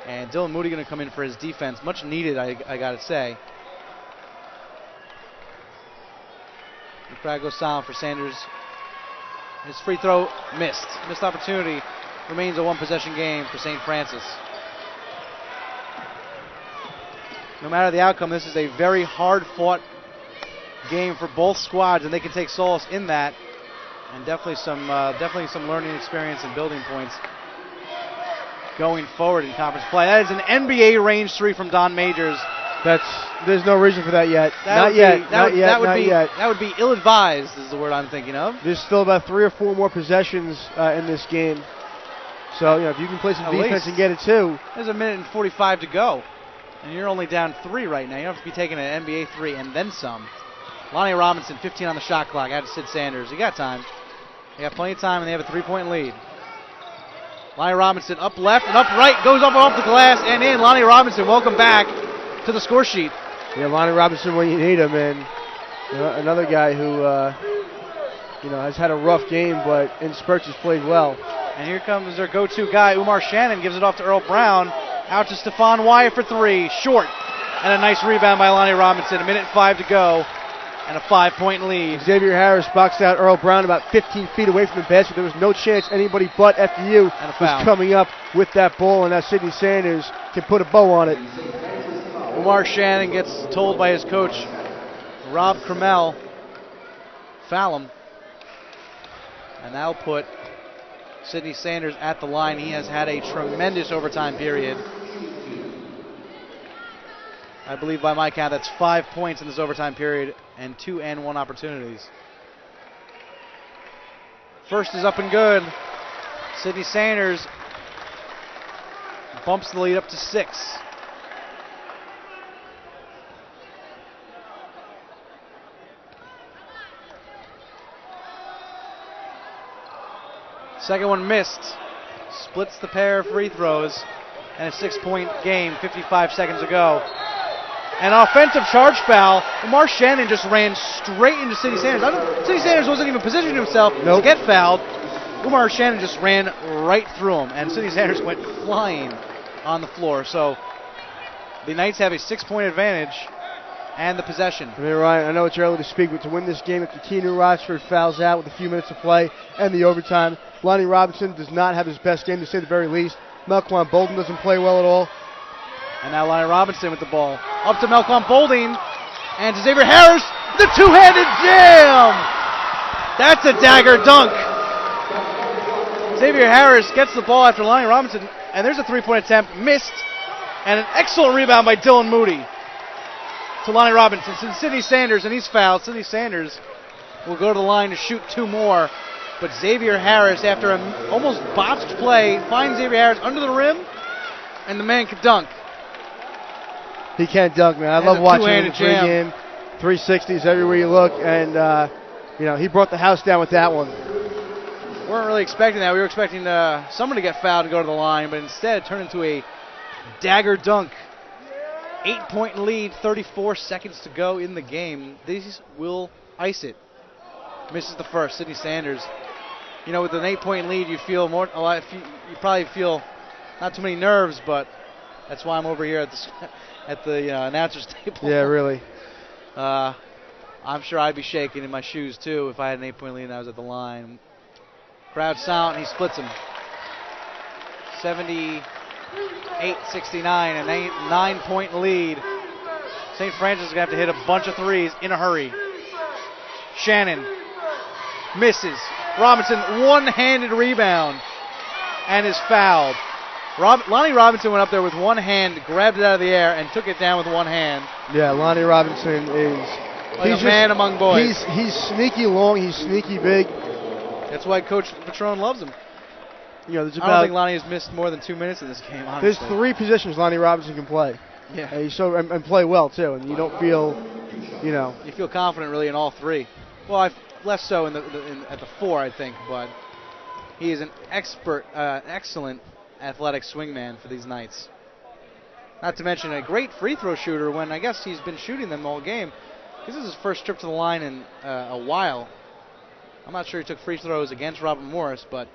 And Dylan Moody going to come in for his defense. Much needed, I got to say. The crowd goes silent for Sanders. His free throw missed. Missed opportunity. Remains a 1-possession game for St. Francis. no matter the outcome, this is a very hard-fought game for both squads, and they can take solace in that. And definitely some learning experience and building points going forward in conference play. That is an NBA range 3 from Don Majors. There's no reason for that yet. Not yet. That would be ill-advised, is the word I'm thinking of. There's still about 3 or 4 more possessions in this game. So, if you can play some defense and get it too. There's a minute and 45 to go. And you're only down 3 right now. You don't have to be taking an NBA 3 and then some. Lonnie Robinson, 15 on the shot clock. Out to Sid Sanders. You got time. They got plenty of time, and they have a 3-point lead. Lonnie Robinson up left and up right. Goes up and off the glass and in. Lonnie Robinson, welcome back to the score sheet. Yeah, Lonnie Robinson when you need him, and another guy who has had a rough game, but in spurts has played well. And here comes their go-to guy, Umar Shannon, gives it off to Earl Brown. Out to Stephon Wyatt for 3, short. And a nice rebound by Lonnie Robinson. 1:05 to go, and a 5-point lead. Xavier Harris boxed out Earl Brown about 15 feet away from the basket. There was no chance anybody but FDU was coming up with that ball, and now Sidney Sanders can put a bow on it. Umar Shannon gets told by his coach, Rob Cremel, foul him. And that'll put Sidney Sanders at the line. He has had a tremendous overtime period. I believe by my count that's 5 points in this overtime period and 2 and 1 opportunities. First is up and good. Sidney Sanders bumps the lead up to 6. Second one missed. Splits the pair of free throws. And a 6-point game, 55 seconds ago. An offensive charge foul. Umar Shannon just ran straight into Sidney Sanders. Sidney Sanders wasn't even positioning himself to get fouled. Umar Shannon just ran right through him. And Sidney Sanders went flying on the floor. So the Knights have a 6-point advantage and the possession. I mean, Ryan, I know it's early to speak, but to win this game, if Keanu Rochford fouls out with a few minutes to play and the overtime, Lonnie Robinson does not have his best game, to say the very least. Melquan Bolden doesn't play well at all. And now Lonnie Robinson with the ball. Up to Melquan Bolden. And to Xavier Harris. The two-handed jam! That's a dagger dunk. Xavier Harris gets the ball after Lonnie Robinson. And there's a 3-point attempt. Missed. And an excellent rebound by Dylan Moody to Lonnie Robinson. Sidney Sanders, and he's fouled. Sidney Sanders will go to the line to shoot 2 more. But Xavier Harris, after an almost botched play, finds Xavier Harris under the rim, and the man can dunk. He can't dunk, man. I love watching him in the pregame. 360s everywhere you look, and he brought the house down with that one. Weren't really expecting that. We were expecting someone to get fouled and go to the line, but instead it turned into a dagger dunk. 8-point lead, 34 seconds to go in the game. These will ice it. Misses the first. Sidney Sanders. With an 8-point lead, you feel you probably feel not too many nerves, but that's why I'm over here at the announcer's table. Yeah, really. I'm sure I'd be shaking in my shoes too if I had an 8-point lead and I was at the line. Crowd silent, and he splits him. 78-69, a 9-point lead. St. Francis is going to have to hit a bunch of threes in a hurry. Shannon misses. Robinson, one-handed rebound, and is fouled. Lonnie Robinson went up there with one hand, grabbed it out of the air, and took it down with one hand. Yeah, Lonnie Robinson is... He's a man among boys. He's sneaky long, he's sneaky big. That's why Coach Patron loves him. I don't think Lonnie has missed more than 2 minutes in this game, honestly. There's 3 positions Lonnie Robinson can play. Yeah. And play well, too, and you don't feel, You feel confident, really, in all 3. Well, less so at the 4, I think, but he is an excellent athletic swingman for these Knights. Not to mention a great free throw shooter when I guess he's been shooting them all game. This is his first trip to the line in a while. I'm not sure he took free throws against Robert Morris, but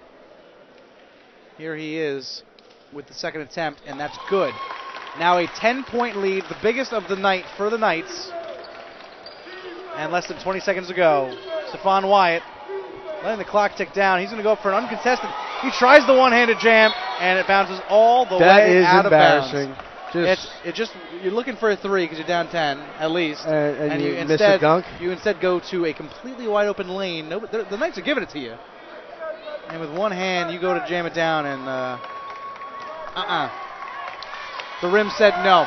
here he is with the second attempt, and that's good. Now a 10-point lead, the biggest of the night for the Knights. And less than 20 seconds to go. Stephon Wyatt letting the clock tick down. He's going to go for an uncontested. He tries the one-handed jam, and it bounces all the way out of bounds. That is embarrassing. You're looking for a 3 because you're down 10 at least, and you miss instead a dunk. You instead go to a completely wide open lane. The Knights are giving it to you, and with one hand you go to jam it down, and the rim said no.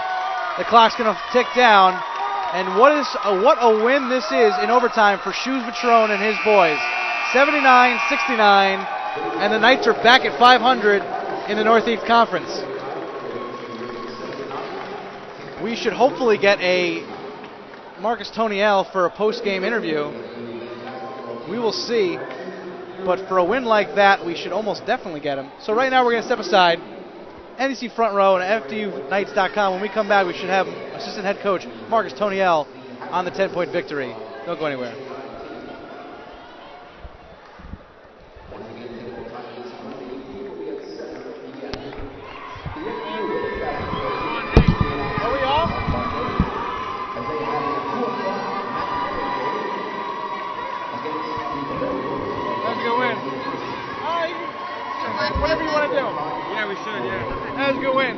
The clock's gonna tick down, and what a win this is in overtime for Shoes Patron and his boys. 79-69, and the Knights are back at 500 in the Northeast Conference. We should hopefully get a Marcus Toniel for a post-game interview. We will see. But for a win like that, we should almost definitely get him. So right now we're going to step aside. NEC Front Row and FDUknights.com. When we come back, we should have assistant head coach Marcus Toniel on the 10-point victory. Don't go anywhere. Whatever you want to do. Yeah, we should, yeah. That was a good win.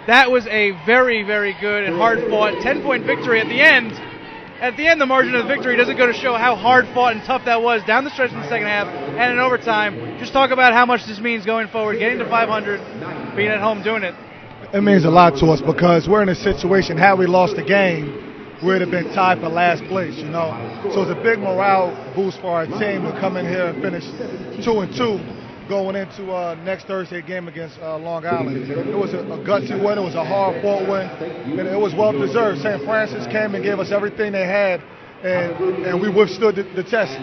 That was a very, very good and hard-fought 10-point victory at the end. At the end, the margin of the victory doesn't go to show how hard-fought and tough that was down the stretch in the second half and in overtime. Just talk about how much this means going forward, getting to 500, being at home, doing it. It means a lot to us because we're in a situation, had we lost the game, we would have been tied for last place, you know. So it's a big morale boost for our team to come in here and finish 2-2. Going into next Thursday game against Long Island. It was a gutsy win. It was a hard-fought win. And it was well-deserved. St. Francis came and gave us everything they had, and we withstood the test.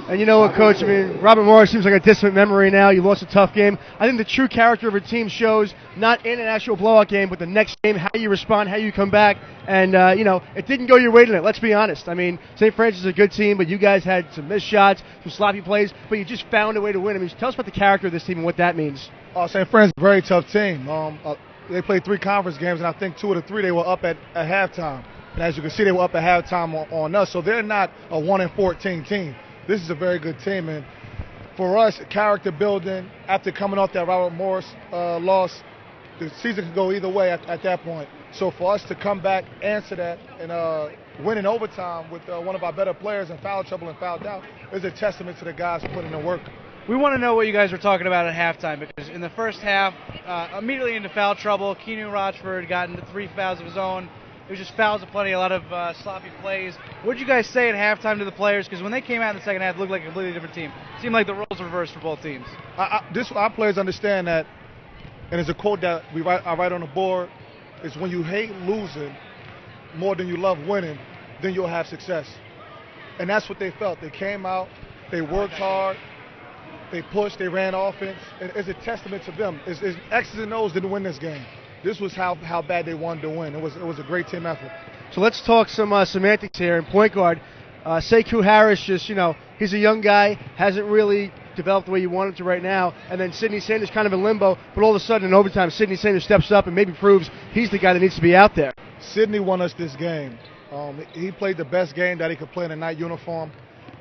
And you know what, Coach? I mean, Robert Morris seems like a distant memory now. You lost a tough game. I think the true character of a team shows not in an actual blowout game, but the next game, how you respond, how you come back. And, you know, it didn't go your way tonight. Let's be honest. I mean, St. Francis is a good team, but you guys had some missed shots, some sloppy plays, but you just found a way to win. I mean, tell us about the character of this team and what that means. St. Francis is a very tough team. They played 3 conference games, and I think 2 of the 3 they were up at halftime. And as you can see, they were up at halftime on us, so they're not a 1-14 team. This is a very good team, and for us, character building, after coming off that Robert Morris loss, the season could go either way at that point. So for us to come back, answer that, and win in overtime with one of our better players in foul trouble and fouled out is a testament to the guys putting in the work. We want to know what you guys were talking about at halftime, because in the first half, immediately into foul trouble, Keanu Rochford got into 3 fouls of his own. It was just fouls aplenty, a lot of sloppy plays. What did you guys say at halftime to the players? Because when they came out in the second half, it looked like a completely different team. It seemed like the roles were reversed for both teams. Our players understand that, and there's a quote that I write on the board, is when you hate losing more than you love winning, then you'll have success. And that's what they felt. They came out, they worked hard, they pushed, they ran offense, and it's a testament to them. It's X's and O's didn't win this game. This was how bad they wanted to win. It was a great team effort. So let's talk some semantics here. In point guard, Sekou Harris, just, you know, he's a young guy, hasn't really developed the way you want him to right now. And then Sidney Sanders kind of in limbo, but all of a sudden in overtime, Sidney Sanders steps up and maybe proves he's the guy that needs to be out there. Sidney won us this game. He played the best game that he could play in a night uniform.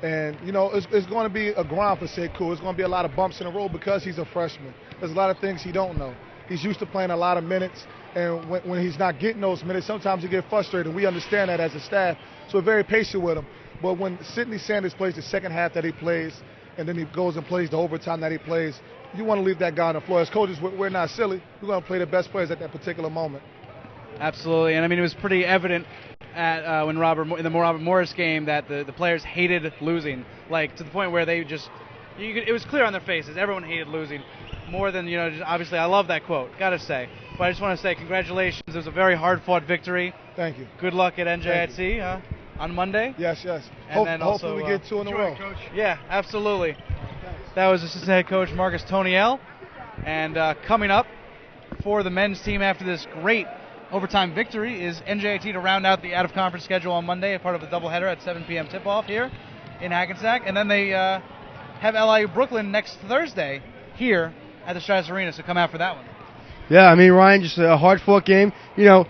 And, you know, it's going to be a grind for Sekou. It's going to be a lot of bumps in the road because he's a freshman. There's a lot of things he don't know. He's used to playing a lot of minutes, and when he's not getting those minutes, sometimes he gets frustrated. We understand that as a staff, so we're very patient with him. But when Sidney Sanders plays the second half that he plays, and then he goes and plays the overtime that he plays, you want to leave that guy on the floor. As coaches, we're not silly. We're going to play the best players at that particular moment. Absolutely, and I mean, it was pretty evident in the Robert Morris game that the players hated losing, like to the point where they just, it was clear on their faces. Everyone hated losing. More than, you know, just obviously I love that quote, gotta say. But I just want to say congratulations. It was a very hard-fought victory. Thank you. Good luck at NJIT. on Monday. Yes, yes. And then hopefully also, we get 2 in a row. Yeah, absolutely. That was assistant head coach Marcus Toniel. And coming up for the men's team after this great overtime victory is NJIT to round out the out-of-conference schedule on Monday, a part of the doubleheader at 7 p.m. tip-off here in Hackensack. And then they have LIU Brooklyn next Thursday here at the Stratus Arena, so come out for that one. Yeah, I mean, Ryan, just a hard-fought game. You know,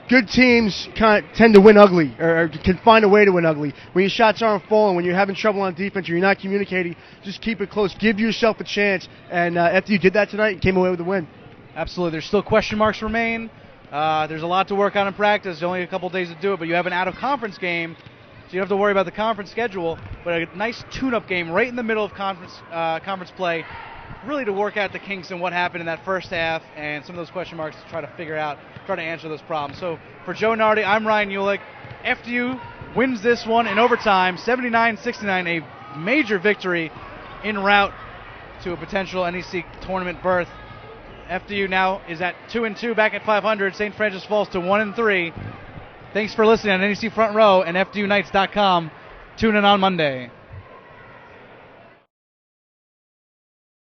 good teams tend to win ugly, or can find a way to win ugly. When your shots aren't falling, when you're having trouble on defense, or you're not communicating, just keep it close. Give yourself a chance. And FDU did that tonight and came away with a win. Absolutely. There's still question marks remain. There's a lot to work on in practice. There's only a couple days to do it, but you have an out-of-conference game, so you don't have to worry about the conference schedule, but a nice tune-up game right in the middle of conference play, really to work out the kinks and what happened in that first half and some of those question marks to try to figure out, try to answer those problems. So for Joe Nardi, I'm Ryan Ulick. FDU wins this one in overtime, 79-69, a major victory en route to a potential NEC tournament berth. FDU now is at 2-2, back at 500. St. Francis falls to 1-3. Thanks for listening on NEC Front Row and FDUnights.com. Tune in on Monday.